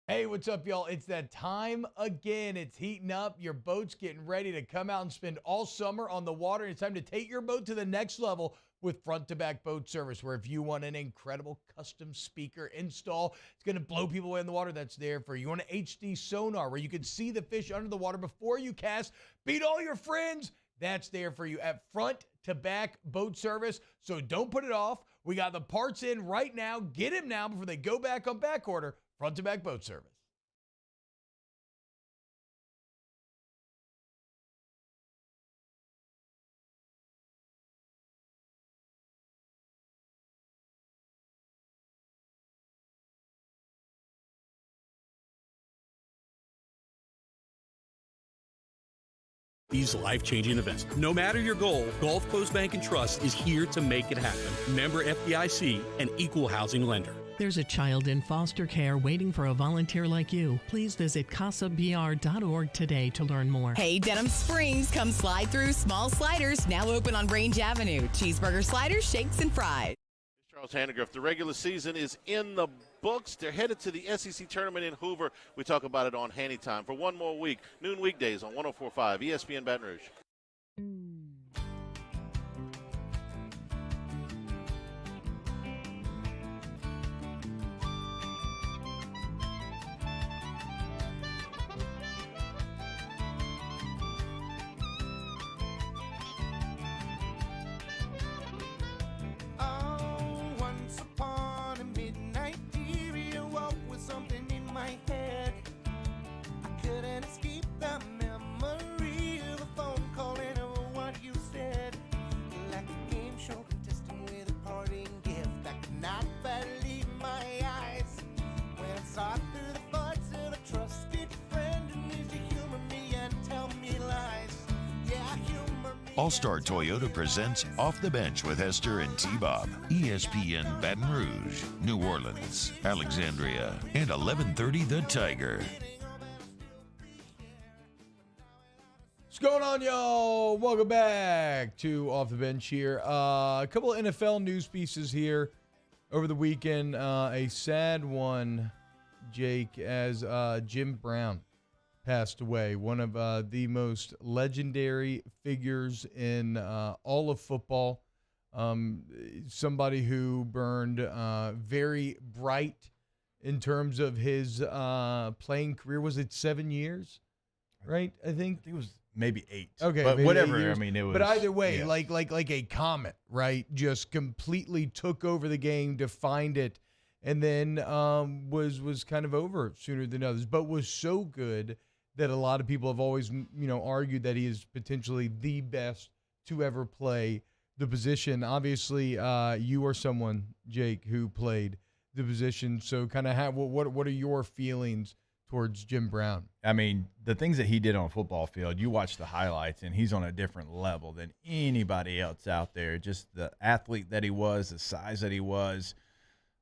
Speaker 7: Hey, what's up, y'all? It's that time again. It's heating up. Your boat's getting ready to come out and spend all summer on the water. It's time to take your boat to the next level with front-to-back boat service, where if you want an incredible custom speaker install, it's going to blow people away in the water, that's there for you. You want an HD sonar where you can see the fish under the water before you cast, beat all your friends, that's there for you at front-to-back boat service. So don't put it off. We got the parts in right now. Get them now before they go back on back order. Front-to-back boat service.
Speaker 20: These life-changing events. No matter your goal, Gulf Coast Bank and Trust is here to make it happen. Member FDIC, an equal housing lender.
Speaker 1: There's a child in foster care waiting for a volunteer like you. Please visit casabr.org today to learn more.
Speaker 9: Hey, Denham Springs, come slide through Small Sliders, now open on Range Avenue. Cheeseburger sliders, shakes, and fries.
Speaker 11: Charles Handegriff. The regular season is in the books. They're headed to the SEC tournament in Hoover. We talk about it on Hanny Time for one more week. Noon weekdays on 104.5 ESPN Baton Rouge.
Speaker 3: All-Star Toyota presents Off the Bench with Hester and T-Bob. ESPN Baton Rouge, New Orleans, Alexandria, and 1130 The Tiger.
Speaker 7: What's going on, y'all? Welcome back to Off the Bench here. A couple of NFL news pieces here over the weekend. A sad one, Jake, as Jim Brown passed away, one of the most legendary figures in all of football. Somebody who burned very bright in terms of his playing career. Was it 7 years? Right, I think
Speaker 6: it was maybe 8.
Speaker 7: Okay,
Speaker 6: but whatever. I mean, it was.
Speaker 7: But either way, like a comet, right? Just completely took over the game, defined it, and then was kind of over sooner than others. But was so good that a lot of people have always, argued that he is potentially the best to ever play the position. Obviously, you are someone, Jake, who played the position. So kind of what are your feelings towards Jim Brown?
Speaker 6: I mean, the things that he did on a football field, you watch the highlights, and he's on a different level than anybody else out there. Just the athlete that he was, the size that he was,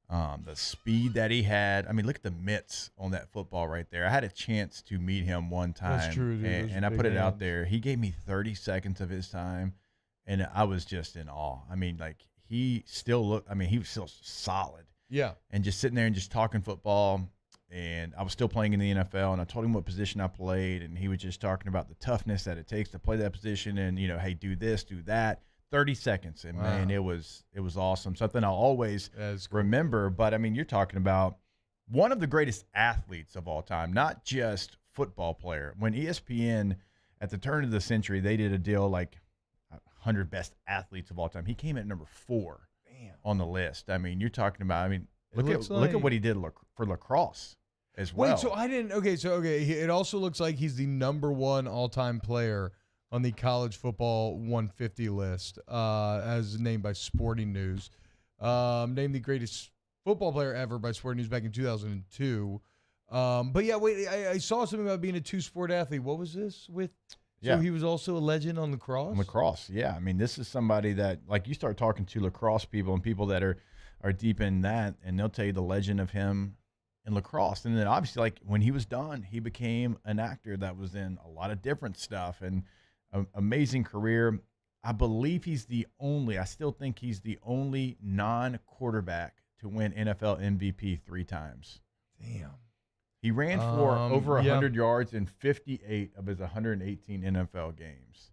Speaker 6: the speed that he had. I mean, look at the mitts on that football right there. I had a chance to meet him one time.
Speaker 7: That's true, dude.
Speaker 6: And I put it out there. He gave me 30 seconds of his time, and I was just in awe. I mean, like, he still looked – I mean, he was still solid.
Speaker 7: Yeah.
Speaker 6: And just sitting there and just talking football. And I was still playing in the NFL, and I told him what position I played, and he was just talking about the toughness that it takes to play that position and, hey, do this, do that. 30 seconds, and, man, it was awesome. Something I'll always remember. But, I mean, you're talking about one of the greatest athletes of all time, not just football player. When ESPN, at the turn of the century, they did a deal like 100 best athletes of all time. He came at number 4 on the list. I mean, you're talking about, look at what he did for lacrosse as well.
Speaker 7: Wait, so I didn't. Okay, it also looks like he's the number 1 all-time player on the college football 150 list, as named by Sporting News. Named the greatest football player ever by Sporting News back in 2002. But yeah, wait, I saw something about being a 2-sport athlete. What was this with? So he was also a legend on lacrosse?
Speaker 6: Lacrosse, yeah. I mean, this is somebody that, like, you start talking to lacrosse people and people that are deep in that, and they'll tell you the legend of him in lacrosse. And then obviously, like, when he was done, he became an actor that was in a lot of different stuff, and amazing career. I believe I still think he's the only non-quarterback to win NFL MVP 3 times.
Speaker 7: Damn.
Speaker 6: He ran for over 100 yards in 58 of his 118 NFL games.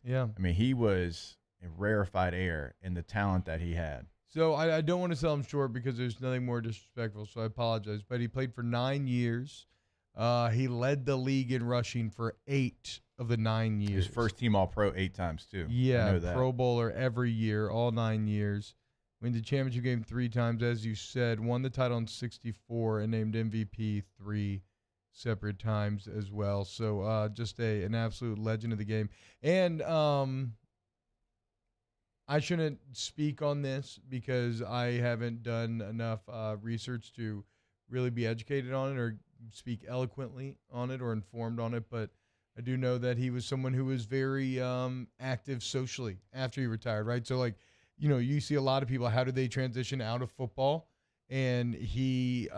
Speaker 7: Yeah.
Speaker 6: I mean, he was a rarefied air in the talent that he had.
Speaker 7: So I don't want to sell him short because there's nothing more disrespectful, so I apologize. But he played for 9 years. He led the league in rushing for 8 of the 9 years.
Speaker 6: His first team All-Pro 8 times, too.
Speaker 7: Yeah,
Speaker 6: I know that.
Speaker 7: Pro Bowler every year, all 9 years. Win the championship game 3 times, as you said. Won the title in 64 and named MVP 3 separate times as well. So just an absolute legend of the game. And I shouldn't speak on this because I haven't done enough research to really be educated on it or speak eloquently on it or informed on it, but I do know that he was someone who was very active socially after he retired, right? So, like, you see a lot of people, how do they transition out of football? and he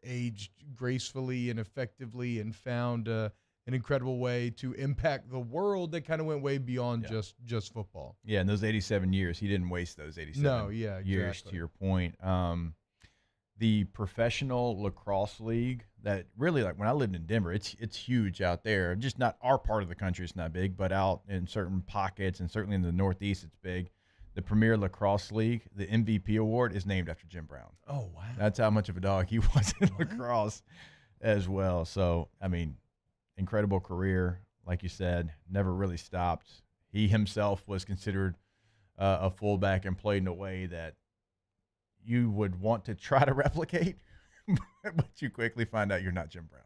Speaker 7: aged gracefully and effectively and found an incredible way to impact the world that kind of went way beyond just football.
Speaker 6: Yeah, in those 87 years, he didn't waste those 87 years,
Speaker 7: exactly.
Speaker 6: to your point. The professional lacrosse league that really, like when I lived in Denver, it's huge out there. Just not our part of the country, it's not big, but out in certain pockets and certainly in the Northeast, it's big. The Premier Lacrosse League, the MVP award is named after Jim Brown.
Speaker 7: Oh, wow.
Speaker 6: That's how much of a dog he was in lacrosse as well. So, I mean, incredible career. Like you said, never really stopped. He himself was considered a fullback and played in a way that you would want to try to replicate, but you quickly find out you're not Jim Brown.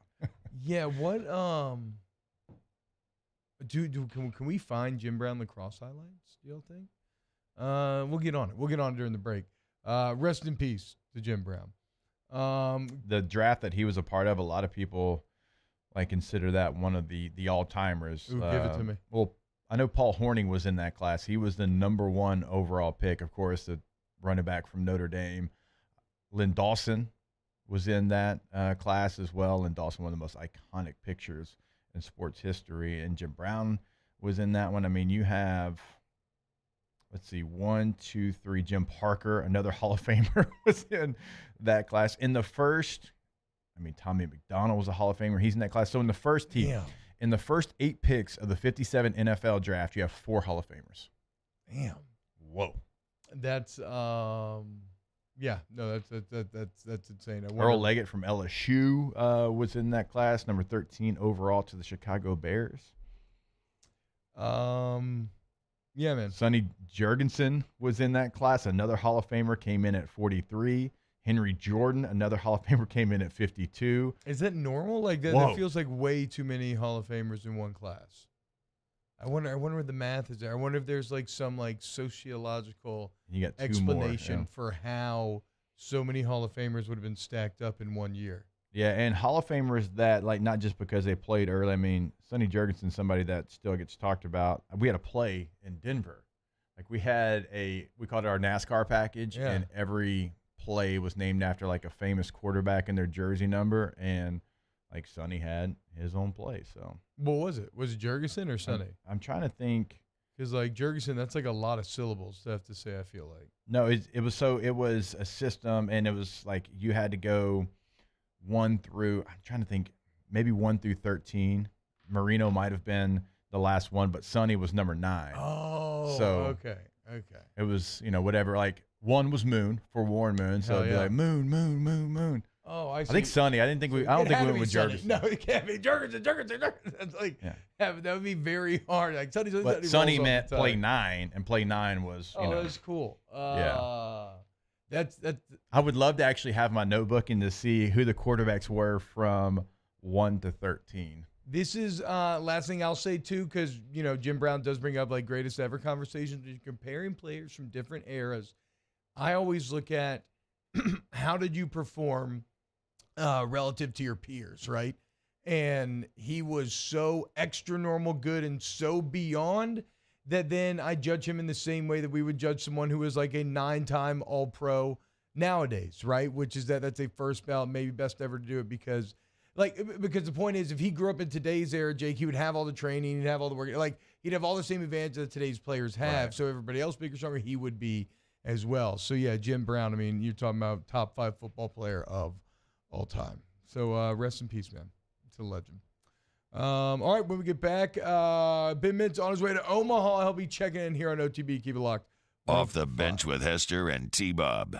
Speaker 7: Yeah, what can we find Jim Brown lacrosse highlights, do you think? We'll get on it. We'll get on it during the break. Rest in peace to Jim Brown.
Speaker 6: The draft that he was a part of, a lot of people consider that one of the all-timers.
Speaker 7: Ooh, give it to me.
Speaker 6: Well, I know Paul Hornung was in that class. He was the #1 overall pick, of course, the running back from Notre Dame. Lynn Dawson was in that class as well. Lynn Dawson, one of the most iconic pictures in sports history. And Jim Brown was in that one. I mean, you have, let's see, 1, 2, 3. Jim Parker, another Hall of Famer, was in that class. In the first, Tommy McDonald was a Hall of Famer. He's in that class. So in the first team, in the first 8 picks of the 57 NFL draft, you have 4 Hall of Famers.
Speaker 7: Damn.
Speaker 6: Whoa.
Speaker 7: That's that's insane.
Speaker 6: Earl Leggett from LSU was in that class, number 13 overall to the Chicago Bears.
Speaker 7: Yeah, man.
Speaker 6: Sonny Jurgensen was in that class, another Hall of Famer, came in at 43. Henry Jordan, another Hall of Famer, came in at 52.
Speaker 7: Is that normal? Like that feels like way too many Hall of Famers in one class. I wonder what the math is there. I wonder if there's some sociological explanation for how so many Hall of Famers would have been stacked up in 1 year.
Speaker 6: Yeah, and Hall of Famers that, not just because they played early. I mean, Sonny Jurgensen, somebody that still gets talked about. We had a play in Denver. We called it our NASCAR package, and every play was named after a famous quarterback and their jersey number, and Sonny had his own play. So
Speaker 7: what was it? Was it Jurgensen or Sonny?
Speaker 6: I'm trying to think.
Speaker 7: Because Jurgensen, that's a lot of syllables to have to say, I feel like.
Speaker 6: No, it was a system, and it was you had to go 1 through, I'm trying to think, maybe 1 through 13. Marino might have been the last one, but Sonny was number 9.
Speaker 7: Oh,
Speaker 6: so
Speaker 7: okay.
Speaker 6: It was, whatever, 1 was Moon for Warren Moon, so it'd be Moon, Moon, Moon, Moon.
Speaker 7: Oh, I see.
Speaker 6: I think Sonny. I don't think we went with Jurgensen.
Speaker 7: No, it can't be Jurgensen. That's that would be very hard.
Speaker 6: But Sonny meant play 9, and play 9 was,
Speaker 7: that's cool. That's.
Speaker 6: I would love to actually have my notebook and to see who the quarterbacks were from 1 to 13.
Speaker 7: This is last thing I'll say too, because Jim Brown does bring up greatest ever conversations. You're comparing players from different eras. I always look at how did you perform relative to your peers, right? And he was so extra normal good and so beyond that then I judge him in the same way that we would judge someone who is a 9-time All-Pro nowadays, right? Which is that's a first ballot, maybe best ever to do it because the point is if he grew up in today's era, Jake, he would have all the training, he'd have all the work, he'd have all the same advantages that today's players have. Right. So everybody else bigger, stronger, he would be as well. So yeah, Jim Brown, you're talking about top 5 football player of all time. So rest in peace, man. It's a legend. All right, when we get back, Ben Mintz on his way to Omaha. He'll be checking in here on OTB. Keep it locked.
Speaker 3: Off the bench with Hester and T-Bob.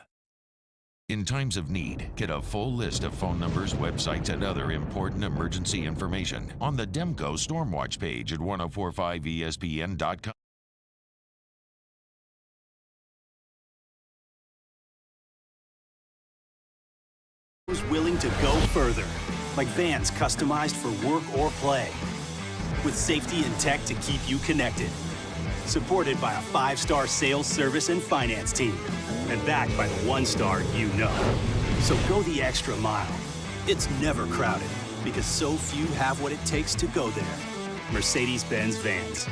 Speaker 3: In times of need, get a full list of phone numbers, websites, and other important emergency information on the Demco Stormwatch page at 1045ESPN.com.
Speaker 2: Who's willing to go further, like vans customized for work or play, with safety and tech to keep you connected. Supported by a 5-star sales, service, and finance team, and backed by the 1-star you know. So go the extra mile. It's never crowded, because so few have what it takes to go there. Mercedes-Benz Vans.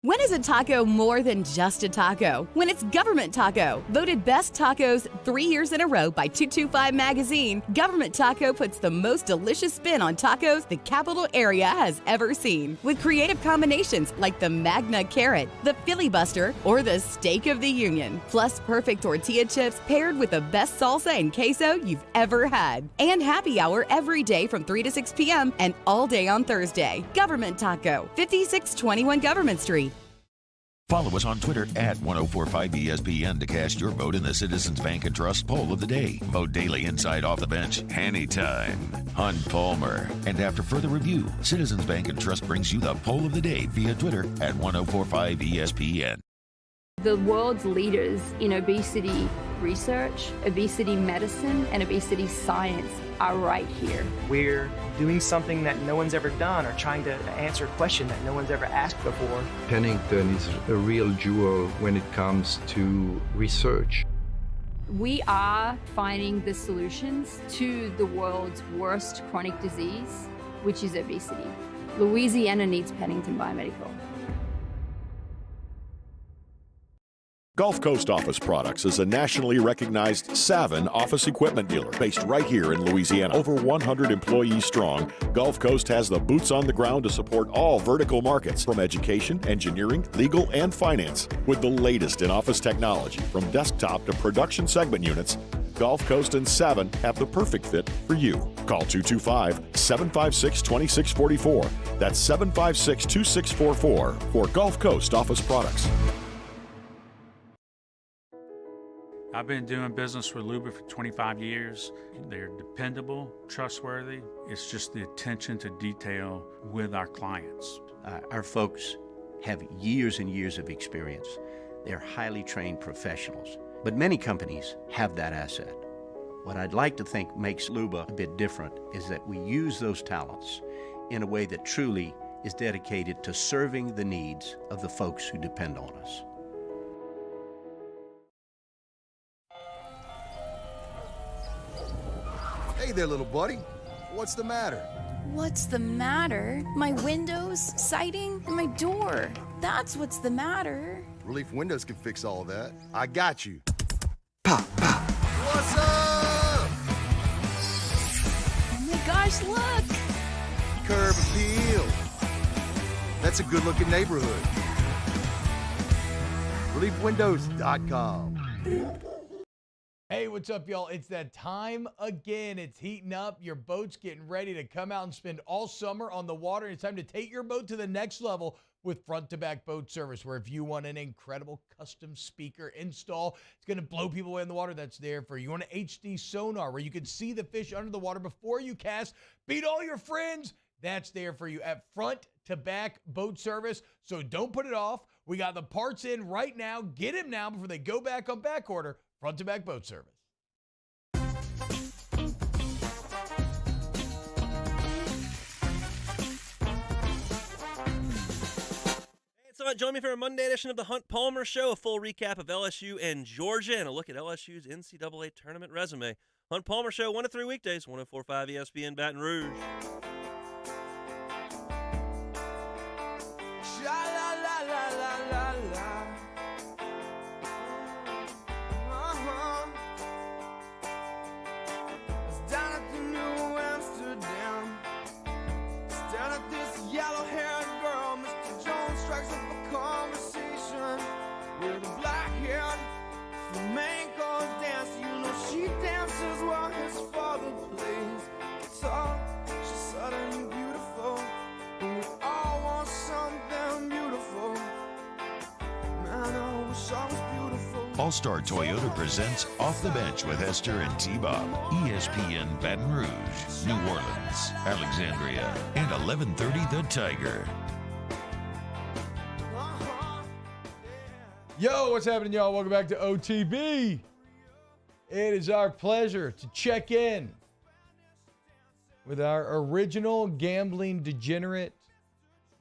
Speaker 9: When is a taco more than just a taco? When it's Government Taco. Voted best tacos 3 years in a row by 225 Magazine, Government Taco puts the most delicious spin on tacos the capital area has ever seen. With creative combinations like the Magna Carrot, the Filibuster, or the Steak of the Union. Plus perfect tortilla chips paired with the best salsa and queso you've ever had. And happy hour every day from 3 to 6 p.m. and all day on Thursday. Government Taco, 5621 Government Street.
Speaker 3: Follow us on Twitter at 1045ESPN to cast your vote in the Citizens Bank and Trust Poll of the Day. Vote daily inside Off the Bench, anytime. Hunt Palmer. And after further review, Citizens Bank and Trust brings you the Poll of the Day via Twitter at 1045ESPN.
Speaker 12: The world's leaders in obesity research, obesity medicine, and obesity science are right here.
Speaker 15: We're doing something that no one's ever done or trying to answer a question that no one's ever asked before.
Speaker 24: Pennington is a real jewel when it comes to research.
Speaker 12: We are finding the solutions to the world's worst chronic disease, which is obesity. Louisiana needs Pennington Biomedical.
Speaker 10: Gulf Coast Office Products is a nationally recognized Savin office equipment dealer based right here in Louisiana. Over 100 employees strong, Gulf Coast has the boots on the ground to support all vertical markets from education, engineering, legal, and finance. With the latest in office technology from desktop to production segment units, Gulf Coast and Savin have the perfect fit for you. Call 225-756-2644. That's 756-2644 for Gulf Coast Office Products.
Speaker 18: I've been doing business with Luba for 25 years. They're dependable, trustworthy. It's just the attention to detail with our clients.
Speaker 21: Our folks have years and years of experience. They're highly trained professionals, but many companies have that asset. What I'd like to think makes Luba a bit different is that we use those talents in a way that truly is dedicated to serving the needs of the folks who depend on us.
Speaker 17: Hey there, little buddy. What's the matter?
Speaker 19: What's the matter? My windows, siding, and my door. That's what's the matter.
Speaker 17: Relief Windows can fix all that. I got you. Pop, pop. What's up?
Speaker 19: Oh my gosh, look!
Speaker 17: Curb appeal. That's a good-looking neighborhood. ReliefWindows.com.
Speaker 7: Hey, what's up, y'all? It's that time again. It's heating up. Your boat's getting ready to come out and spend all summer on the water. It's time to take your boat to the next level with front-to-back boat service, where if you want an incredible custom speaker install, it's going to blow people away in the water, that's there for you. You want an HD sonar where you can see the fish under the water before you cast, beat all your friends, that's there for you at front-to-back boat service. So don't put it off. We got the parts in right now. Get them now before they go back on back order. Front-to-back boat service.
Speaker 22: So join me for a Monday edition of the Hunt Palmer Show, a full recap of LSU and Georgia, and a look at LSU's NCAA tournament resume. Hunt Palmer Show, 1 to 3 weekdays, 104.5 ESPN Baton Rouge.
Speaker 3: All-Star Toyota presents Off the Bench with Hester and T-Bob. ESPN Baton Rouge, New Orleans, Alexandria, and 1130 The Tiger.
Speaker 7: Yo, what's happening, y'all? Welcome back to OTB. It is our pleasure to check in with our original gambling degenerate.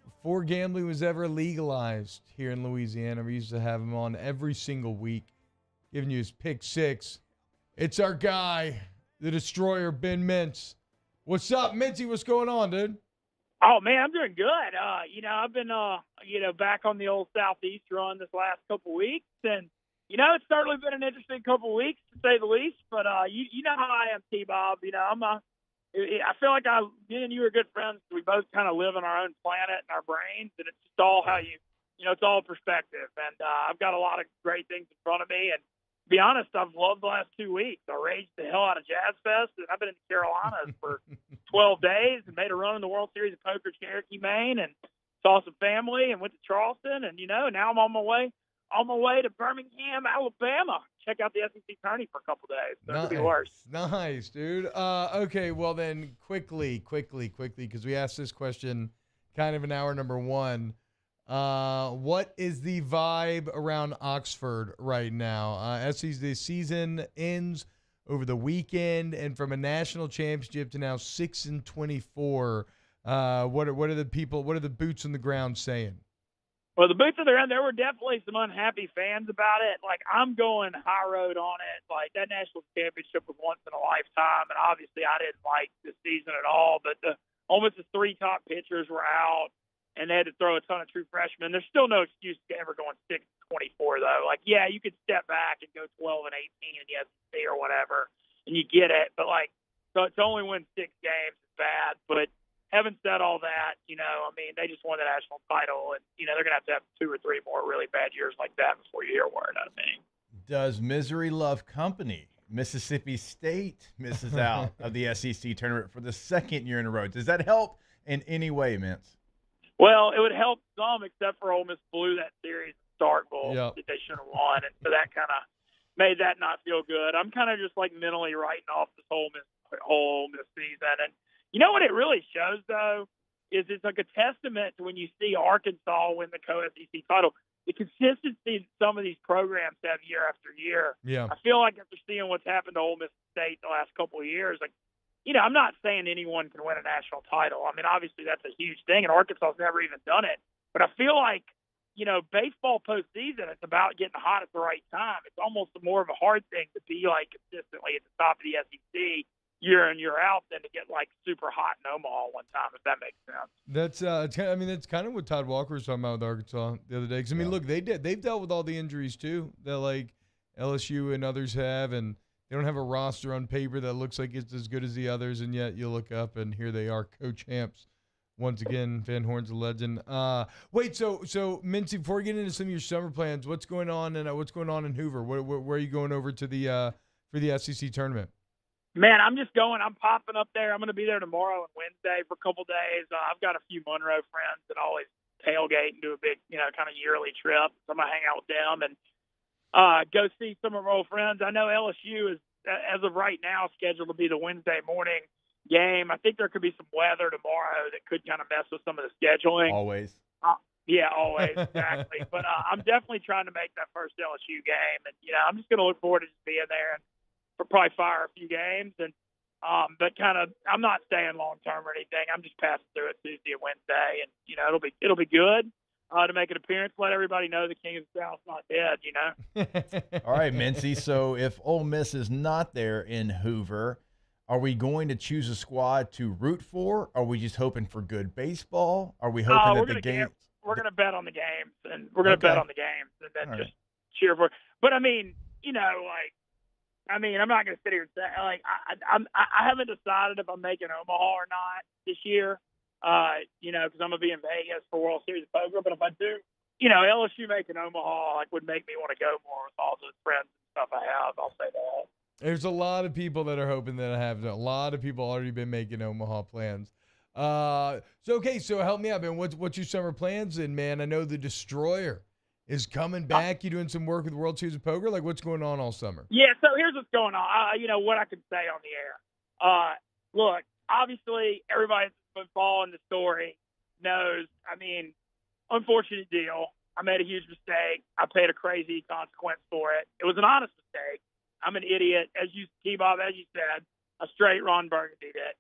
Speaker 7: Before gambling was ever legalized here in Louisiana, we used to have him on every single week, giving you his pick six. It's our guy, the destroyer, Ben Mintz. What's up, Mincy? What's going on, dude?
Speaker 5: Oh, man, I'm doing good. I've been, back on the old Southeast run this last couple weeks. And, it's certainly been an interesting couple weeks, to say the least. But, you know how I am, T-Bob. I feel like me and you are good friends. We both kind of live on our own planet and our brains. And it's just all how it's all perspective. And I've got a lot of great things in front of me. And to be honest, I've loved the last 2 weeks. I raged the hell out of Jazz Fest, and I've been in the Carolinas for 12 days and made a run in the World Series of Poker, Cherokee, Maine, and saw some family and went to Charleston. And, now I'm on my way to Birmingham, Alabama. Check out the SEC tourney for a couple days. So it could be worse.
Speaker 7: Nice, dude. Okay, well then quickly, because we asked this question kind of in hour number one. What is the vibe around Oxford right now? The season ends over the weekend, and from a national championship to now 6-24. What are the boots on the ground saying?
Speaker 5: Well, the boots on the ground, there were definitely some unhappy fans about it. Like, I'm going high road on it. Like, that national championship was once in a lifetime, and obviously I didn't like this season at all. But Ole Miss's 3 top pitchers were out, and they had to throw a ton of true freshmen. There's still no excuse to ever going 6-24, though. Like, yeah, you could step back and go 12-18 in the SEC or whatever, and you get it. But, so to only win 6 games is bad. But having said all that, they just won the national title, and, they're going to have 2 or 3 more really bad years like that before you hear a word out of me.
Speaker 6: Does misery love company? Mississippi State misses out of the SEC tournament for the 2nd year in a row. Does that help in any way, Mintz?
Speaker 5: Well, it would help some, except for Ole Miss blew that series in Starkville that they should have won, and so that kind of made that not feel good. I'm kind of just mentally writing off this whole Ole Miss season, and you know what it really shows though is it's like a testament to when you see Arkansas win the co-SEC title, the consistency that some of these programs have year after year.
Speaker 7: Yeah,
Speaker 5: I feel like after seeing what's happened to Ole Miss State the last couple of years, I'm not saying anyone can win a national title. I mean, obviously that's a huge thing, and Arkansas's never even done it. But I feel like, baseball postseason, it's about getting hot at the right time. It's almost more of a hard thing to be, consistently at the top of the SEC year in, year out than to get, super hot in Omaha one time, if that makes sense.
Speaker 7: That's kind of what Todd Walker was talking about with Arkansas the other day. Because, look, they've dealt with all the injuries, too, that, LSU and others have, and they don't have a roster on paper that looks like it's as good as the others, and yet you look up and here they are, co-champs. Once again, Van Horn's a legend. Wait, so Mintz, before we get into some of your summer plans, what's going on in Hoover? Where are you going over to for the SEC tournament?
Speaker 5: Man, I'm just going. I'm popping up there. I'm going to be there tomorrow and Wednesday for a couple days. I've got a few Monroe friends that always tailgate and do a big, kind of yearly trip. So I'm going to hang out with them and go see some of our old friends. I know LSU is, as of right now, scheduled to be the Wednesday morning game. I think there could be some weather tomorrow that could kind of mess with some of the scheduling.
Speaker 6: Always.
Speaker 5: Yeah, always, exactly. But I'm definitely trying to make that first LSU game. And, I'm just going to look forward to just being there and probably fire a few games. And but kind of, I'm not staying long-term or anything. I'm just passing through it Tuesday and Wednesday. And, it'll be good. To make an appearance, let everybody know the King of the South's not dead,
Speaker 6: All right, Mincy. So if Ole Miss is not there in Hoover, are we going to choose a squad to root for? Are we just hoping for good baseball? Are we hoping that the game?
Speaker 5: We're going to bet on the games, and we're going to bet on the games, and then just cheer for it. But I'm not going to sit here and say, I haven't decided if I'm making Omaha or not this year. Because I'm going to be in Vegas for World Series of Poker. But if I do, LSU making Omaha would make me want to go more with all the friends and stuff I have. I'll say that.
Speaker 7: There's a lot of people that are hoping that I have. A lot of people already been making Omaha plans. So help me out, man. What's your summer plans? And, man, I know the Destroyer is coming back. You doing some work with World Series of Poker? What's going on all summer?
Speaker 5: Yeah, so here's what's going on. What I can say on the air. Look, obviously, everybody that's been following the story knows, unfortunate deal. I made a huge mistake. I paid a crazy consequence for it. It was an honest mistake. I'm an idiot. T-Bob, as you said, a straight Ron Burgundy did.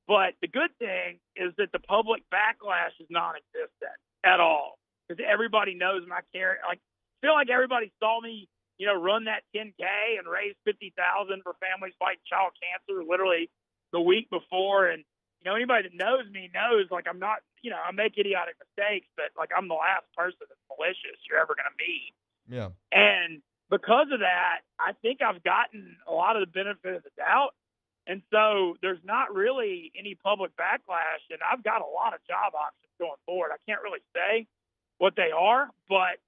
Speaker 5: But the good thing is that the public backlash is non-existent at all. Because everybody knows my character. I feel like everybody saw me, run that 10K and raise $50,000 for families fighting child cancer literally the week before. And anybody that knows me knows, like, I'm not, I make idiotic mistakes, but, like, I'm the last person that's malicious you're ever going to meet.
Speaker 7: Yeah.
Speaker 5: And because of that, I think I've gotten a lot of the benefit of the doubt. And so there's not really any public backlash, and I've got a lot of job options going forward. I can't really say what they are, but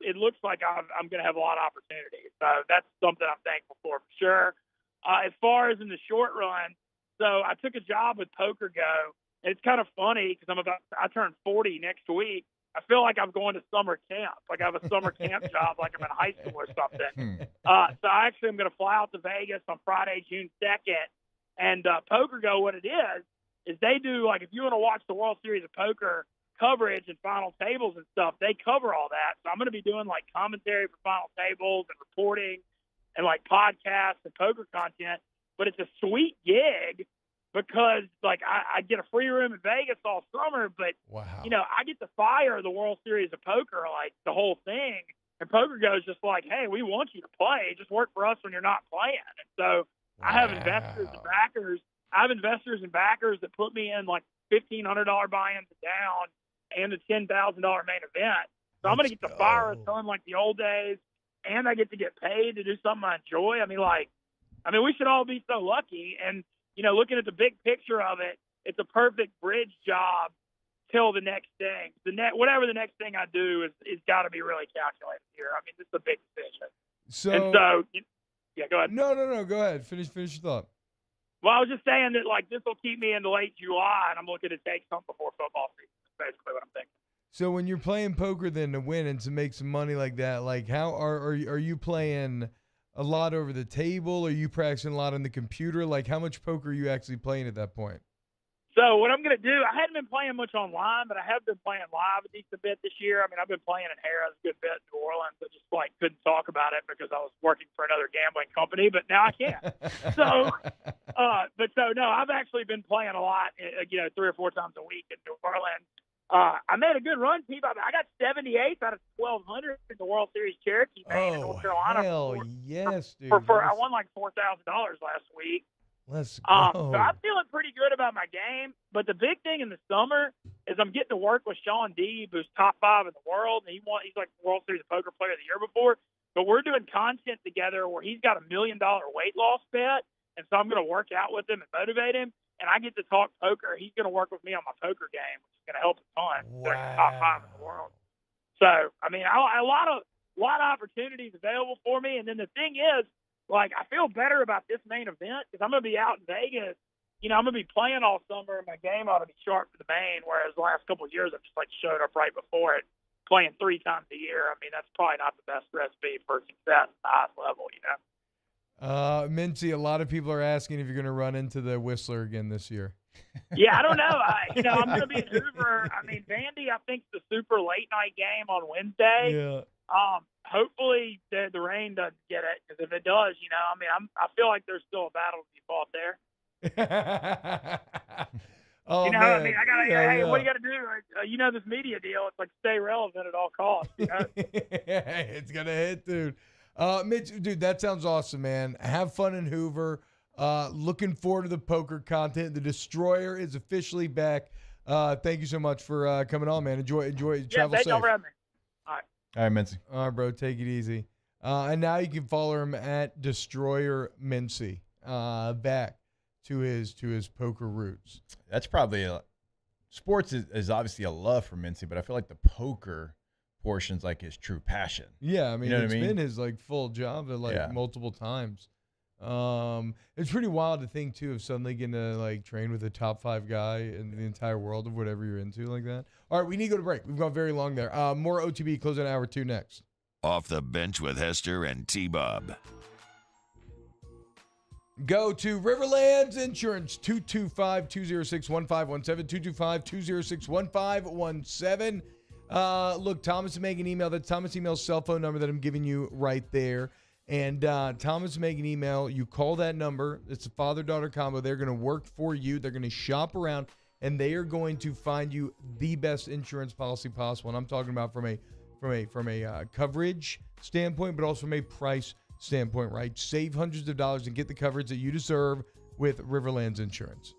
Speaker 5: it looks like I'm going to have a lot of opportunities. So that's something I'm thankful for sure. As far as in the short run, so I took a job with Poker Go, and it's kind of funny because I turn 40 next week. I feel like I'm going to summer camp. Like I have a summer camp job, like I'm in high school or something. So I actually am going to fly out to Vegas on Friday, June 2nd. And Poker Go, what it is they do, like, if you want to watch the World Series of Poker coverage and final tables and stuff, they cover all that. So I'm going to be doing, like, commentary for final tables and reporting and, like, podcasts and poker content. But it's a sweet gig because, like, I get a free room in Vegas all summer, but, I get to fire the World Series of Poker, like, the whole thing. And Poker Go's just like, hey, we want you to play. Just work for us when you're not playing. And so I have investors and backers. I have investors and backers that put me in, like, $1,500 buy-ins down and a $10,000 main event. So I'm going to get to fire a ton like the old days, and I get to get paid to do something I enjoy. I mean, we should all be so lucky. And, looking at the big picture of it, it's a perfect bridge job till the next thing. Whatever the next thing I do is got to be really calculated here. I mean, this is a big decision. Yeah, go ahead.
Speaker 7: No. Go ahead. Finish your thought.
Speaker 5: Well, I was just saying that, like, this will keep me into late July, and I'm looking to take some before football season. That's basically what I'm thinking.
Speaker 7: So when you're playing poker then to win and to make some money like that, like, how are you playing a lot over the table? Are you practicing a lot on the computer? Like, how much poker are you actually playing at that point?
Speaker 5: So what I'm going to do, I hadn't been playing much online, but I have been playing live a decent bit this year. I mean, I've been playing in Harrah's a good bit in New Orleans. I just, like, couldn't talk about it because I was working for another gambling company, but now I can. No, I've actually been playing a lot, 3 or 4 times a week in New Orleans. I made a good run, Pete. I got 78 out of 1,200 in the World Series Cherokee in North Carolina.
Speaker 7: Hell yes, dude.
Speaker 5: I won like $4,000 last week.
Speaker 7: Let's
Speaker 5: So
Speaker 7: go.
Speaker 5: I'm feeling pretty good about my game. But the big thing in the summer is I'm getting to work with Sean Deeb, who's top 5 in the world. And he's like the World Series Poker Player of the Year before. But we're doing content together where he's got $1 million weight loss bet. And so I'm going to work out with him and motivate him. And I get to talk poker. He's going to work with me on my poker game, which is going to help a ton.
Speaker 7: Wow.
Speaker 5: They're top 5 in the world. So, I mean, a lot of opportunities available for me. And then the thing is, like, I feel better about this main event because I'm going to be out in Vegas. I'm going to be playing all summer, and my game ought to be sharp for the main, whereas the last couple of years I've just, like, showed up right before it, playing 3 times a year. I mean, that's probably not the best recipe for success at the highest level,
Speaker 7: Mintzy, a lot of people are asking if you're going to run into the Whistler again this year.
Speaker 5: Yeah, I don't know. I'm going to be in Hoover. I mean, Vandy, I think, is the super late night game on Wednesday.
Speaker 7: Yeah.
Speaker 5: Hopefully the rain doesn't get it, because if it does, I feel like there's still a battle to be fought there.
Speaker 7: Oh, man.
Speaker 5: I mean, I gotta. What do you got to do? This media deal. It's like stay relevant at all costs.
Speaker 7: It's gonna hit, dude. Mitch, dude, that sounds awesome, man. Have fun in Hoover. Looking forward to the poker content. The Destroyer is officially back. Thank you so much for coming on, man. Enjoy. Travel safe.
Speaker 5: Thank you for having me.
Speaker 6: All right, Mintzy.
Speaker 7: All right, bro. Take it easy. And now you can follow him at Destroyer Mintzy. Back to his poker roots.
Speaker 6: That's probably sports is obviously a love for Mintzy, but I feel like the poker portion's like his true passion.
Speaker 7: Yeah, I mean,
Speaker 6: it's
Speaker 7: been his like full job at multiple times. It's pretty wild to think too of suddenly getting to like train with a top 5 guy in the entire world of whatever you're into like that. All right, we need to go to break. We've gone very long there. More OTB closing hour 2 next.
Speaker 3: Off the Bench with Hester and T-Bob.
Speaker 7: Go to Riverlands Insurance, 225-206-1517, 225-206-1517. Look, Thomas and Megan email. That's Thomas' email cell phone number that I'm giving you right there. And Thomas and Megan email, you call that number. It's a father-daughter combo. They're going to work for you. They're going to shop around, and they are going to find you the best insurance policy possible. And I'm talking about from a coverage standpoint, but also from a price standpoint, right? Save hundreds of dollars and get the coverage that you deserve with Riverlands Insurance.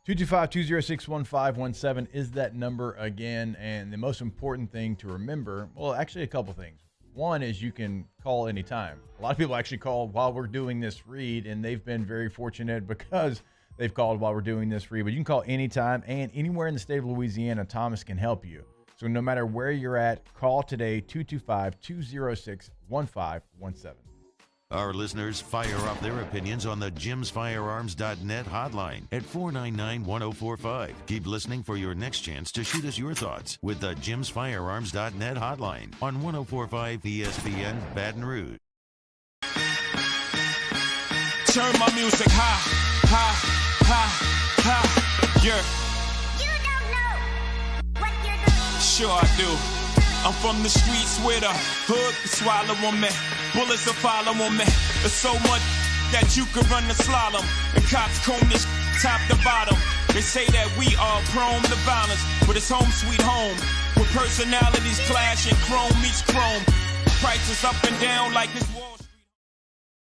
Speaker 6: 225-206-1517 is that number again. And the most important thing to remember, well, actually a couple things. One is you can call anytime. A lot of people actually call while we're doing this read, and they've been very fortunate because they've called while we're doing this read. But you can call anytime and anywhere in the state of Louisiana. Thomas can help you. So no matter where you're at, call today, 225-206-1517.
Speaker 3: Our listeners fire off their opinions on the jimsfirearms.net hotline at 499-1045. Keep listening for your next chance to shoot us your thoughts with the jimsfirearms.net hotline on 1045 ESPN Baton Rouge.
Speaker 4: Turn my music high, high, high, high, yeah. You don't know what you're doing. Sure I do. I'm from the streets where the hood can swallow on me. Bullets will follow on me. There's so much that you could run the slalom. The cops comb this top to bottom. They say that we are prone to violence, but it's home sweet home. With personalities clashing, chrome meets chrome. Prices up and down like this Wall Street.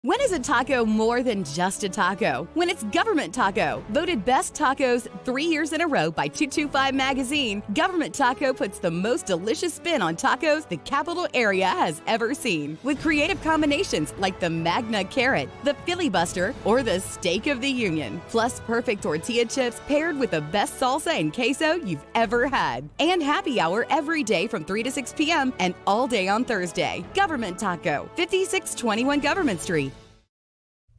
Speaker 9: When is a taco more than just a taco? When it's Government Taco. Voted best tacos 3 years in a row by 225 Magazine, Government Taco puts the most delicious spin on tacos the capital area has ever seen. With creative combinations like the Magna Carrot, the Filibuster, or the Steak of the Union. Plus perfect tortilla chips paired with the best salsa and queso you've ever had. And happy hour every day from 3 to 6 p.m. and all day on Thursday. Government Taco, 5621 Government Street.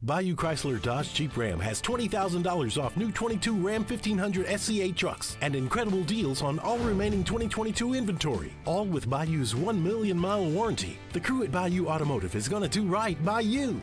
Speaker 13: Bayou Chrysler Dodge Jeep Ram has $20,000 off new 22 Ram 1500 SCA trucks and incredible deals on all remaining 2022 inventory, all with Bayou's 1 million mile warranty. The crew at Bayou Automotive is going to do right by you.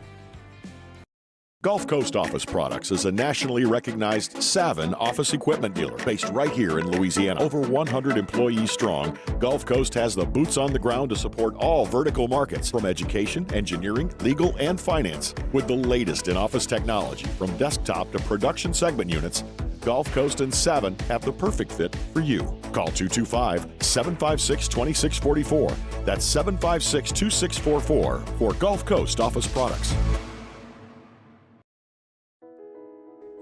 Speaker 10: Gulf Coast Office Products is a nationally recognized Savin office equipment dealer based right here in Louisiana. Over 100 employees strong, Gulf Coast has the boots on the ground to support all vertical markets, from education, engineering, legal, and finance. With the latest in office technology, from desktop to production segment units, Gulf Coast and Savin have the perfect fit for you. Call 225-756-2644. That's 756-2644 for Gulf Coast Office Products.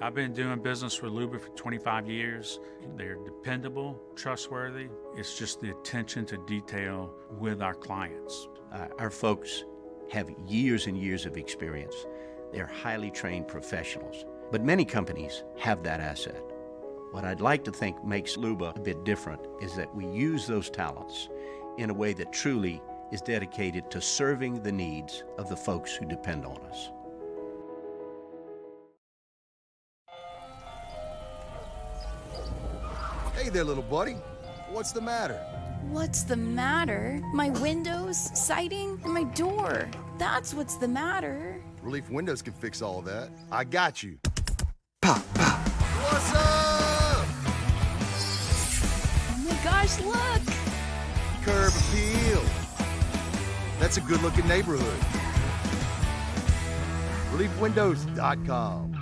Speaker 18: I've been doing business with Luba for 25 years. They're dependable, trustworthy. It's just the attention to detail with our clients.
Speaker 21: Our folks have years and years of experience. They're highly trained professionals, but many companies have that asset. What I'd like to think makes Luba a bit different is that we use those talents in a way that truly is dedicated to serving the needs of the folks who depend on us.
Speaker 17: Hey there, little buddy. What's the matter?
Speaker 19: What's the matter? My windows, siding, and my door. That's what's the matter.
Speaker 17: Relief Windows can fix all of that. I got you. Pop, pop. What's up?
Speaker 19: Oh my gosh, look!
Speaker 17: Curb appeal. That's a good-looking neighborhood. ReliefWindows.com.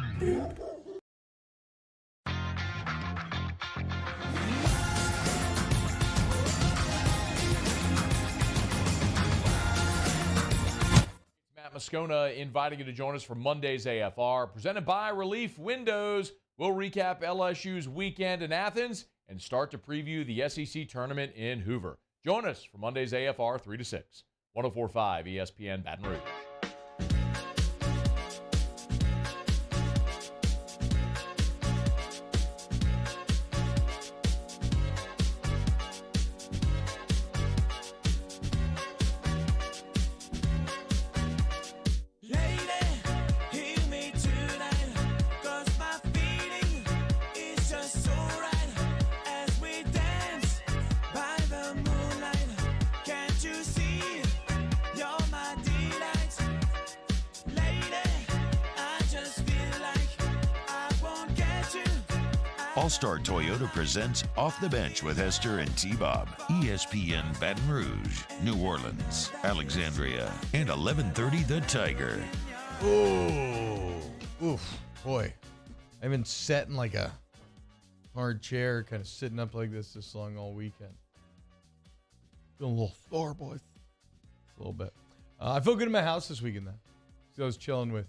Speaker 14: Moscona inviting you to join us for Monday's AFR, presented by Relief Windows. We'll recap LSU's weekend in Athens and start to preview the SEC tournament in Hoover. Join us for Monday's AFR 3 to 6, 104.5 ESPN Baton Rouge.
Speaker 3: All-Star Toyota presents Off the Bench with Hester and T-Bob. ESPN Baton Rouge, New Orleans, Alexandria, and 1130 The Tiger.
Speaker 7: Oh, oof, boy. I've been sat in like a hard chair, kind of sitting up like this long all weekend. Feeling a little sore, boys. A little bit. I feel good in my house this weekend, though. So I was chilling with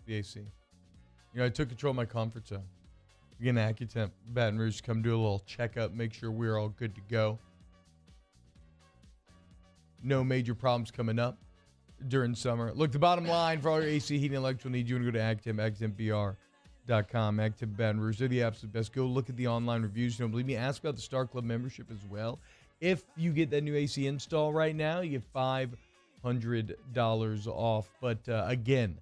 Speaker 7: the AC. You know, I took control of my comfort zone. Again, Accutemp Baton Rouge, come do a little checkup, make sure we're all good to go. No major problems coming up during summer. Look, the bottom line for all your AC heating and electrical needs, you want to go to Accutemp, AccuTempBR.com. Accutemp Baton Rouge, they're the absolute best. Go look at the online reviews. You don't believe me? Ask about the Star Club membership as well. If you get that new AC install right now, you get $500 off. But again,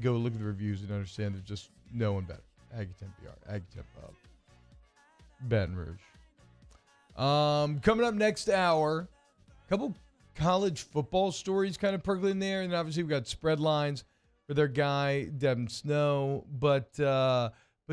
Speaker 7: go look at the reviews and understand there's just no one better. Accutemp BR, Accutemp Baton Rouge. Coming up next hour, a couple college football stories kind of percolating there, and obviously we've got spread lines for their guy Devin Snow. But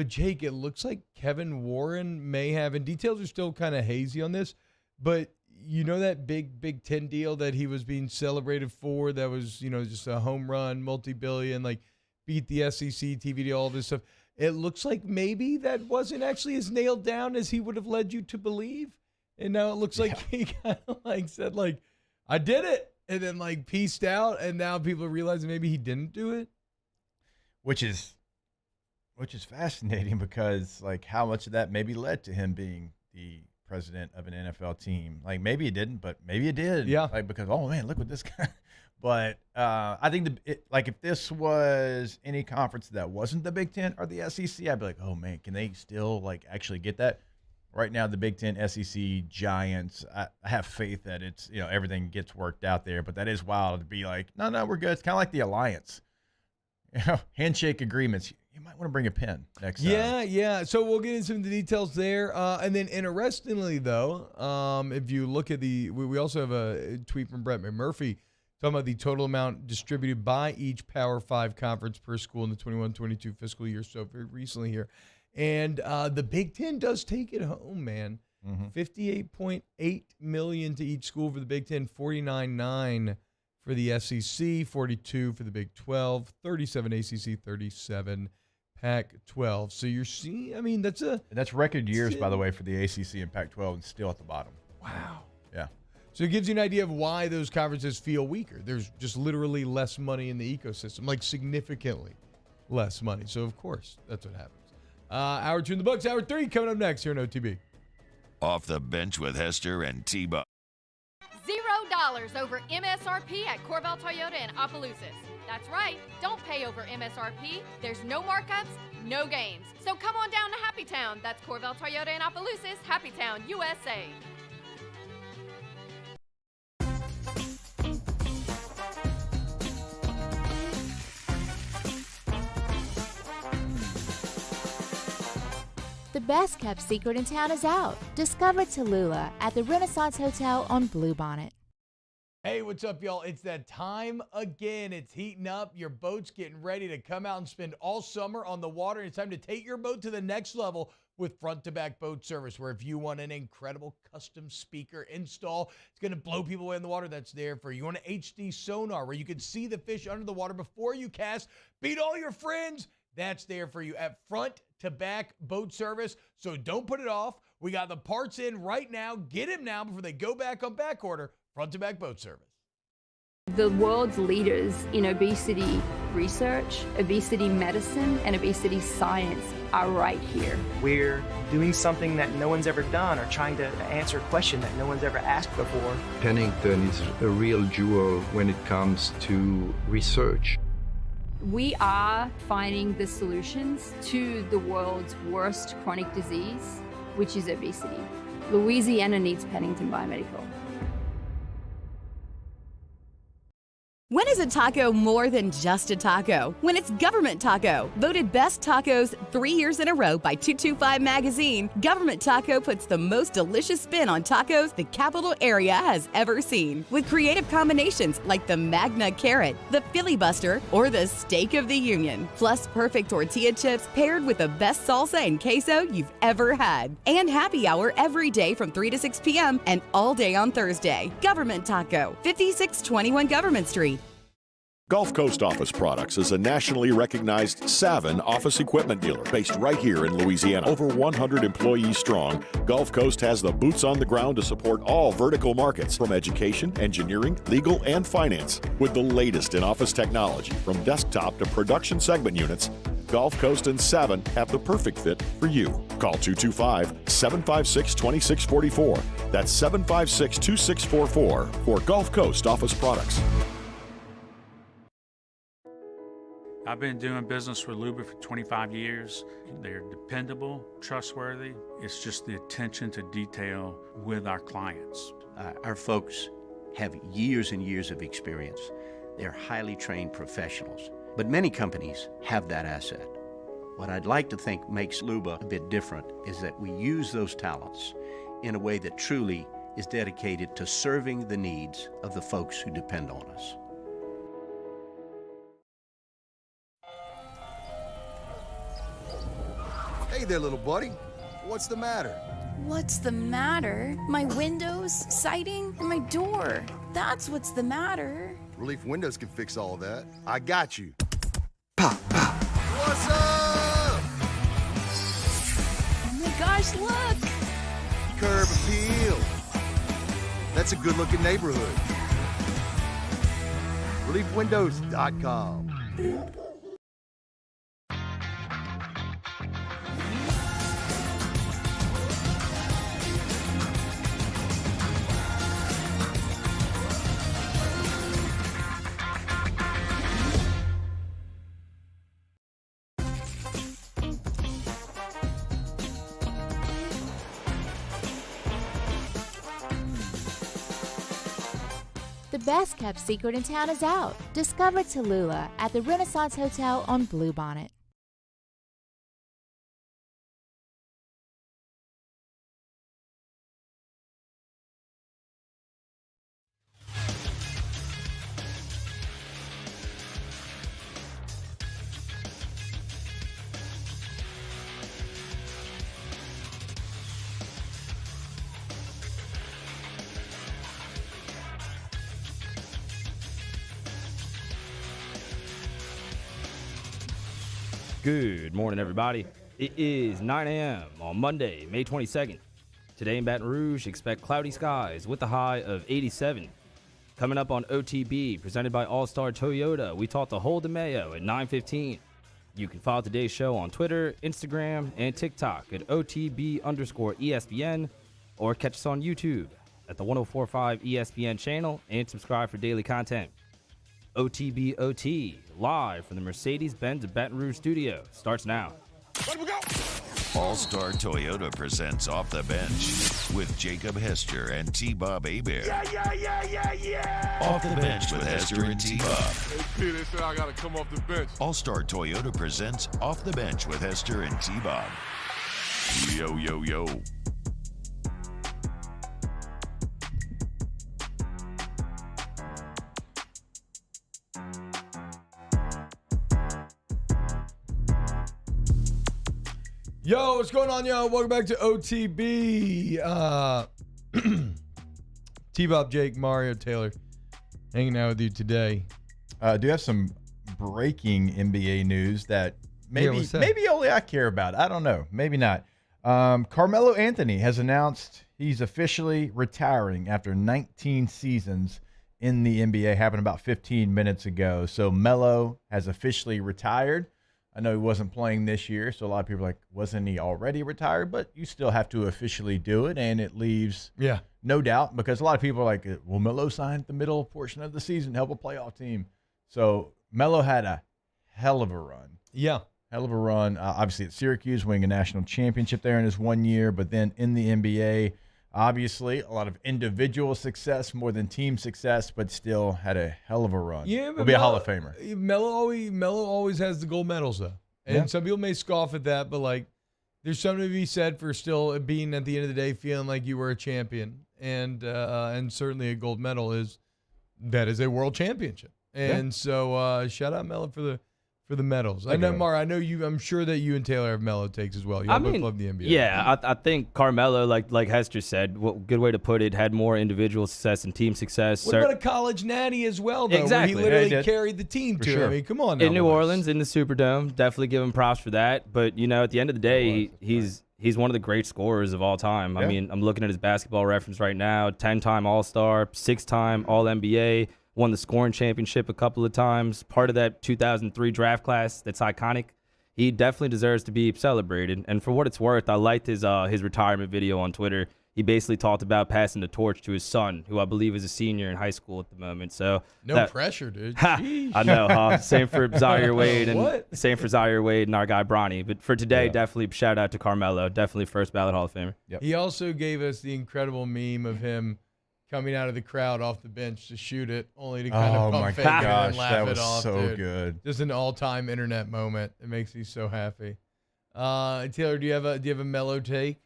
Speaker 7: Jake, it looks like Kevin Warren may have, and details are still kind of hazy on this, but you know that Big Ten deal that he was being celebrated for, that was, just a home run, multi-billion, like beat the SEC, TV deal, all this stuff. It looks like maybe that wasn't actually as nailed down as he would have led you to believe. And now it looks like he kind of said I did it, and then pieced out, and now people are realizing maybe he didn't do it.
Speaker 6: Which is fascinating, because how much of that maybe led to him being the president of an NFL team. Maybe it didn't, but maybe it did.
Speaker 7: Yeah.
Speaker 6: Because, oh man, look what this guy. But I think if this was any conference that wasn't the Big Ten or the SEC, I'd be like, oh man, can they still actually get that? Right now, the Big Ten, SEC giants, I have faith that it's, everything gets worked out there. But that is wild to be no, we're good. It's kind of like the alliance, handshake agreements. You might want to bring a pen next time.
Speaker 7: Yeah. So we'll get into some of the details there. And then interestingly, though, if you look at we also have a tweet from Brett McMurphy talking about the total amount distributed by each Power 5 conference per school in the 21-22 fiscal year. So very recently here. And the Big Ten does take it home, man. $58.8 million to each school for the Big Ten, $49.9 for the SEC, $42 for the Big 12, $37 ACC, $37 Pac-12. So you're seeing, that's
Speaker 6: record years, by the way, for the ACC and Pac-12, and still at the bottom.
Speaker 7: Wow.
Speaker 6: Yeah.
Speaker 7: So it gives you an idea of why those conferences feel weaker. There's just literally less money in the ecosystem, significantly less money. So of course, that's what happens. Hour 2 in the books. Hour 3 coming up next here on OTB.
Speaker 3: Off the Bench with Hester and T-Bob.
Speaker 8: $0 over MSRP at Corval Toyota in Opelousas. That's right. Don't pay over MSRP. There's no markups, no games. So come on down to Happy Town. That's Corval Toyota in Opelousas, Happy Town, USA.
Speaker 16: The best kept secret in town is out. Discover Tallulah at the Renaissance Hotel on Bluebonnet.
Speaker 7: Hey, what's up, y'all? It's that time again. It's heating up. Your boat's getting ready to come out and spend all summer on the water. It's time to take your boat to the next level with front-to-back boat service, where if you want an incredible custom speaker install, it's going to blow people away in the water, that's there for you. You want an HD sonar where you can see the fish under the water before you cast, beat all your friends, that's there for you at front-to-back boat service. So don't put it off. We got the parts in right now. Get them now before they go back on back order. Front-to-back boat service.
Speaker 12: The world's leaders in obesity research, obesity medicine, and obesity science are right here.
Speaker 15: We're doing something that no one's ever done, or trying to answer a question that no one's ever asked before.
Speaker 24: Pennington is a real jewel when it comes to research.
Speaker 12: We are finding the solutions to the world's worst chronic disease, which is obesity. Louisiana needs Pennington Biomedical.
Speaker 9: When is a taco more than just a taco? When it's Government Taco. Voted best tacos 3 years in a row by 225 Magazine, Government Taco puts the most delicious spin on tacos the capital area has ever seen. With creative combinations like the Magna Carrot, the Filibuster, or the Steak of the Union. Plus perfect tortilla chips paired with the best salsa and queso you've ever had. And happy hour every day from 3 to 6 p.m. and all day on Thursday. Government Taco, 5621 Government Street.
Speaker 10: Gulf Coast Office Products is a nationally recognized Savin office equipment dealer based right here in Louisiana. Over 100 employees strong, Gulf Coast has the boots on the ground to support all vertical markets, from education, engineering, legal, and finance. With the latest in office technology, from desktop to production segment units, Gulf Coast and Savin have the perfect fit for you. Call 225-756-2644. That's 756-2644 for Gulf Coast Office Products.
Speaker 18: I've been doing business with Luba for 25 years. They're dependable, trustworthy. It's just the attention to detail with our clients.
Speaker 21: Our folks have years and years of experience. They're highly trained professionals. But many companies have that asset. What I'd like to think makes Luba a bit different is that we use those talents in a way that truly is dedicated to serving the needs of the folks who depend on us.
Speaker 17: Hey there, little buddy. What's the matter?
Speaker 19: What's the matter? My windows, siding, and my door. That's what's the matter.
Speaker 17: Relief Windows can fix all of that. I got you. Pop, pop. What's up?
Speaker 19: Oh my gosh, look!
Speaker 17: Curb appeal. That's a good-looking neighborhood. ReliefWindows.com.
Speaker 16: The best kept secret in town is out. Discover Tallulah at the Renaissance Hotel on Bluebonnet.
Speaker 1: Good morning, everybody. It is 9 a.m. on Monday, May 22nd. Today in Baton Rouge, expect cloudy skies with a high of 87. Coming up on OTB, presented by All-Star Toyota, we talk to Hol DeMayo at 9:15. You can follow today's show on Twitter, Instagram, and TikTok at OTB_ESPN, or catch us on YouTube at the 104.5 ESPN channel and subscribe for daily content. OTB OT, live from the Mercedes-Benz Baton Rouge studio, starts now.
Speaker 3: All-Star Toyota presents Off the Bench with Jacob Hester and T-Bob Hebert.
Speaker 4: Yeah.
Speaker 3: Off the Bench with Hester and T-Bob.
Speaker 4: Hey, P, they said I got to come off the bench.
Speaker 3: All-Star Toyota presents Off the Bench with Hester and T-Bob. Yo, yo, yo.
Speaker 7: Yo, what's going on, yo? Welcome back to OTB. T-Bob, Jake, Mario, Taylor, hanging out with you today.
Speaker 6: Do have some breaking NBA news that maybe only I care about. I don't know. Maybe not. Carmelo Anthony has announced he's officially retiring after 19 seasons in the NBA. Happened about 15 minutes ago. So Melo has officially retired. I know he wasn't playing this year, so a lot of people are like, wasn't he already retired? But you still have to officially do it, and it leaves no doubt, because a lot of people are like, will Melo sign the middle portion of the season, help a playoff team? So Melo had a hell of a run.
Speaker 7: Yeah.
Speaker 6: Hell of a run. Obviously at Syracuse, winning a national championship there in his 1 year, but then in the NBA, obviously a lot of individual success more than team success, but still had a hell of a run.
Speaker 7: Yeah,
Speaker 6: He'll be a Hall of Famer.
Speaker 7: Melo always has the gold medals, though. And some people may scoff at that, but, like, there's something to be said for still being, at the end of the day, feeling like you were a champion. And certainly a gold medal is a world championship. And so shout out Melo for the medals. I know, Mar, I'm sure that you and Taylor have Melo takes as well. You both love the NBA.
Speaker 1: Yeah, I think Carmelo, like Hester said, good way to put it, had more individual success and team success.
Speaker 7: What about a college natty as well, though?
Speaker 1: Exactly.
Speaker 7: Where he literally carried the team to. Sure. I mean, come on now.
Speaker 1: In New Orleans, in the Superdome, definitely give him props for that. But, at the end of the day, he's one of the great scorers of all time. I mean, I'm looking at his basketball reference right now, 10-time All-Star, 6-time All-NBA, won the scoring championship a couple of times, part of that 2003 draft class that's iconic. he definitely deserves to be celebrated. And for what it's worth, I liked his retirement video on Twitter. He basically talked about passing the torch to his son, who I believe is a senior in high school at the moment. So
Speaker 7: no pressure, dude.
Speaker 1: I know. Same for Zaire Wade and our guy Bronny. But for today, definitely shout out to Carmelo. Definitely first ballot Hall of Famer.
Speaker 6: Yep.
Speaker 7: He also gave us the incredible meme of him coming out of the crowd off the bench to shoot it, only to kind of pump fake it and laugh it off.
Speaker 6: So
Speaker 7: dude.
Speaker 6: good.
Speaker 7: Just an all-time internet moment. It makes me so happy. Taylor, do you have a Melo take?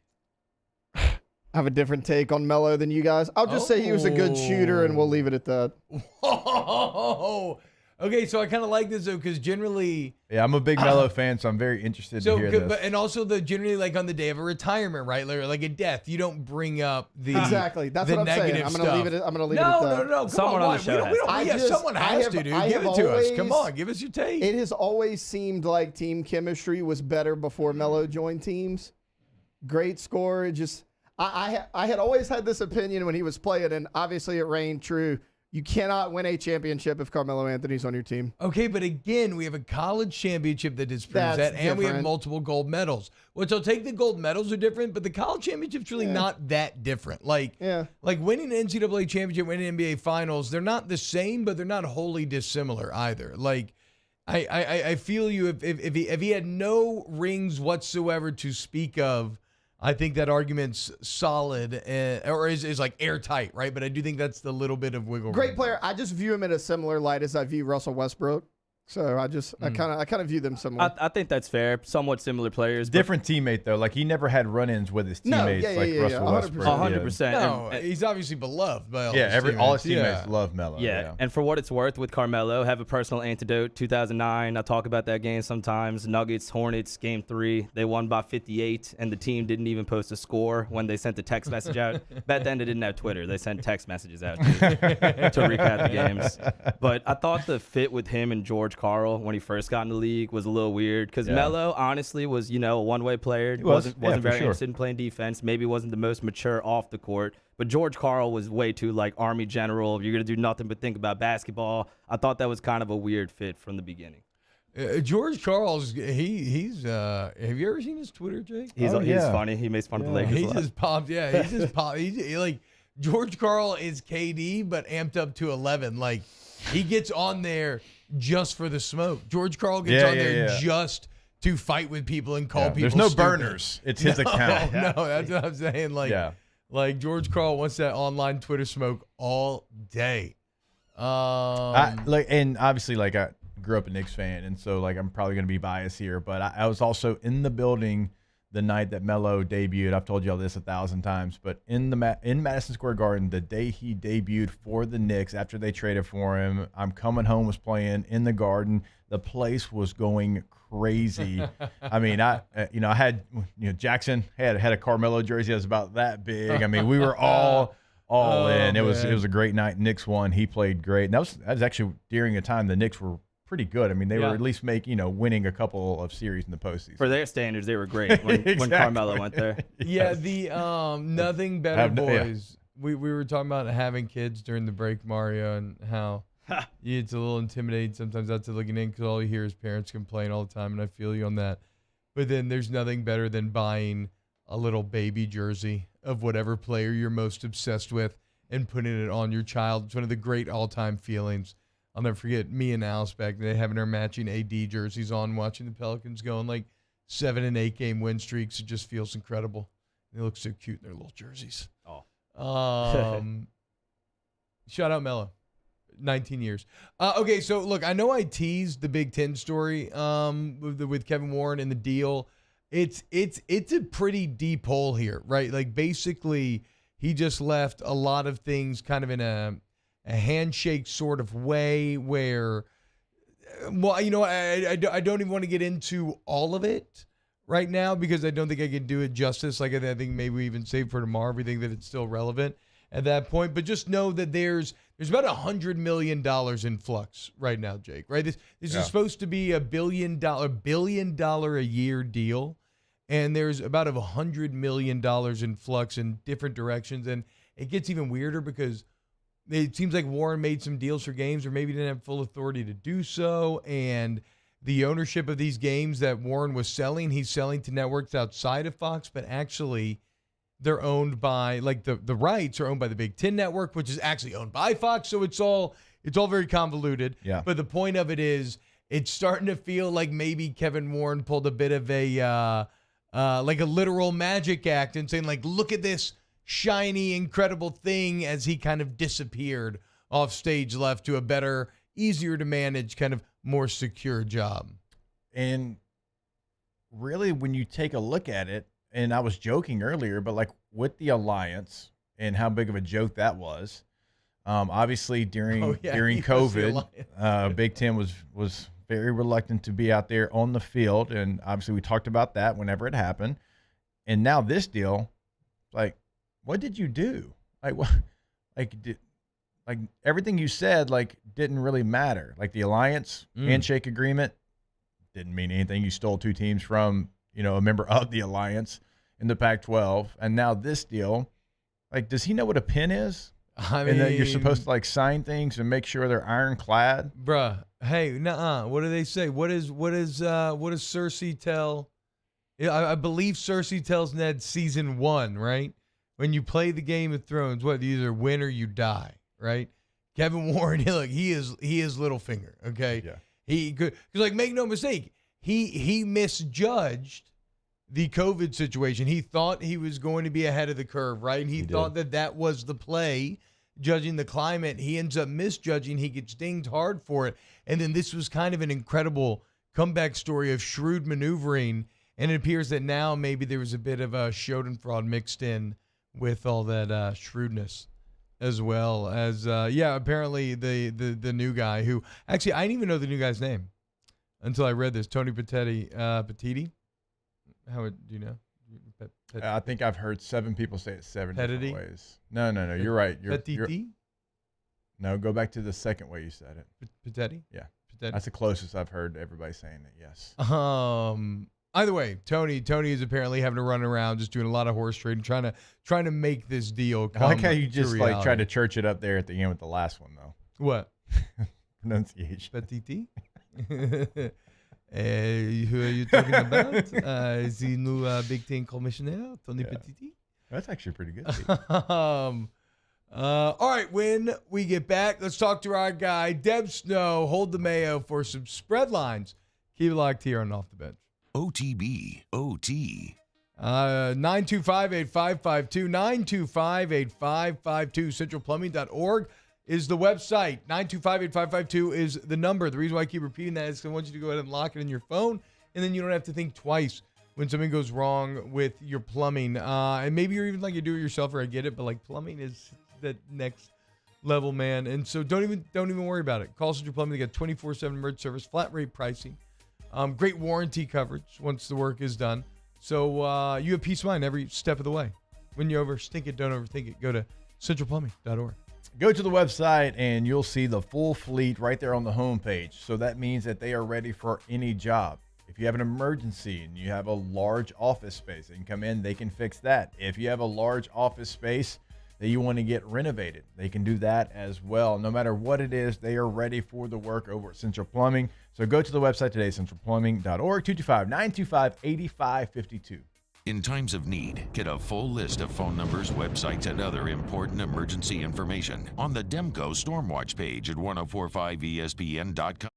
Speaker 2: I have a different take on Melo than you guys. I'll just say he was a good shooter, and we'll leave it at that.
Speaker 7: Whoa. Okay, so I kind of like this though, because generally,
Speaker 6: I'm a big Melo fan, so I'm very interested to hear this.
Speaker 7: But, and also generally like on the day of a retirement, right, like a death, you don't bring up the
Speaker 2: exactly. That's what I'm saying. I'm gonna leave it. I'm gonna leave it at that.
Speaker 7: No.
Speaker 1: Someone on the show
Speaker 7: someone has to, dude. Give it to us. Come on, give us your take.
Speaker 2: It has always seemed like team chemistry was better before Melo joined teams. Great scorer. Just I had always had this opinion when he was playing, and obviously it reigned true. You cannot win a championship if Carmelo Anthony's on your team.
Speaker 7: Okay, but again, we have a college championship that disproves that, and we have multiple gold medals. Which I'll take the gold medals are different, but the college championship's really not that different. Like winning an NCAA championship, winning NBA finals, they're not the same, but they're not wholly dissimilar either. Like, I feel you if he had no rings whatsoever to speak of, I think that argument's solid or is like airtight, right? But I do think that's the little bit of wiggle room.
Speaker 2: Great player. I just view him in a similar light as I view Russell Westbrook. So I kind of view them similar.
Speaker 1: I think that's fair. Somewhat similar players.
Speaker 6: Different teammate though. Like he never had run-ins with his teammates Russell Westbrook.
Speaker 1: 100%.
Speaker 7: No, he's obviously beloved by all his teammates.
Speaker 6: All his teammates love Melo.
Speaker 1: Yeah, and for what it's worth with Carmelo, have a personal antidote. 2009, I talk about that game sometimes. Nuggets, Hornets, Game 3. They won by 58, and the team didn't even post a score when they sent the text message out. Back then, they didn't have Twitter. They sent text messages out to recap the games. But I thought the fit with him and George Karl when he first got in the league was a little weird because Melo honestly was, a one-way player. Wasn't very interested in playing defense. Maybe wasn't the most mature off the court. But George Karl was way too like Army general. You're going to do nothing but think about basketball. I thought that was kind of a weird fit from the beginning.
Speaker 7: George Karl's he's have you ever seen his Twitter, Jake?
Speaker 1: He's funny. He makes fun of the Lakers.
Speaker 7: He just popped. Yeah, he just popped. He like George Karl is KD but amped up to 11. Like he gets on there just for the smoke. George Karl gets on there just to fight with people and call people
Speaker 6: There's no
Speaker 7: stupid.
Speaker 6: burners. It's his account.
Speaker 7: No, that's what I'm saying. Like George Karl wants that online Twitter smoke all day.
Speaker 6: And obviously I grew up a Knicks fan, and so I'm probably going to be biased here, but I was also in the building the night that Melo debuted. I've told you all this 1,000 times, but in Madison Square Garden, the day he debuted for the Knicks after they traded for him, I'm Coming Home was playing in the Garden. The place was going crazy. I mean, I had Jackson had a Carmelo jersey that was about that big. I mean, we were all in. It was a great night. Knicks won. He played great, and that was actually during a time the Knicks were pretty good. I mean, they were at least winning a couple of series in the postseason.
Speaker 1: For their standards, they were great when Carmelo went there.
Speaker 7: Yeah, the Nothing Better boys. We were talking about having kids during the break, Mario, and how it's a little intimidating sometimes out to looking in because all you hear is parents complain all the time, and I feel you on that. But then there's nothing better than buying a little baby jersey of whatever player you're most obsessed with and putting it on your child. It's one of the great all-time feelings. I'll never forget me and Alice back then having our matching AD jerseys on, watching the Pelicans go on 7 and 8 game win streaks. It just feels incredible. They look so cute in their little jerseys. Shout out Melo. 19 years. Okay, so look, I know I teased the Big Ten story with Kevin Warren and the deal. It's a pretty deep hole here, right? Basically, he just left a lot of things kind of in a handshake sort of way where, I don't even want to get into all of it right now because I don't think I can do it justice. I think maybe we even save for tomorrow if we think that it's still relevant at that point. But just know that there's about $100 million in flux right now, Jake, right? This is supposed to be $1 billion a year deal. And there's about $100 million in flux in different directions. And it gets even weirder because it seems like Warren made some deals for games or maybe didn't have full authority to do so. And the ownership of these games that Warren was selling, he's selling to networks outside of Fox, but actually they're owned by, like, the rights are owned by the Big Ten Network, which is actually owned by Fox. So it's all very convoluted.
Speaker 6: Yeah.
Speaker 7: But the point of it is, it's starting to feel like maybe Kevin Warren pulled a bit of a like a literal magic act and saying, like, look at this shiny, incredible thing, as he kind of disappeared off stage left to a better, easier to manage, kind of more secure job.
Speaker 6: And really, when you take a look at it, and I was joking earlier, but like with the alliance and how big of a joke that was, obviously during COVID, Big Ten was very reluctant to be out there on the field, and obviously we talked about that whenever it happened. And now this deal, like, what did you do? Like, what? Like everything you said, like, didn't really matter. Like the alliance handshake agreement didn't mean anything. You stole two teams from, a member of the alliance in the Pac-12, and now this deal, like, does he know what a pin is?
Speaker 7: I mean,
Speaker 6: and that you're supposed to, like, sign things and make sure they're ironclad.
Speaker 7: Bruh, hey, nuh-uh. What do they say? What does Cersei tell? I believe Cersei tells Ned season 1, right? When you play the Game of Thrones, what, you either win or you die, right? Kevin Warren, look, he is Littlefinger, okay?
Speaker 6: Yeah.
Speaker 7: He could, because, like, make no mistake, he misjudged the COVID situation. He thought he was going to be ahead of the curve, right? And he thought that was the play, judging the climate. He ends up misjudging. He gets dinged hard for it. And then this was kind of an incredible comeback story of shrewd maneuvering. And it appears that now maybe there was a bit of a Schadenfreude mixed in with all that shrewdness, as well as, apparently the new guy who, actually, I didn't even know the new guy's name until I read this, Tony Petiti. How do you know?
Speaker 6: I think I've heard 7 people say it 7
Speaker 7: Petiti?
Speaker 6: different ways. No, you're right.
Speaker 7: Petiti?
Speaker 6: No, go back to the second way you said it.
Speaker 7: Petiti?
Speaker 6: Yeah.
Speaker 7: Petiti.
Speaker 6: That's the closest I've heard everybody saying it, yes.
Speaker 7: Either way, Tony is apparently having to run around just doing a lot of horse trading, trying to make this deal come
Speaker 6: I like how you just
Speaker 7: reality.
Speaker 6: like tried to church it up there at the end with the last one, though.
Speaker 7: What?
Speaker 6: Pronunciation.
Speaker 7: Petiti? Who are you talking about? The new Big Ten commissioner, Tony Petiti.
Speaker 6: That's actually pretty good.
Speaker 7: All right, when we get back, let's talk to our guy, Dev Snow. Hold the mayo for some spread lines. Keep it locked here on Off the Bench.
Speaker 3: OTB, OT.
Speaker 7: 925-8552, 925-8552, centralplumbing.org is the website. 925-8552 is the number. The reason why I keep repeating that is because I want you to go ahead and lock it in your phone, and then you don't have to think twice when something goes wrong with your plumbing. And maybe you're even like a do-it-yourselfer. I get it, but like plumbing is that next level, man. And so don't even worry about it. Call Central Plumbing. They got 24/7 emergency service, flat rate pricing, great warranty coverage once the work is done. So you have peace of mind every step of the way. When you overthink it, don't overthink it. Go to centralplumbing.org.
Speaker 6: Go to the website and you'll see the full fleet right there on the homepage. So that means that they are ready for any job. If you have an emergency and you have a large office space, they can come in, they can fix that. If you have a large office space that you want to get renovated, they can do that as well. No matter what it is, they are ready for the work over at Central Plumbing. So go to the website today, centralplumbing.org, 225-925-8552.
Speaker 3: In times of need, get a full list of phone numbers, websites, and other important emergency information on the Demco Stormwatch page at 1045ESPN.com.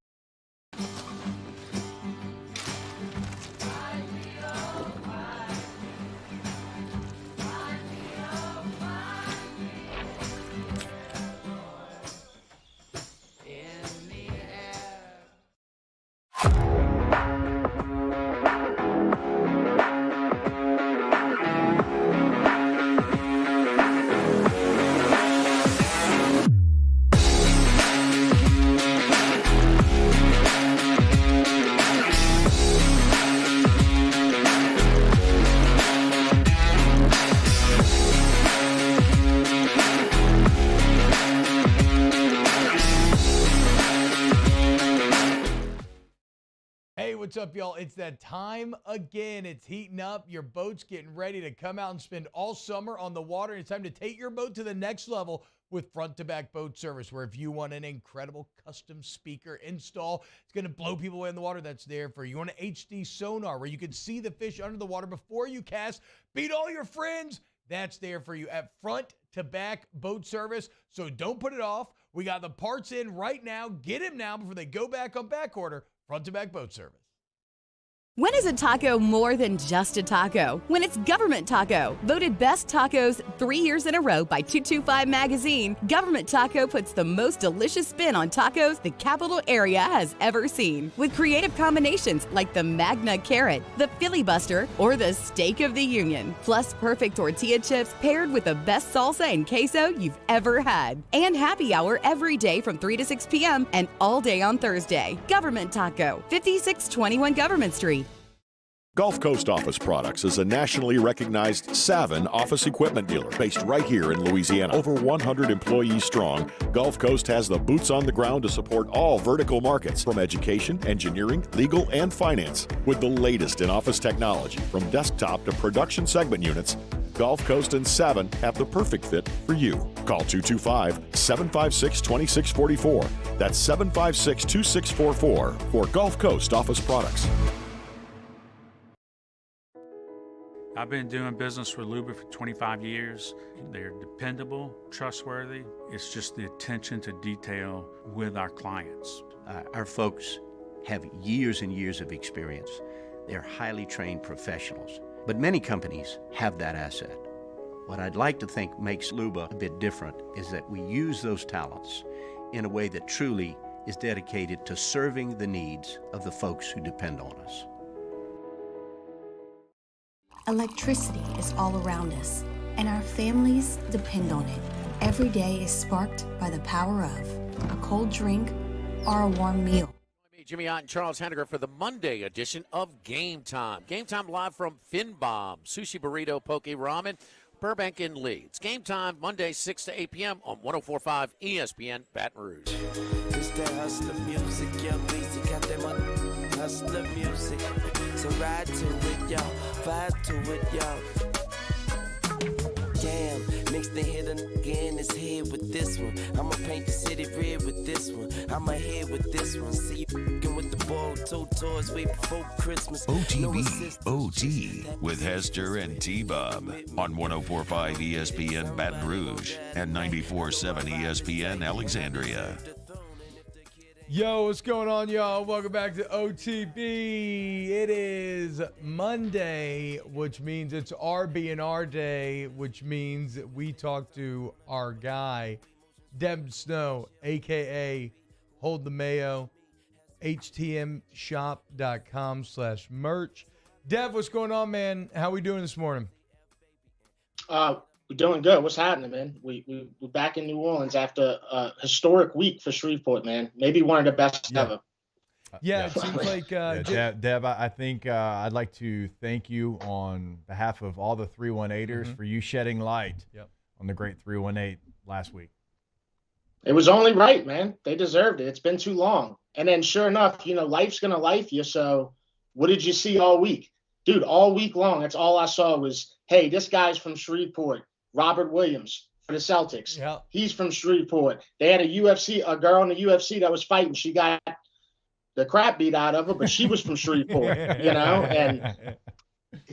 Speaker 7: What's up, y'all? It's that time again. It's heating up. Your boat's getting ready to come out and spend all summer on the water. It's time to take your boat to the next level. with front-to-back boat service, where if you want an incredible custom speaker install, it's going to blow people away in the water, that's there for you. You want an HD sonar where you can see the fish under the water before you cast, beat all your friends, that's there for you at front-to-back boat service. So don't put it off. We got the parts in right now. Get them now before they go back on back order. Front-to-back boat service.
Speaker 9: When is a taco more than just a taco? When it's Government Taco. Voted best tacos 3 years in a row by 225 Magazine, Government Taco puts the most delicious spin on tacos the capital area has ever seen. With creative combinations like the Magna Carrot, the Filibuster, or the Steak of the Union. Plus perfect tortilla chips paired with the best salsa and queso you've ever had. And happy hour every day from 3 to 6 p.m. and all day on Thursday. Government Taco, 5621 Government Street.
Speaker 10: Gulf Coast Office Products is a nationally recognized Savin office equipment dealer based right here in Louisiana. Over 100 employees strong, Gulf Coast has the boots on the ground to support all vertical markets, from education, engineering, legal, and finance. With the latest in office technology, from desktop to production segment units, Gulf Coast and Savin have the perfect fit for you. Call 225-756-2644. That's 756-2644 for Gulf Coast Office Products.
Speaker 18: I've been doing business with Luba for 25 years. They're dependable, trustworthy. It's just the attention to detail with our clients.
Speaker 21: Our folks have years and years of experience. They're highly trained professionals, but many companies have that asset. What I'd like to think makes Luba a bit different is that we use those talents in a way that truly is dedicated to serving the needs of the folks who depend on us.
Speaker 11: Electricity is all around us, and our families depend on it. Every day is sparked by the power of a cold drink or a warm meal.
Speaker 20: Jimmy Ott and Charles Henniger for the Monday edition of Game Time. Game Time live from Fin Bomb, Sushi Burrito, Poke Ramen, Burbank and Lee. It's Game Time Monday, 6 to 8 p.m. on 104.5 ESPN Baton Rouge.
Speaker 22: It's that hustler music, young Weezy got that money. Hustler music, so ride to it, y'all. Vibe to it, y'all. Damn, mix the hit again his head with this one. I'ma paint the city red with this one. I'ma head with this one. See you with the ball, 2 toys way before Christmas.
Speaker 3: OTB, OT, with Hester and T-Bob on 104.5 ESPN Baton Rouge and 94.7 ESPN Alexandria.
Speaker 7: Yo, what's going on, y'all? Welcome back to OTB. It is Monday, which means it's RB&R day, which means we talk to our guy, Devin Snow, a.k.a. Hold the Mayo, htmshop.com/merch. Dev, what's going on, man? How we doing this morning?
Speaker 23: We're doing good. What's happening, man? We're back in New Orleans after a historic week for Shreveport, man. Maybe one of the best ever.
Speaker 7: Yeah, it seems like
Speaker 6: Deb, I think I'd like to thank you on behalf of all the 318ers for you shedding light on the great 318 last week.
Speaker 23: It was only right, man. They deserved it. It's been too long. And then sure enough, life's going to life you. So what did you see all week? Dude, all week long, that's all I saw was, hey, this guy's from Shreveport. Robert Williams for the Celtics.
Speaker 7: Yeah.
Speaker 23: He's from Shreveport. They had a girl in the UFC that was fighting. She got the crap beat out of her, but she was from Shreveport, and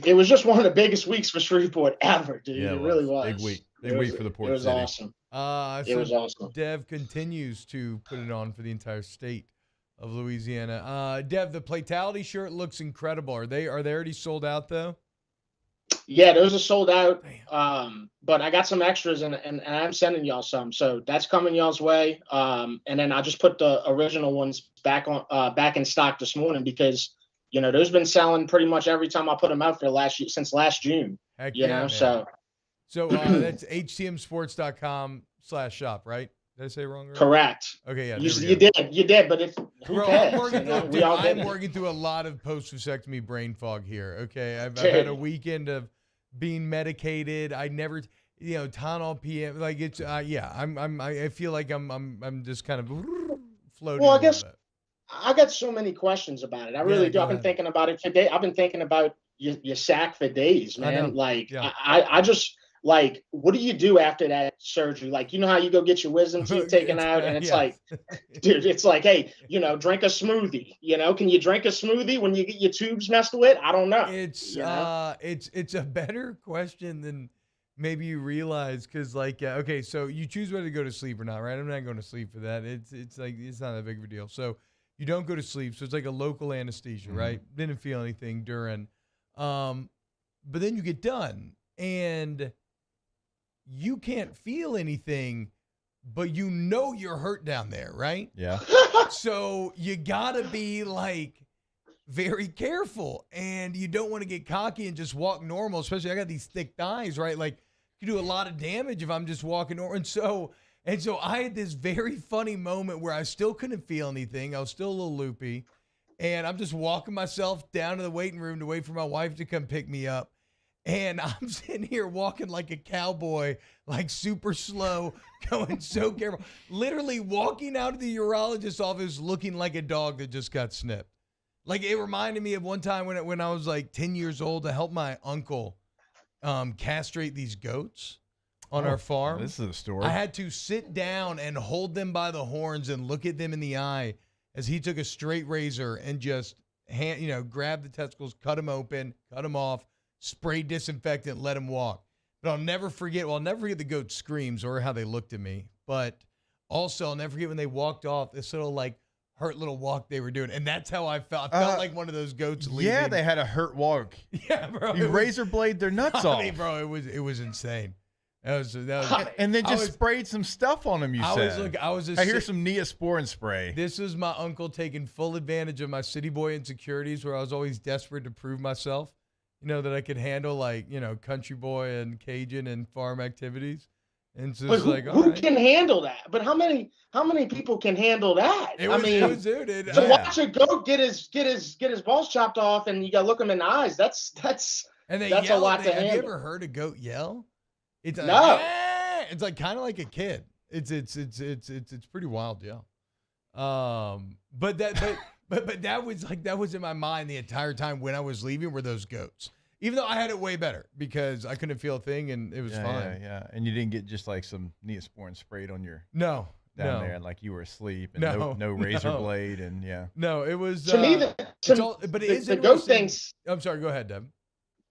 Speaker 23: it was just one of the biggest weeks for Shreveport ever, dude.
Speaker 6: Yeah,
Speaker 23: it really was.
Speaker 6: Big week. Big week for the Port City.
Speaker 23: It was awesome. It was awesome.
Speaker 7: Dev continues to put it on for the entire state of Louisiana. Dev, the Platality shirt looks incredible. Are they already sold out, though?
Speaker 23: Yeah, those are sold out. But I got some extras and I'm sending y'all some. So that's coming y'all's way. And then I just put the original ones back in stock this morning because, those been selling pretty much every time I put them out for since last June.
Speaker 7: Heck yeah, man.
Speaker 23: So
Speaker 7: that's htmsports.com /shop, right? Did I say it wrong?
Speaker 23: Correct.
Speaker 7: Okay, yeah.
Speaker 23: You did, but who cares?
Speaker 7: I'm working through a lot of post-vasectomy brain fog here. Okay, I've had a weekend of being medicated. I never, Tylenol PM. Like it's, I feel like I'm just kind of floating.
Speaker 23: Well, I guess I got so many questions about it. I really do. I've been thinking about it today. I've been thinking about your sack for days, man. I just. Like, what do you do after that surgery? Like, you know how you go get your wisdom teeth taken out, and it's like, dude, it's like, hey, drink a smoothie. Can you drink a smoothie when you get your tubes messed with? I don't know.
Speaker 7: It's a better question than maybe you realize, because okay, so you choose whether to go to sleep or not, right? I'm not going to sleep for that. It's like, it's not that big of a deal. So you don't go to sleep, so it's like a local anesthesia, right? Didn't feel anything during, but then you get done and you can't feel anything, but you're hurt down there, right?
Speaker 6: Yeah.
Speaker 7: So you gotta be very careful, and you don't want to get cocky and just walk normal, especially I got these thick thighs, right? Like, you do a lot of damage if I'm just walking normal. And so I had this very funny moment where I still couldn't feel anything. I was still a little loopy, and I'm just walking myself down to the waiting room to wait for my wife to come pick me up. And I'm sitting here walking like a cowboy, like super slow, going so careful, literally walking out of the urologist's office looking like a dog that just got snipped. Like, it reminded me of one time when I was like 10 years old, I helped my uncle castrate these goats on our farm.
Speaker 6: This is a story.
Speaker 7: I had to sit down and hold them by the horns and look at them in the eye as he took a straight razor and just grab the testicles, cut them open, cut them off, spray disinfectant, let them walk. But I'll never forget the goat screams or how they looked at me. But also, I'll never forget when they walked off, this little hurt little walk they were doing. And that's how I felt. I felt like one of those goats leaving.
Speaker 6: Yeah, they had a hurt walk.
Speaker 7: Yeah, bro.
Speaker 6: You razor blade their nuts off.
Speaker 7: I mean, bro, it was insane. That was
Speaker 6: and then just sprayed some stuff on them, you said. I hear some Neosporin spray.
Speaker 7: This was my uncle taking full advantage of my city boy insecurities, where I was always desperate to prove myself. That I could handle country boy and Cajun and farm activities. And so
Speaker 23: who can handle that? But how many people can handle that? To watch a goat get his balls chopped off and you gotta look him in the eyes. That's a lot to handle.
Speaker 7: Have you ever heard a goat yell? It's
Speaker 23: no.
Speaker 7: It's kind of like a kid. It's pretty wild yell. But that was in my mind the entire time when I was leaving, were those goats. Even though I had it way better because I couldn't feel a thing and it was fine.
Speaker 6: Yeah. And you didn't get just some Neosporin sprayed on your
Speaker 7: down
Speaker 6: there and you were asleep and no razor blade and
Speaker 7: No, it was
Speaker 23: to me the goat things.
Speaker 7: I'm sorry, go ahead, Deb.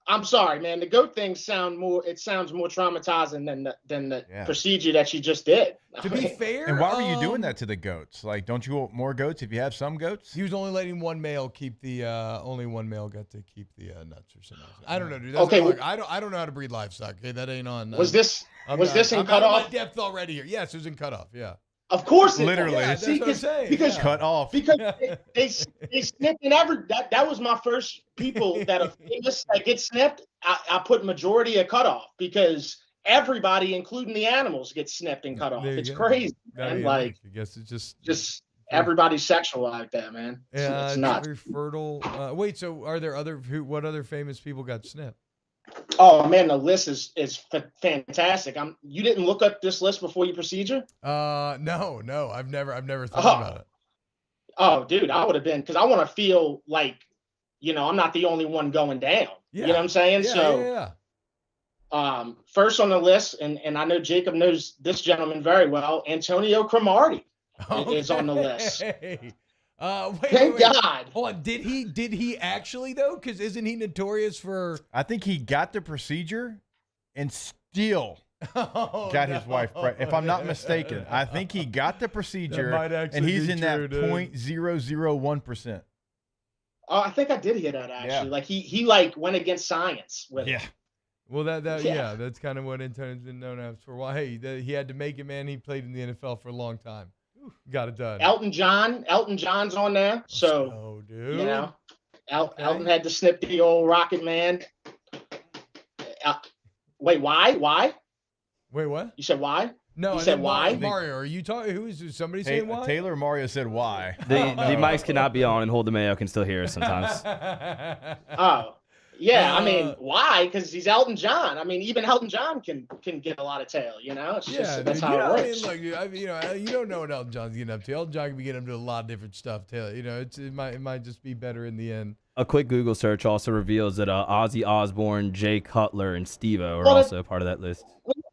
Speaker 23: I'm sorry, man. The goat things sounds more traumatizing than the procedure that you just did.
Speaker 7: To be fair,
Speaker 6: and why were you doing that to the goats? Don't you want more goats if you have some goats?
Speaker 7: He was only letting one male keep the only one male got to keep the nuts or something. I don't know, dude. I don't know how to breed livestock. Okay, that ain't on.
Speaker 23: Was this in cutoff?
Speaker 7: I'm depth already here. Yes, it was in cutoff. Yeah.
Speaker 23: Of course,
Speaker 6: literally.
Speaker 7: Yeah, that's what I'm saying.
Speaker 23: Because
Speaker 6: cut off.
Speaker 23: Because they snipped and that was my first people that are famous that get snipped. I put majority of cutoff because everybody, including the animals, gets snipped and cut off. It's crazy, man.
Speaker 7: I guess it's just
Speaker 23: everybody's sexual like that, man.
Speaker 7: Yeah,
Speaker 23: it's not
Speaker 7: very fertile. Wait, so are there what other famous people got snipped?
Speaker 23: Oh man, the list is fantastic. You didn't look up this list before your procedure?
Speaker 7: No, I've never thought about it.
Speaker 23: Oh, dude, I would have been because I want to feel like, I'm not the only one going down.
Speaker 7: Yeah.
Speaker 23: You know what I'm saying?
Speaker 7: Yeah.
Speaker 23: First on the list, and I know Jacob knows this gentleman very well. Antonio Cromartie is on the list. Thank God.
Speaker 7: Hold on. Did he actually though? Because isn't he notorious for?
Speaker 6: I think he got the procedure and still got his wife pregnant. If I'm not mistaken, I think he got the procedure and he's in that 0.001%.
Speaker 23: Oh, I think I did hear that actually.
Speaker 6: Yeah.
Speaker 23: He went against science with it.
Speaker 7: Well, that's kind of what Antonio's been known as for a while. Hey, he had to make it, man. He played in the NFL for a long time. Got it done.
Speaker 23: Elton John's on there. So,
Speaker 7: dude.
Speaker 23: Elton had to snip the old Rocket Man. Wait, why?
Speaker 7: Wait, what?
Speaker 23: You said why?
Speaker 7: No,
Speaker 23: you said why?
Speaker 7: Mario, are you talking? Who is somebody saying why?
Speaker 6: Taylor Mario said why.
Speaker 1: The mics cannot be on, and Hold the Mayo can still hear us sometimes.
Speaker 23: Oh, yeah. I mean, why? Because he's Elton John. I mean, even Elton John can get a a tail. It's just that's how it works.
Speaker 7: You don't know what Elton John's getting up to. Elton John can be getting up to a lot of different stuff. Taylor, it might just be better in the end.
Speaker 1: A quick Google search also reveals that Ozzy Osbourne, Jay Cutler, and Steve-O are also part of that list.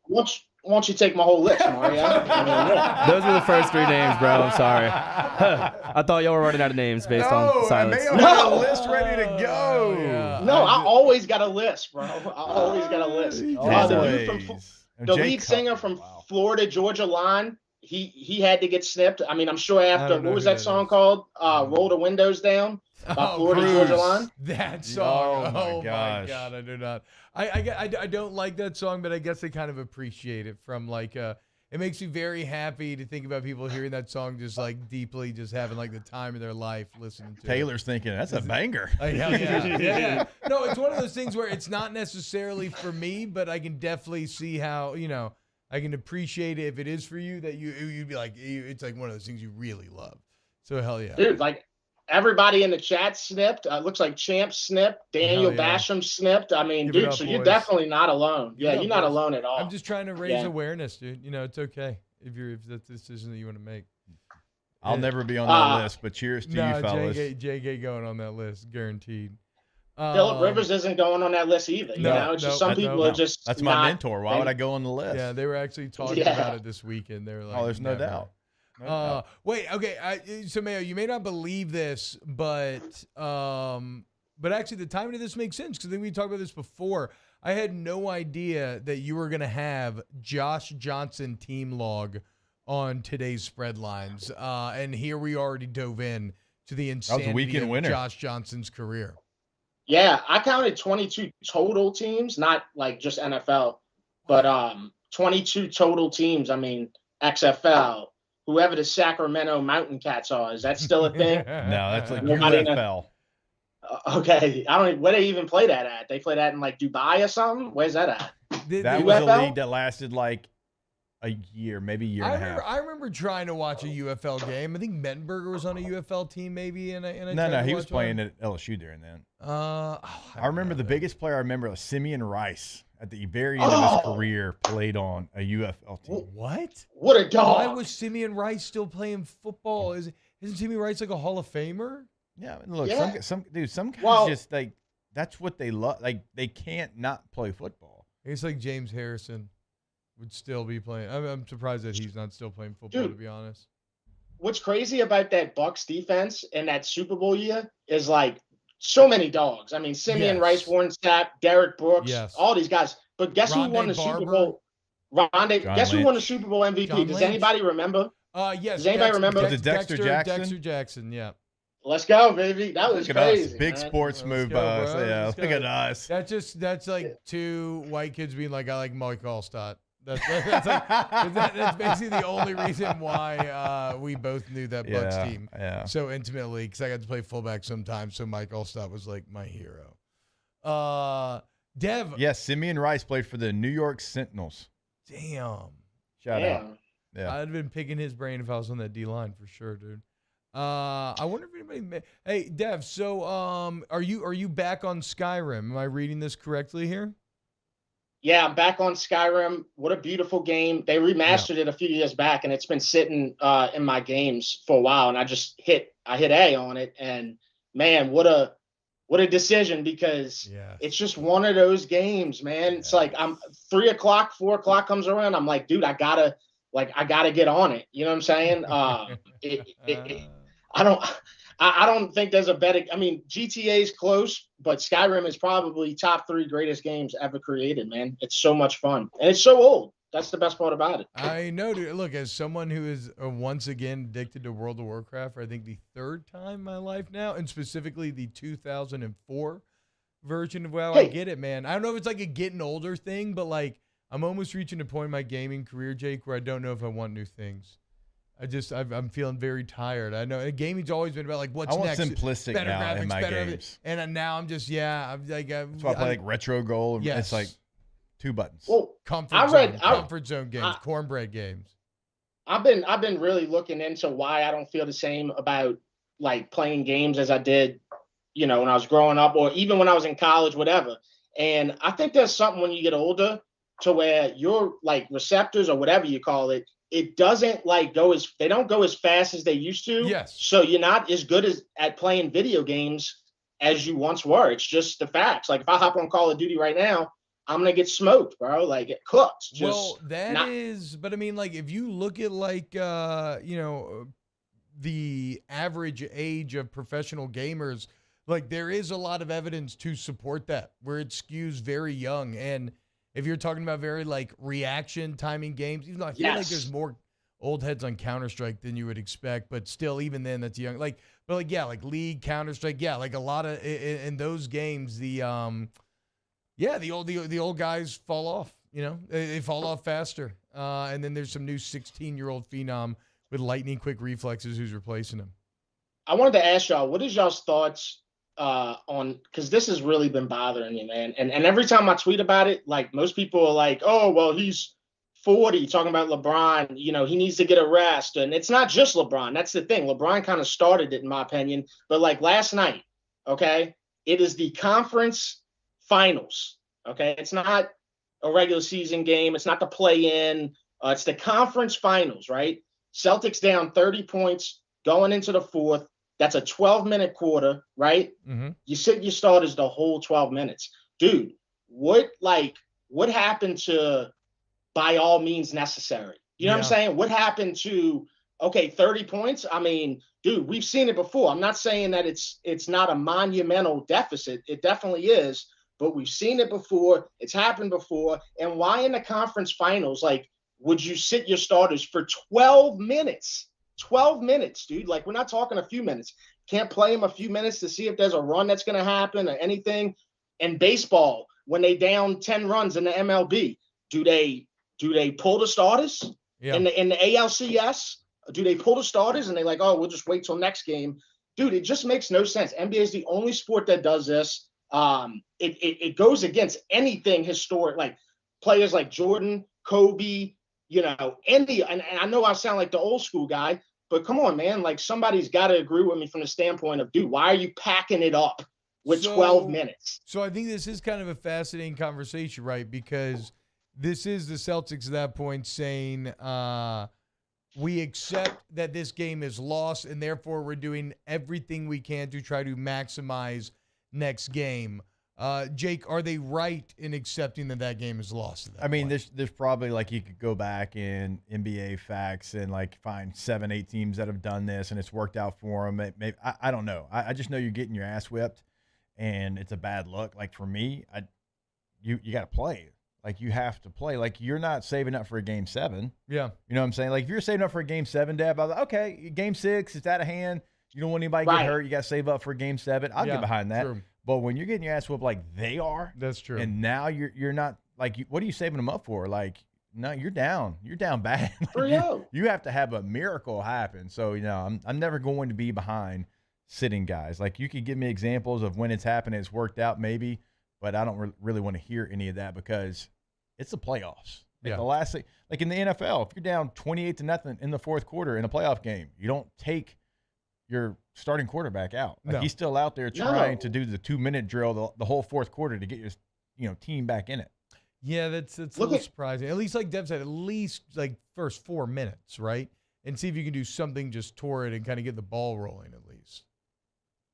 Speaker 23: Why don't you take my whole list, Mario? I mean, yeah.
Speaker 1: Those were the first 3 names, bro. I'm sorry. I thought y'all were running out of names based on silence.
Speaker 6: Mayo had a list ready to go.
Speaker 23: No, I always got a list, bro. I always got a list. The lead singer from Florida Georgia Line, he had to get snipped. I mean, I'm sure after, what was that song called? Roll the Windows Down by Florida Georgia Line.
Speaker 7: That song.
Speaker 6: Oh
Speaker 7: my God, I do not. I don't like that song, but I guess I kind of appreciate it from like it makes me very happy to think about people hearing that song just like deeply, just having like the time of their life listening to
Speaker 6: Taylor's thinking, that's a banger.
Speaker 7: Like, hell yeah. No, it's one of those things where it's not necessarily for me, but I can definitely see how, I can appreciate it if it is for you, that you'd be like, it's like one of those things you really love. So hell yeah.
Speaker 23: Dude, like everybody in the chat snipped. Looks like Champ snipped. Daniel Basham snipped. I mean, dude, so you're definitely not alone. Yeah, you're not alone at all.
Speaker 7: I'm just trying to raise awareness, dude. It's okay if that's the decision that you want to make.
Speaker 6: I'll never be on that list, but cheers to you fellas.
Speaker 7: JK going on that list, guaranteed.
Speaker 23: Phillip Rivers isn't going on that list either. It's just some people are just.
Speaker 6: That's my mentor. Why would I go on the list?
Speaker 7: Yeah, they were actually talking about it this weekend. They were like,
Speaker 6: there's no doubt.
Speaker 7: Wait, okay. So Mayo, you may not believe this, but actually the timing of this makes sense because I think we talked about this before. I had no idea that you were going to have Josh Johnson team log on today's spread lines, and here we already dove in to the insanity of Josh Johnson's career.
Speaker 23: Yeah, I counted 22 total teams, not like just NFL, but 22 total teams. I mean, XFL. Whoever the Sacramento Mountain Cats are, is that still a thing?
Speaker 6: No, that's like UFL.
Speaker 23: Okay, I don't. Where they even play that at? They play that in like Dubai or something. Where's that at?
Speaker 6: That was a league that lasted like a year, maybe a year and a half.
Speaker 7: I remember trying to watch a UFL game. I think Mettenberger was on a UFL team, maybe.
Speaker 6: No, he was playing at LSU during then.
Speaker 7: I
Speaker 6: remember the biggest player I remember was Simeon Rice. At the very end of his career, played on a UFL team.
Speaker 7: What?
Speaker 23: What a dog!
Speaker 7: Why was Simeon Rice still playing football? Isn't Simeon Rice like a Hall of Famer?
Speaker 6: Yeah, look, some guys just like that's what they love. Like they can't not play football.
Speaker 7: It's like James Harrison would still be playing. I'm surprised that he's not still playing football. Dude, to be honest,
Speaker 23: what's crazy about that Bucs defense in that Super Bowl year is like. So many dogs. I mean, Simeon Rice, Warren Sapp, Derek Brooks, all these guys. But guess who won the Super Bowl? Guess who won the Super Bowl MVP? Does anybody remember?
Speaker 7: Yes.
Speaker 23: Does anybody remember?
Speaker 6: Was it Dexter Jackson?
Speaker 7: Dexter Jackson, yeah.
Speaker 23: Let's go, baby. That was crazy.
Speaker 6: Big sports move by us. Yeah, look at us.
Speaker 7: That's like two white kids being like, I like Mike Allstott. That's basically the only reason why we both knew that Bucs team so intimately, because I got to play fullback sometimes. So Mike Allstott was like my hero. Dev.
Speaker 6: Yes, Simeon Rice played for the New York Sentinels.
Speaker 7: Damn.
Speaker 6: Shout out. Yeah,
Speaker 7: I'd have been picking his brain if I was on that D line for sure, dude. I wonder if anybody. Hey, Dev. So, are you back on Skyrim? Am I reading this correctly here?
Speaker 23: Yeah, I'm back on Skyrim. What a beautiful game. They remastered it a few years back, and it's been sitting in my games for a while. And I hit A on it, and man, what a decision, because it's just one of those games, man. It's like I'm 3 o'clock, 4 o'clock comes around. I'm like, dude, I gotta get on it. You know what I'm saying? I don't think there's a better. I mean, GTA is close, but Skyrim is probably top 3 greatest games ever created, man. It's so much fun, and it's so old. That's the best part about it.
Speaker 7: I know, dude. Look, as someone who is once again addicted to World of Warcraft for I think the 3rd time in my life now, and specifically the 2004 version of WoW, I get it, man. I don't know if it's like a getting older thing, but like I'm almost reaching a point in my gaming career, Jake, where I don't know if I want new things. I'm feeling very tired. I know gaming's always been about like what's next.
Speaker 6: I want simplistic better now graphics, in my games.
Speaker 7: And now I'm just I'm like.
Speaker 6: That's why I play like retro goal. Yes. It's like 2 buttons.
Speaker 23: Well,
Speaker 7: comfort zone games, cornbread games.
Speaker 23: I've been really looking into why I don't feel the same about like playing games as I did, when I was growing up, or even when I was in college, whatever. And I think there's something when you get older to where your like receptors or whatever you call it. It doesn't like they don't go as fast as they used to.
Speaker 7: Yes.
Speaker 23: So you're not as good at playing video games as you once were. It's just the facts. Like if I hop on Call of Duty right now, I'm gonna get smoked, bro. Like it cooks. Just
Speaker 7: but I mean, like if you look at like the average age of professional gamers, like there is a lot of evidence to support that, where it skews very young. And if you're talking about very like reaction timing games, even though I feel like there's more old heads on Counter-Strike than you would expect, but still, even then, that's young. Like League, Counter-Strike, like a lot of in those games, the old guys fall off. They fall off faster. And then there's some new 16-year-old phenom with lightning quick reflexes who's replacing him.
Speaker 23: I wanted to ask y'all, what is y'all's thoughts on, because this has really been bothering me, man. And every time I tweet about it, like most people are like, oh, well, he's 40, talking about LeBron, he needs to get a rest. And it's not just LeBron. That's the thing. LeBron kind of started it, in my opinion. But like last night, okay, it is the conference finals, okay? It's not a regular season game. It's not the play-in. It's the conference finals, right? Celtics down 30 points going into the fourth. That's a 12-minute quarter, right?
Speaker 7: Mm-hmm.
Speaker 23: You sit your starters the whole 12 minutes. Dude, what happened to by all means necessary? You know what I'm saying? What happened to, 30 points? I mean, dude, we've seen it before. I'm not saying that it's not a monumental deficit. It definitely is, but we've seen it before. It's happened before. And why in the conference finals, like, would you sit your starters for 12 minutes? 12 minutes, dude. Like, we're not talking a few minutes. Can't play them a few minutes to see if there's a run that's going to happen or anything. And baseball, when they down 10 runs in the MLB, do they pull the starters in the ALCS? Do they pull the starters and they like, oh, we'll just wait till next game? Dude, it just makes no sense. NBA is the only sport that does this. It goes against anything historic, like players like Jordan, Kobe, and I know I sound like the old school guy, but come on, man, like somebody's got to agree with me from the standpoint of, dude, why are you packing it up with 12 minutes?
Speaker 7: So I think this is kind of a fascinating conversation, right? Because this is the Celtics at that point saying, we accept that this game is lost, and therefore we're doing everything we can to try to maximize next game. Jake, are they right in accepting that game is lost?
Speaker 6: I mean, there's probably like you could go back in NBA facts and like find 7-8 teams that have done this and it's worked out for them. Maybe I don't know. I just know you're getting your ass whipped and it's a bad look. Like for me, you got to play. Like you have to play. Like you're not saving up for a game 7.
Speaker 7: Yeah.
Speaker 6: You know what I'm saying? Like if you're saving up for a game 7, Deb, I was like, okay, game 6, it's out of hand. You don't want anybody to get hurt. You got to save up for game 7. I'll get behind that.
Speaker 7: True.
Speaker 6: But when you're getting your ass whooped like they are,
Speaker 7: that's true.
Speaker 6: And now you're not like, what are you saving them up for? Like, no, you're down. You're down bad. You have to have a miracle happen. So I'm never going to be behind sitting guys. Like you could give me examples of when it's happened, it's worked out maybe, but I don't really want to hear any of that because it's the playoffs. Like the last thing, like in the NFL, if you're down 28-0 in the fourth quarter in a playoff game, you don't take your starting quarterback out. Like he's still out there trying to do the 2-minute drill the whole fourth quarter to get your team back in it.
Speaker 7: Yeah, that's a little surprising. At least like Dev said, at least like first 4 minutes, right? And see if you can do something just torrid and kind of get the ball rolling at least.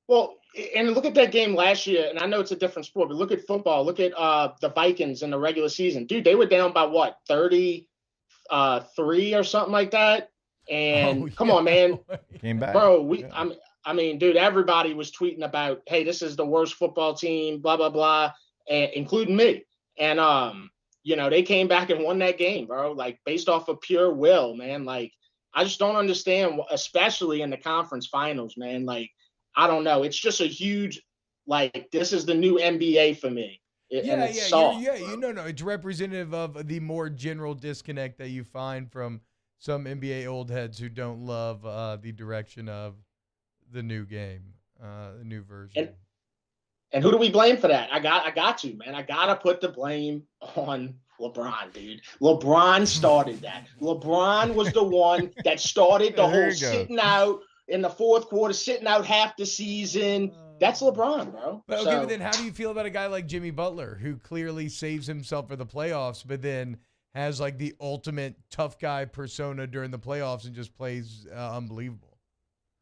Speaker 23: Well, and look at that game last year, and I know it's a different sport, but look at football. Look at the Vikings in the regular season. Dude, they were down by what, 33 or something like that? And come on, man.
Speaker 6: Came back.
Speaker 23: Bro, I mean, dude, everybody was tweeting about, hey, this is the worst football team, blah, blah, blah, including me. And, they came back and won that game, bro, like based off of pure will, man. Like, I just don't understand, especially in the conference finals, man. Like, I don't know. It's just a huge, like, this is the new NBA for me.
Speaker 7: It's representative of the more general disconnect that you find from some NBA old heads who don't love the direction of the new game, the new version.
Speaker 23: And who do we blame for that? I got to, man. I got to put the blame on LeBron, dude. LeBron started that. LeBron was the one that started the whole sitting out in the fourth quarter, sitting out half the season. That's LeBron, bro.
Speaker 7: But but then how do you feel about a guy like Jimmy Butler, who clearly saves himself for the playoffs, but then has like the ultimate tough guy persona during the playoffs and just plays unbelievable?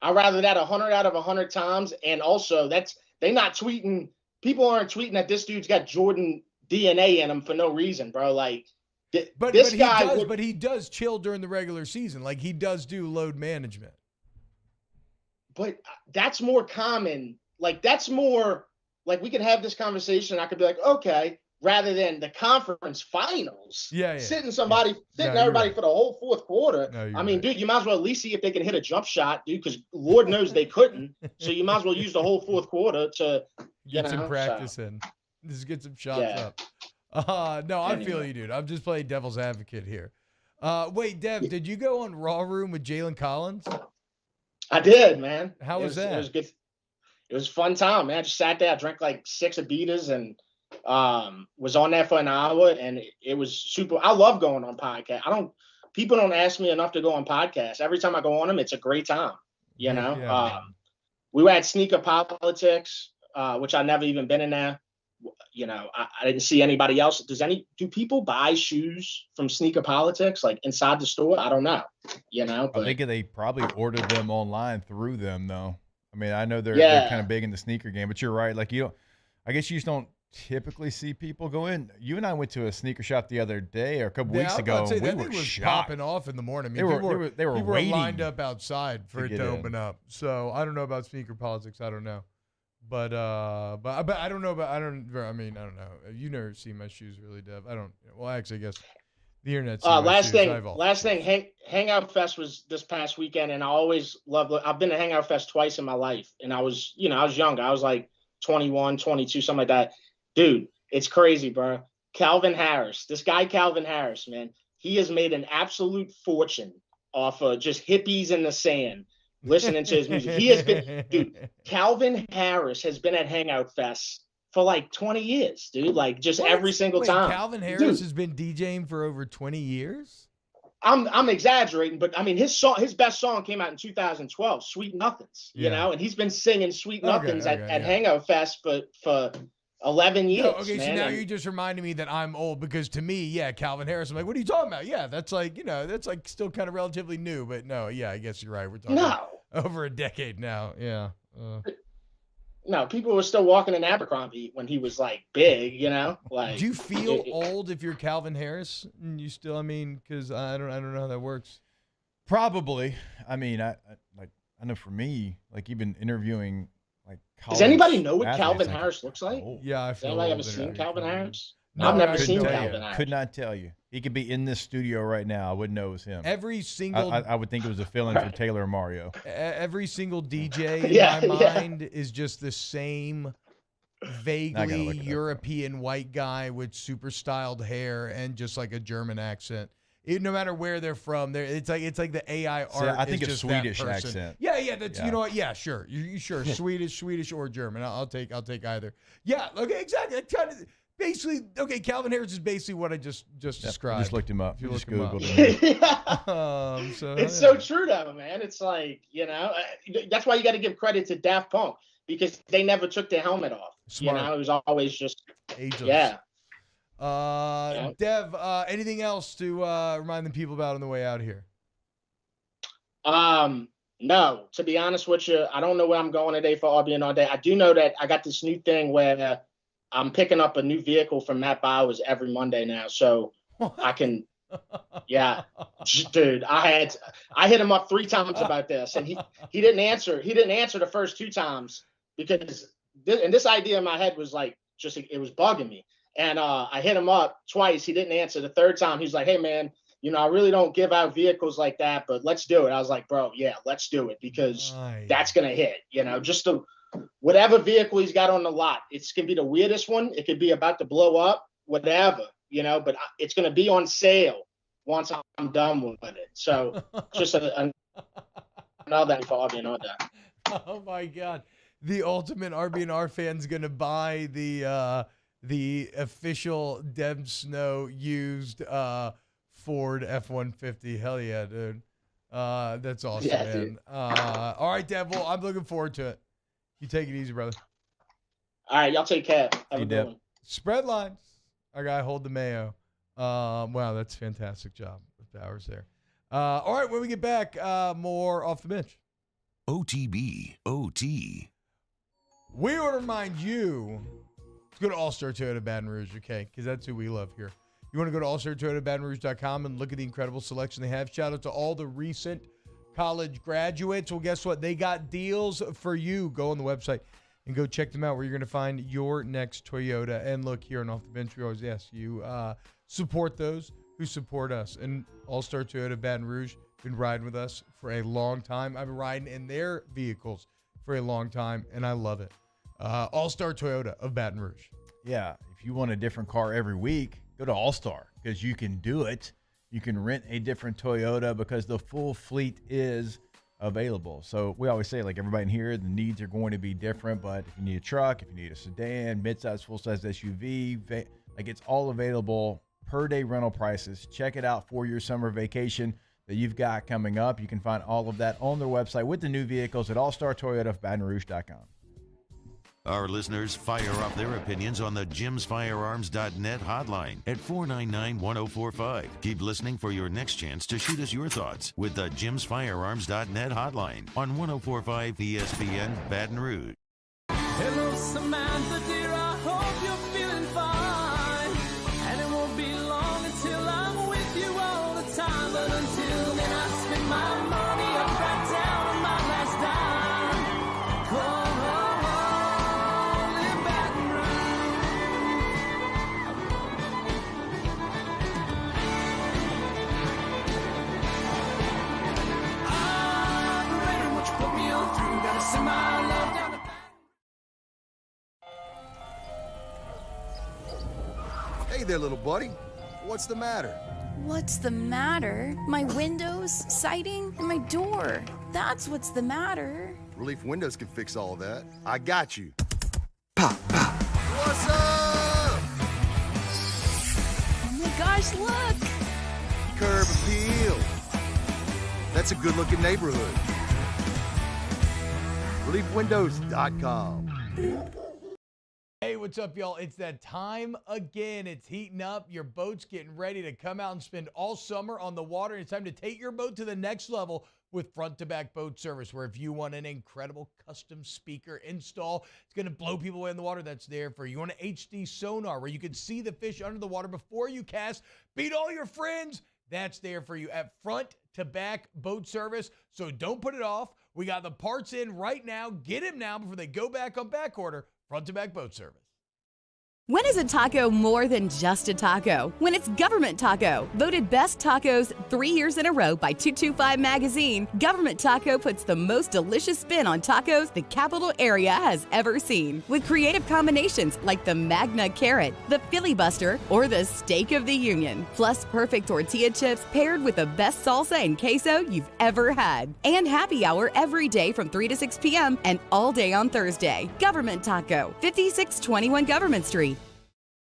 Speaker 23: I'd rather that 100 out of 100 times. And also, they not tweeting. People aren't tweeting that this dude's got Jordan DNA in him for no reason, bro. Like,
Speaker 7: But he does chill during the regular season. Like, he does do load management.
Speaker 23: But that's more common. Like, that's more like we can have this conversation. I could be like, okay, rather than the conference finals.
Speaker 7: Yeah.
Speaker 23: Sitting everybody for the whole fourth quarter.
Speaker 7: No,
Speaker 23: I mean, dude, you might as well at least see if they can hit a jump shot, dude, because Lord knows they couldn't. So you might as well use the whole fourth quarter to
Speaker 7: get some practice in. Just get some shots up. No, I feel you, dude. I'm just playing devil's advocate here. Wait, Dev, did you go on Raw Room with Jalen Collins?
Speaker 23: I did, man.
Speaker 7: How was that?
Speaker 23: It was good. It was a fun time, man. I just sat there, I drank like 6 Abitas and was on there for an hour, and it was super. I love going on podcasts. People don't ask me enough to go on podcasts. Every time I go on them, it's a great time. You know, we were at Sneaker Politics, which I never even been in there. You know, I didn't see anybody else. Do people buy shoes from Sneaker Politics, like inside the store? I don't know. You know, but
Speaker 6: I think they probably ordered them online through them, though. I mean, I know they're kind of big in the sneaker game, but you're right. Like, I guess you just don't typically see people go in. You and I went to a sneaker shop the other day or a couple weeks ago.
Speaker 7: That
Speaker 6: we
Speaker 7: thing
Speaker 6: were
Speaker 7: was
Speaker 6: shocked.
Speaker 7: popping off in the morning. I
Speaker 6: They
Speaker 7: mean,
Speaker 6: were
Speaker 7: people were
Speaker 6: waiting
Speaker 7: lined up outside for it to open up. So I don't know about Sneaker Politics. I don't know. But I don't know. I don't know. You never see my shoes, really, Dev. I don't. Well, actually, I guess the internet's
Speaker 23: last thing. Hangout Fest was this past weekend, and I always love. I've been to Hangout Fest twice in my life, and I was young. I was like 21, 22, something like that. Dude, it's crazy, bro. Calvin Harris, this guy Calvin Harris, man, he has made an absolute fortune off of just hippies in the sand. Listening to his music. He has been, dude, Calvin Harris has been at Hangout Fest for like 20 years, dude. Like just every single time.
Speaker 7: Calvin Harris has been DJing for over 20 years?
Speaker 23: I'm exaggerating, but I mean his best song came out in 2012, Sweet Nothings, you know, and he's been singing Sweet Nothings at Hangout Fest for 11 years.
Speaker 7: Okay,
Speaker 23: man.
Speaker 7: so now you just reminded me that I'm old, because to me, Calvin Harris, I'm like, what are you talking about? Yeah, that's like, that's like still kind of relatively new, but no, I guess you're right. We're talking over a decade now. Yeah.
Speaker 23: No, people were still walking in Abercrombie when he was like big, like.
Speaker 7: Do you feel old if you're Calvin Harris? And you still, because I don't know how that works.
Speaker 6: Probably. I mean, I know for me, like even interviewing, like,
Speaker 23: does anybody know what Calvin Harris looks like?
Speaker 7: Yeah, I
Speaker 23: Has
Speaker 7: feel.
Speaker 23: anybody ever seen Calvin Harris?
Speaker 7: No,
Speaker 23: I've never seen Calvin Harris.
Speaker 6: Could not tell you. He could be in this studio right now. I wouldn't know it was him.
Speaker 7: Every single.
Speaker 6: I would think it was a fill-in for Taylor or Mario.
Speaker 7: Every single DJ in my mind is just the same vaguely European white guy with super styled hair and just like a German accent. No matter where they're from, it's like the AI art.
Speaker 6: So I think
Speaker 7: is
Speaker 6: a
Speaker 7: just
Speaker 6: Swedish
Speaker 7: that person.
Speaker 6: accent.
Speaker 7: Yeah, that's you know what? Yeah, sure. You sure Swedish or German? I'll take either. Yeah, okay, exactly. Kind of basically, okay. Calvin Harris is basically what I just described.
Speaker 6: Just looked him up.
Speaker 7: You
Speaker 6: just
Speaker 7: Googled
Speaker 23: him. It's so true though, man. It's like that's why you got to give credit to Daft Punk, because they never took their helmet off.
Speaker 7: Smart.
Speaker 23: It was always just
Speaker 7: ageless.
Speaker 23: Yeah.
Speaker 7: Dev, anything else to remind the people about on the way out here?
Speaker 23: No, to be honest with you, I don't know where I'm going today for RB and All Day. I do know that I got this new thing where I'm picking up a new vehicle from Matt Bowers every Monday now, so I can. Yeah, dude, I hit him up 3 times about this, and he didn't answer. He didn't answer the first 2 times because this idea in my head was like it was bugging me. And I hit him up twice. He didn't answer. The 3rd time, he's like, hey, man, I really don't give out vehicles like that, but let's do it. I was like, bro, yeah, let's do it, because that's going to hit, just whatever vehicle he's got on the lot. It's going to be the weirdest one. It could be about to blow up, whatever, but it's going to be on sale once I'm done with it. So just another for RB and all that.
Speaker 7: Oh, my God. The ultimate RB&R fan's going to buy the official Devin Snow used Ford F-150. Hell yeah, dude. That's awesome, man.
Speaker 23: Dude.
Speaker 7: All right, Dev. Well, I'm looking forward to it. You take it easy, brother.
Speaker 23: All right, y'all take care. Have a good one.
Speaker 7: Spread lines. Our guy Hold the Mayo. Wow, that's a fantastic job with Bowers there. All right, when we get back, more Off the Bench.
Speaker 3: OTB, OT.
Speaker 7: We want to remind you to go to All-Star Toyota Baton Rouge, okay? Because that's who we love here. You want to go to allstartoyotabatonrouge.com and look at the incredible selection they have. Shout out to all the recent college graduates. Well, guess what? They got deals for you. Go on the website and go check them out where you're going to find your next Toyota. And look, here on Off the Bench, we always ask you support those who support us. And All-Star Toyota Baton Rouge been riding with us for a long time. I've been riding in their vehicles for a long time, and I love it. All-Star Toyota of Baton Rouge.
Speaker 6: Yeah, if you want a different car every week, go to All-Star because you can do it. You can rent a different Toyota because the full fleet is available. So we always say, like everybody in here, the needs are going to be different, but if you need a truck, if you need a sedan, midsize, full-size SUV, like it's all available, per-day rental prices. Check it out for your summer vacation that you've got coming up. You can find all of that on their website with the new vehicles at allstartoyotabatonrouge.com.
Speaker 3: Our listeners fire off their opinions on the jimsfirearms.net hotline at 499-1045. Keep listening for your next chance to shoot us your thoughts with the jimsfirearms.net hotline on 1045 ESPN Baton Rouge.
Speaker 4: Hello, Samantha, dear, I hope you're feeling fine. And it won't be long until I'm with you all the time. But until then, I spend my money up right down on my last dime. Come on, in Baton Rouge. Operator, won't you put me on through? Gotta send my love down the
Speaker 17: Hey there, little buddy. What's the matter?
Speaker 19: What's the matter? My windows, siding, and my door. That's what's the matter.
Speaker 17: Relief Windows can fix all that. I got you. Pop, pop. What's up?
Speaker 19: Oh my gosh, look!
Speaker 17: Curb appeal. That's a good-looking neighborhood. ReliefWindows.com.
Speaker 7: Hey, what's up, y'all? It's that time again. It's heating up. Your boat's getting ready to come out and spend all summer on the water. It's time to take your boat to the next level with front-to-back boat service, where if you want an incredible custom speaker install, it's going to blow people away in the water, that's there for you. You want an HD sonar where you can see the fish under the water before you cast, beat all your friends, that's there for you at front-to-back boat service. So don't put it off. We got the parts in right now. Get them now before they go back on back order. Front-to-back boat service.
Speaker 9: When is a taco more than just a taco? When it's Government Taco. Voted best tacos 3 years in a row by 225 Magazine, Government Taco puts the most delicious spin on tacos the capital area has ever seen. With creative combinations like the Magna Carrot, the Filibuster, or the Steak of the Union. Plus perfect tortilla chips paired with the best salsa and queso you've ever had. And happy hour every day from 3 to 6 p.m. and all day on Thursday. Government Taco, 5621 Government Street.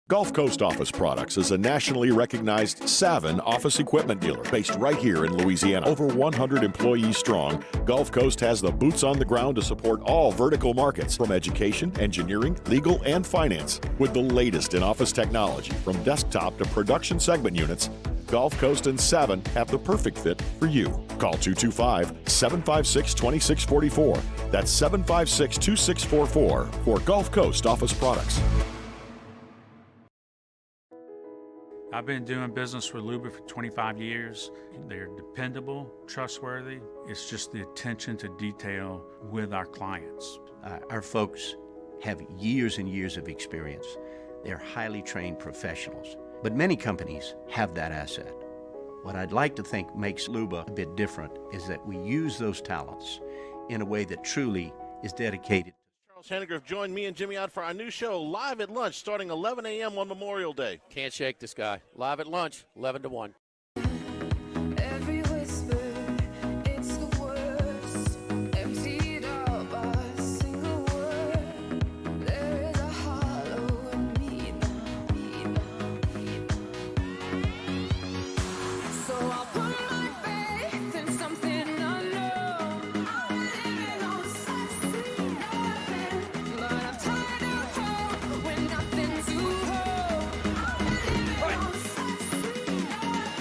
Speaker 10: Gulf Coast Office Products is a nationally recognized Savin office equipment dealer based right here in Louisiana. Over 100 employees strong, Gulf Coast has the boots on the ground to support all vertical markets, from education, engineering, legal, and finance. With the latest in office technology, from desktop to production segment units, Gulf Coast and Savin have the perfect fit for you. Call 225-756-2644. That's 756-2644 for Gulf Coast Office Products.
Speaker 18: I've been doing business with Luba for 25 years. They're dependable, trustworthy. It's just the attention to detail with our clients.
Speaker 21: Our folks have years and years of experience. They're highly trained professionals. But many companies have that asset. What I'd like to think makes Luba a bit different is that we use those talents in a way that truly is dedicated.
Speaker 5: Hennigrove joined me and Jimmy out for our new show, Live at Lunch, starting 11 a.m. on Memorial Day.
Speaker 20: Can't shake this guy. Live at lunch, 11 to 1.
Speaker 4: Every whisper, it's the worst. Emptied out by a single word. There is a hollow in me now. So I'll put my faith in something unknown. I'm living on such sweet nothing, but I'm tired of hope with nothing to hold. I'm living on such sweet nothing.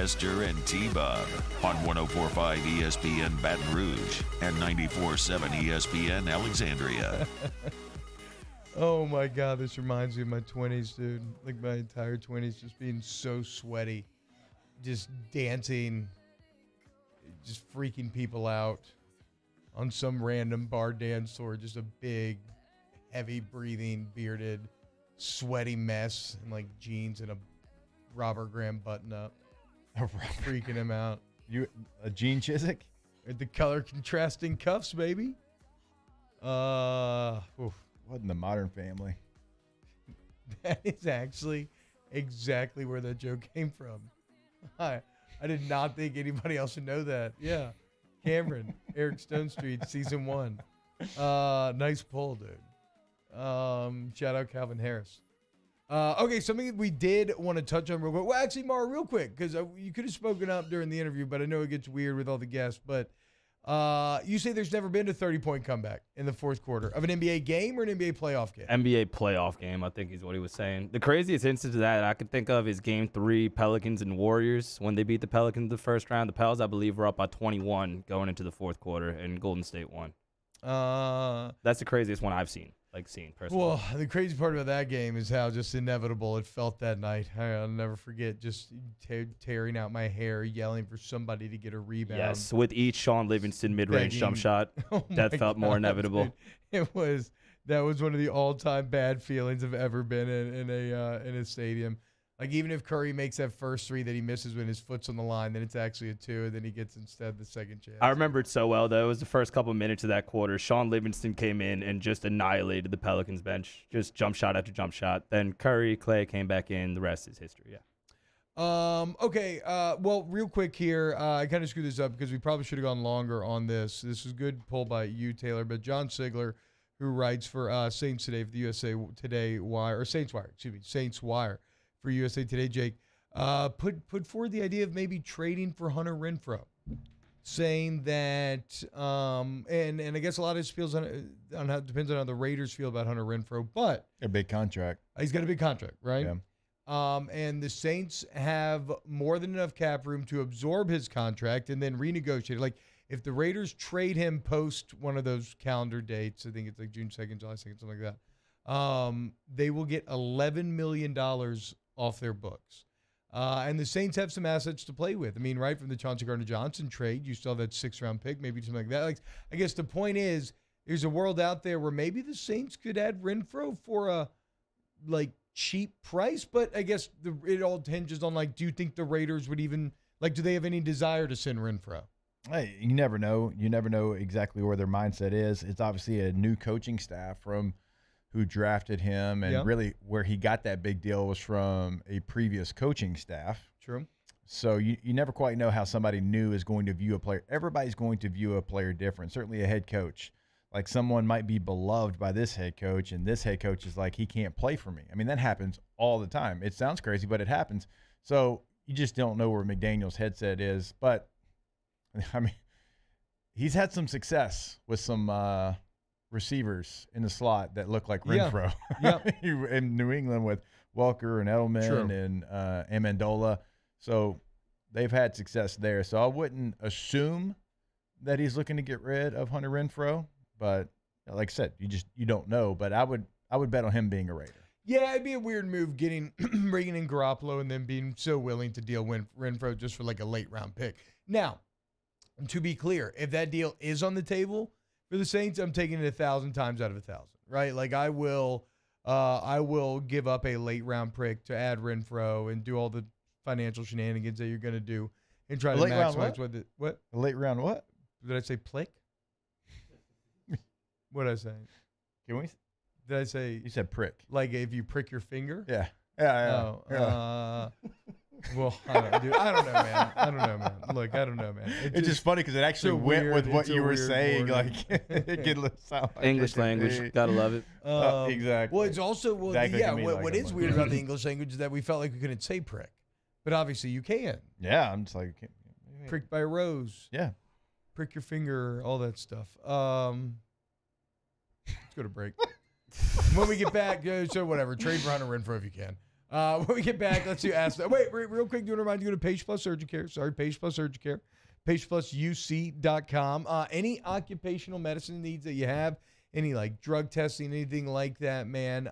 Speaker 3: Hester and T-Bob on 104.5 ESPN Baton Rouge and 94.7 ESPN Alexandria.
Speaker 7: Oh my God, this reminds me of my 20s, dude. Like my entire 20s, just being so sweaty, just dancing, just freaking people out on some random bar dance floor. Just a big, heavy breathing, bearded, sweaty mess in like jeans and a Robert Graham button up. Freaking him out.
Speaker 6: You a Gene Chizik?
Speaker 7: The color contrasting cuffs, baby.
Speaker 6: What in the Modern Family?
Speaker 7: That is actually exactly where that joke came from. I did not think anybody else would know that. Yeah. Cameron, Eric Stone Street, season 1. Nice pull, dude. Shout out Calvin Harris. Okay, something that we did want to touch on real quick. Well, actually, Mara, real quick, because you could have spoken up during the interview, but I know it gets weird with all the guests. But you say there's never been a 30-point comeback in the fourth quarter of an NBA game or an NBA playoff game?
Speaker 1: NBA playoff game, I think is what he was saying. The craziest instance of that I could think of is Game 3, Pelicans and Warriors. When they beat the Pelicans in the first round, the Pels, I believe, were up by 21 going into the fourth quarter, and Golden State won. That's the craziest one I've seen. Personally.
Speaker 7: Well, the crazy part about that game is how just inevitable it felt that night. I'll never forget just tearing out my hair, yelling for somebody to get a rebound.
Speaker 1: Yes, with each Sean Livingston mid-range jump shot, that felt more inevitable.
Speaker 7: Dude. That was one of the all-time bad feelings I've ever been in a stadium. Like, even if Curry makes that first three that he misses when his foot's on the line, then it's actually a 2, and then he gets instead the second chance.
Speaker 1: I remember it so well, though. It was the first couple minutes of that quarter. Sean Livingston came in and just annihilated the Pelicans bench. Just jump shot after jump shot. Then Curry, Clay came back in. The rest is history, yeah.
Speaker 7: Okay. Well, real quick here, I kind of screwed this up because we probably should have gone longer on this. This is a good pull by you, Taylor. But John Sigler, who writes for Saints Today for the USA Today Wire, or Saints Wire, Saints Wire for USA Today, Jake, put forward the idea of maybe trading for Hunter Renfrow, saying that, and I guess a lot of this feels on how depends on how the Raiders feel about Hunter Renfrow, but
Speaker 6: a big contract.
Speaker 7: He's got a big contract, right?
Speaker 6: Yeah.
Speaker 7: And the Saints have more than enough cap room to absorb his contract and then renegotiate. Like, if the Raiders trade him post one of those calendar dates, I think it's like June 2nd, July 2nd, something like that, they will get $11 million off their books. And the Saints have some assets to play with. I mean, right from the Chauncey Gardner-Johnson trade, you still have that 6th-round pick, maybe something like that. Like, I guess the point is, there's a world out there where maybe the Saints could add Renfrow for a, cheap price, but I guess it all hinges on, do you think the Raiders would even, do they have any desire to send Renfrow?
Speaker 6: Hey, you never know. You never know exactly where their mindset is. It's obviously a new coaching staff from who drafted him, and really where he got that big deal was from a previous coaching staff.
Speaker 7: True.
Speaker 6: So you never quite know how somebody new is going to view a player. Everybody's going to view a player different, certainly a head coach. Like, someone might be beloved by this head coach, and this head coach is like, he can't play for me. I mean, that happens all the time. It sounds crazy, but it happens. So you just don't know where McDaniel's headset is. But, I mean, he's had some success with some receivers in the slot that look like Renfrow.
Speaker 7: Yeah.
Speaker 6: In New England with Welker and Edelman and Amendola. So they've had success there. So I wouldn't assume that he's looking to get rid of Hunter Renfrow. But like I said, you don't know. But I would bet on him being a Raider.
Speaker 7: Yeah, it'd be a weird move bringing in Garoppolo and then being so willing to deal with Renfrow just for a late round pick. Now, to be clear, if that deal is on the table for the Saints, I'm taking it 1,000 times out of 1,000. Right? I will give up a late round pick to add Renfrow and do all the financial shenanigans that you're going to do and try to maximize what?
Speaker 6: A late round what?
Speaker 7: Did I say plick? What did I say?
Speaker 6: Can we?
Speaker 7: Did I say?
Speaker 6: You said prick.
Speaker 7: Like if you prick your finger?
Speaker 6: Yeah.
Speaker 7: Well, I don't know, man. Look, I don't know, man.
Speaker 6: It's just funny because it actually went with what you were saying. It could sound like
Speaker 1: English language. Gotta love it.
Speaker 6: Exactly.
Speaker 7: Well, it's also, what is weird about the English language is that we felt like we couldn't say prick. But obviously you can.
Speaker 6: Yeah, I'm just like.
Speaker 7: Pricked by a rose.
Speaker 6: Yeah.
Speaker 7: Prick your finger, all that stuff. Let's go to break. When we get back, so whatever. Trade for Hunter Renfrow if you can. When we get back, let's do Ask That. Wait, real quick, do you want to remind you to go to Page Plus Urgent Care? Sorry, Page Plus Urgent Care. PagePlusUC.com. Any occupational medicine needs that you have, any like drug testing, anything like that, man,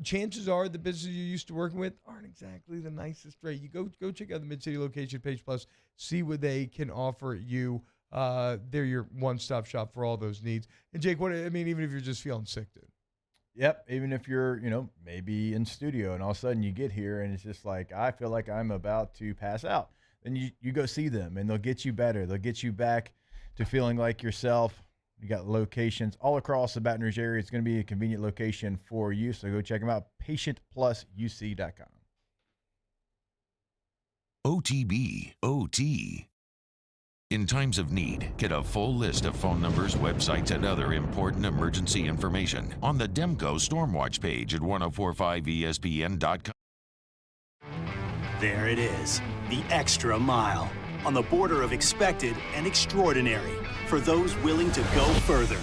Speaker 7: chances are the businesses you're used to working with aren't exactly the nicest rate. You go check out the Mid-City location, Page Plus, see what they can offer you. They're your one-stop shop for all those needs. And Jake, even if you're just feeling sick, dude.
Speaker 6: Yep. Even if you're, maybe in studio and all of a sudden you get here and it's just like, I feel like I'm about to pass out. Then you go see them and they'll get you better. They'll get you back to feeling like yourself. You got locations all across the Baton Rouge area. It's going to be a convenient location for you. So go check them out. PatientPlusUC.com.
Speaker 3: OTB, OT. In times of need, get a full list of phone numbers, websites, and other important emergency information on the Demco Stormwatch page at 1045ESPN.com.
Speaker 8: There it is, the extra mile, on the border of expected and extraordinary for those willing to go further,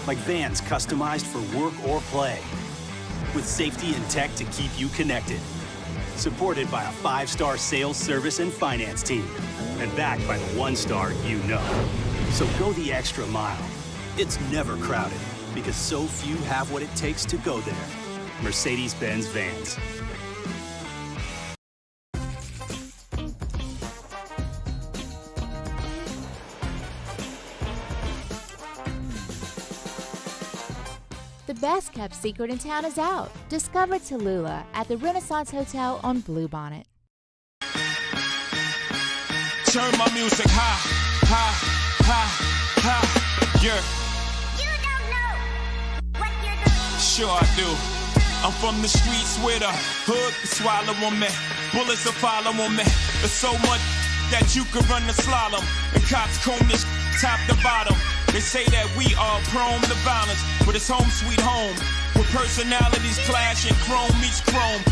Speaker 8: like vans customized for work or play, with safety and tech to keep you connected, supported by a 5-star sales, service, and finance team, and backed by the 1-star you know. So go the extra mile. It's never crowded, because so few have what it takes to go there. Mercedes-Benz Vans.
Speaker 16: The best kept secret in town is out. Discover Tallulah at the Renaissance Hotel on Bluebonnet.
Speaker 4: Turn my music high, high, high, high, yeah. You don't know what you're doing. Sure I do. I'm from the streets where the hood can swallow on me. Bullets will follow on me. There's so much that you could run the slalom. And cops comb this top to bottom. They say that we are prone to violence, but it's home sweet home. Where personalities clash and chrome meets chrome.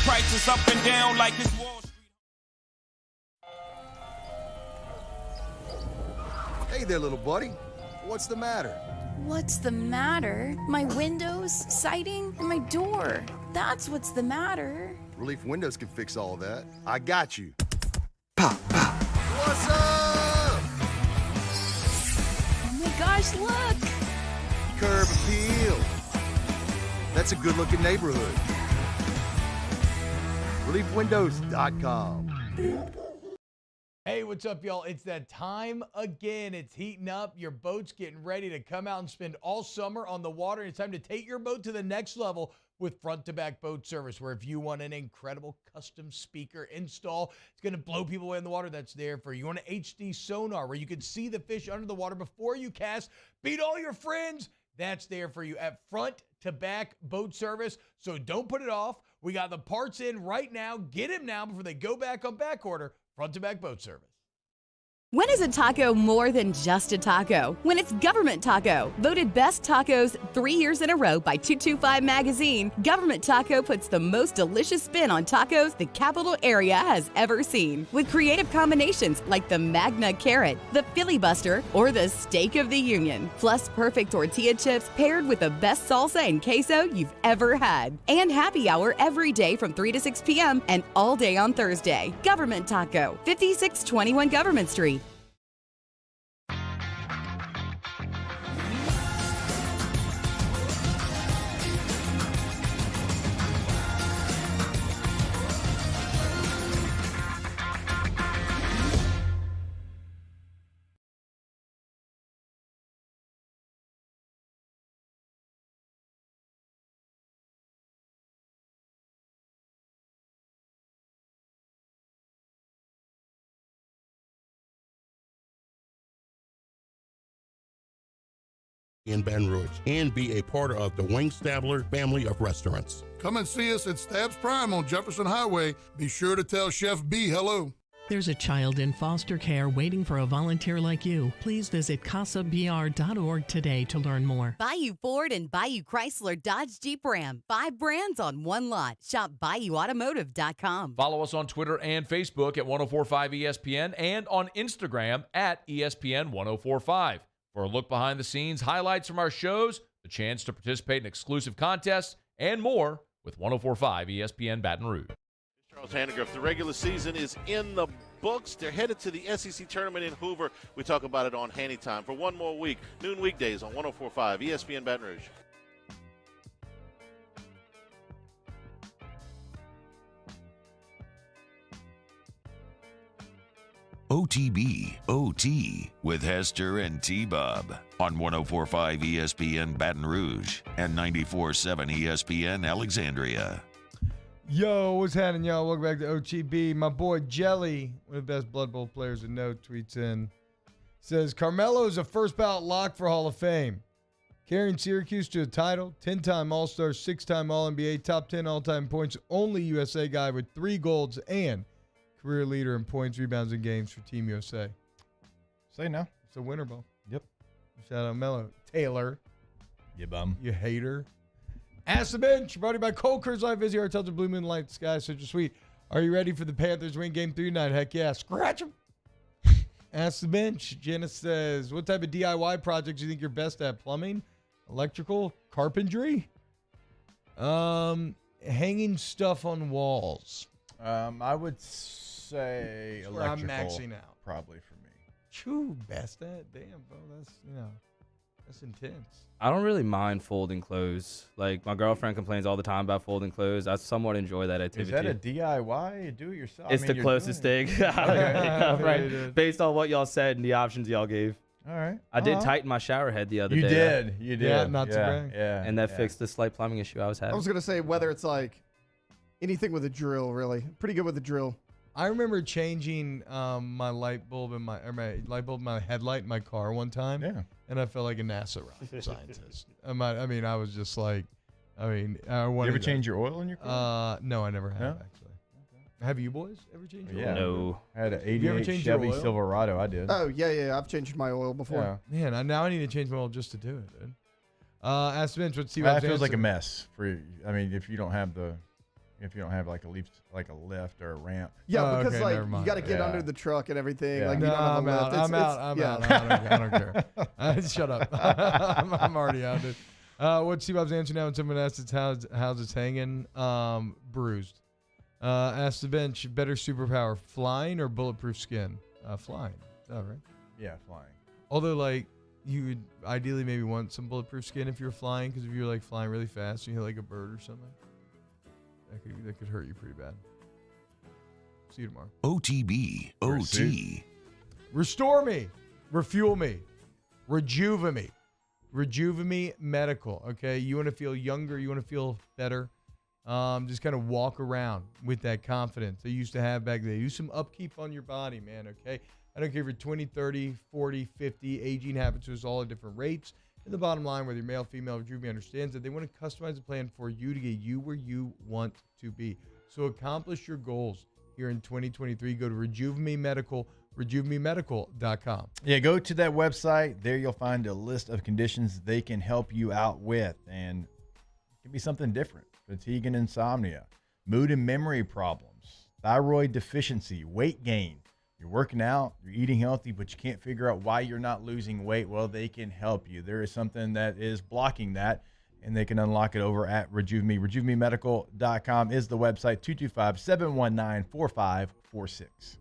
Speaker 4: Prices up and down like this Wall Street.
Speaker 17: Hey there, little buddy. What's the matter?
Speaker 19: What's the matter? My windows, siding, and my door. That's what's the matter.
Speaker 17: Relief Windows can fix all that. I got you. Pop, pop. What's up?
Speaker 19: Oh my gosh, look!
Speaker 17: Curb appeal. That's a good-looking neighborhood. ReliefWindows.com.
Speaker 7: Hey, what's up, y'all? It's that time again. It's heating up. Your boat's getting ready to come out and spend all summer on the water. It's time to take your boat to the next level with front-to-back boat service, where if you want an incredible custom speaker install, it's going to blow people away in the water, that's there for you. You want an HD sonar where you can see the fish under the water before you cast, beat all your friends, that's there for you at front-to-back boat service. So don't put it off. We got the parts in right now. Get them now before they go back on back order. Front-to-back boat service.
Speaker 9: When is a taco more than just a taco? When it's Government Taco. Voted best tacos 3 years in a row by 225 Magazine, Government Taco puts the most delicious spin on tacos the capital area has ever seen. With creative combinations like the Magna Carrot, the Filibuster, or the Steak of the Union. Plus perfect tortilla chips paired with the best salsa and queso you've ever had. And happy hour every day from 3 to 6 p.m. and all day on Thursday. Government Taco, 5621 Government Street.
Speaker 13: In Baton Rouge and be a part of the Wayne Stabler family of restaurants.
Speaker 14: Come and see us at Stabs Prime on Jefferson Highway. Be sure to tell Chef B hello.
Speaker 15: There's a child in foster care waiting for a volunteer like you. Please visit casabr.org today to learn more.
Speaker 9: Bayou Ford and Bayou Chrysler Dodge Jeep Ram. 5 brands on one lot. Shop BayouAutomotive.com.
Speaker 25: Follow us on Twitter and Facebook at 1045 ESPN and on Instagram at ESPN 1045. For a look behind the scenes, highlights from our shows, the chance to participate in exclusive contests, and more, with 104.5 ESPN Baton Rouge.
Speaker 5: Charles Handegraaff, the regular season is in the books. They're headed to the SEC tournament in Hoover. We talk about it on Handy Time for one more week, noon weekdays on 104.5 ESPN Baton Rouge.
Speaker 3: OTB OT with Hester and T-Bob on 104.5 ESPN Baton Rouge and 94.7 ESPN Alexandria.
Speaker 7: Yo, what's happening, y'all? Welcome back to OTB. My boy Jelly, one of the best Blood Bowl players to know, tweets in. Says, Carmelo is a first ballot lock for Hall of Fame. Carrying Syracuse to a title, 10-time All-Star, 6-time All-NBA, top 10 all-time points, only USA guy with 3 golds, and career leader in points, rebounds, and games for Team USA.
Speaker 6: Say no.
Speaker 7: It's a winner ball.
Speaker 6: Yep.
Speaker 7: Shout out Melo. Taylor.
Speaker 6: You bum.
Speaker 7: You hater. Ask the Bench, brought to you by Cold Curse Life. Visit our Hotels of Blue Moon Light Sky. Such a sweet. Are you ready for the Panthers win game 3 tonight? Heck yeah. Scratch them. Ask the Bench. Jenna says, what type of DIY projects do you think you're best at? Plumbing? Electrical? Carpentry? Hanging stuff on walls.
Speaker 6: I would say
Speaker 7: That's where I'm
Speaker 6: electrical.
Speaker 7: maxing out.
Speaker 6: Probably for me.
Speaker 7: True, best at. Damn, bro. That's intense.
Speaker 1: I don't really mind folding clothes. Like, my girlfriend complains all the time about folding clothes. I somewhat enjoy that activity.
Speaker 6: Is that a DIY? Do it yourself?
Speaker 1: It's the closest thing. Right. Based on what y'all said and the options y'all gave.
Speaker 6: All right.
Speaker 1: I did tighten my shower head the other
Speaker 6: You
Speaker 1: day.
Speaker 6: did. You did.
Speaker 7: Yeah, not to brag.
Speaker 6: Yeah.
Speaker 1: And that fixed the slight plumbing issue I was having.
Speaker 2: I was going to say whether it's like anything with a drill, really. Pretty good with a drill.
Speaker 7: I remember changing my light bulb in my headlight in my car one time.
Speaker 6: Yeah.
Speaker 7: And I felt like a NASA scientist. I was just like, I
Speaker 6: You ever change your oil in your car?
Speaker 7: No, I never have,
Speaker 6: No?
Speaker 7: actually. Have you boys ever changed your
Speaker 6: Yeah.
Speaker 7: oil?
Speaker 1: No.
Speaker 6: I had an
Speaker 7: Have you ever
Speaker 6: 88
Speaker 7: changed your
Speaker 6: Chevy
Speaker 7: oil?
Speaker 6: Silverado. I did.
Speaker 2: Oh, yeah. I've changed my oil before.
Speaker 6: Yeah.
Speaker 7: Man, now I need to change my oil just to do it, dude. Ask Vince, what's
Speaker 6: That feels like a mess for you. I mean, if you don't have like a lift or a ramp.
Speaker 2: Yeah, because
Speaker 7: okay,
Speaker 2: like
Speaker 7: never
Speaker 2: you
Speaker 7: mind.
Speaker 2: got to get
Speaker 6: Yeah.
Speaker 2: under the truck and everything.
Speaker 6: Yeah.
Speaker 2: Like you
Speaker 7: No,
Speaker 2: don't have
Speaker 7: I'm
Speaker 2: a
Speaker 7: out.
Speaker 2: lift.
Speaker 7: I'm out. I don't care. Shut up. I'm already out, dude. What's T-Bob's answer now when someone asks how's it's hanging? Bruised. Ask the Bench, better superpower, flying or bulletproof skin? Flying. Oh, right.
Speaker 6: Yeah, flying.
Speaker 7: Although, like, you would ideally maybe want some bulletproof skin if you're flying, because if you're like flying really fast and you hit like a bird or something, that could hurt you pretty bad. See you tomorrow.
Speaker 3: OTB OT.
Speaker 7: Restore me, refuel me, Rejuvame Medical. Okay, you want to feel younger, you want to feel better. Just kind of walk around with that confidence they used to have back then. Do some upkeep on your body, man. Okay, I don't care if you're 20, 30, 40, 50. Aging happens to us all at different rates. And the bottom line, whether you're male, female, Rejuvame understands that they want to customize a plan for you to get you where you want to be. So accomplish your goals here in 2023. Go to Rejuvame Medical, RejuvameMedical.com.
Speaker 6: Yeah, go to that website. There you'll find a list of conditions they can help you out with. And it can be something different. Fatigue and insomnia, mood and memory problems, thyroid deficiency, weight gain. You're working out, you're eating healthy, but you can't figure out why you're not losing weight. Well, they can help you. There is something that is blocking that, and they can unlock it over at Rejuvame. RejuvameMedical.com is the website, 225-719-4546.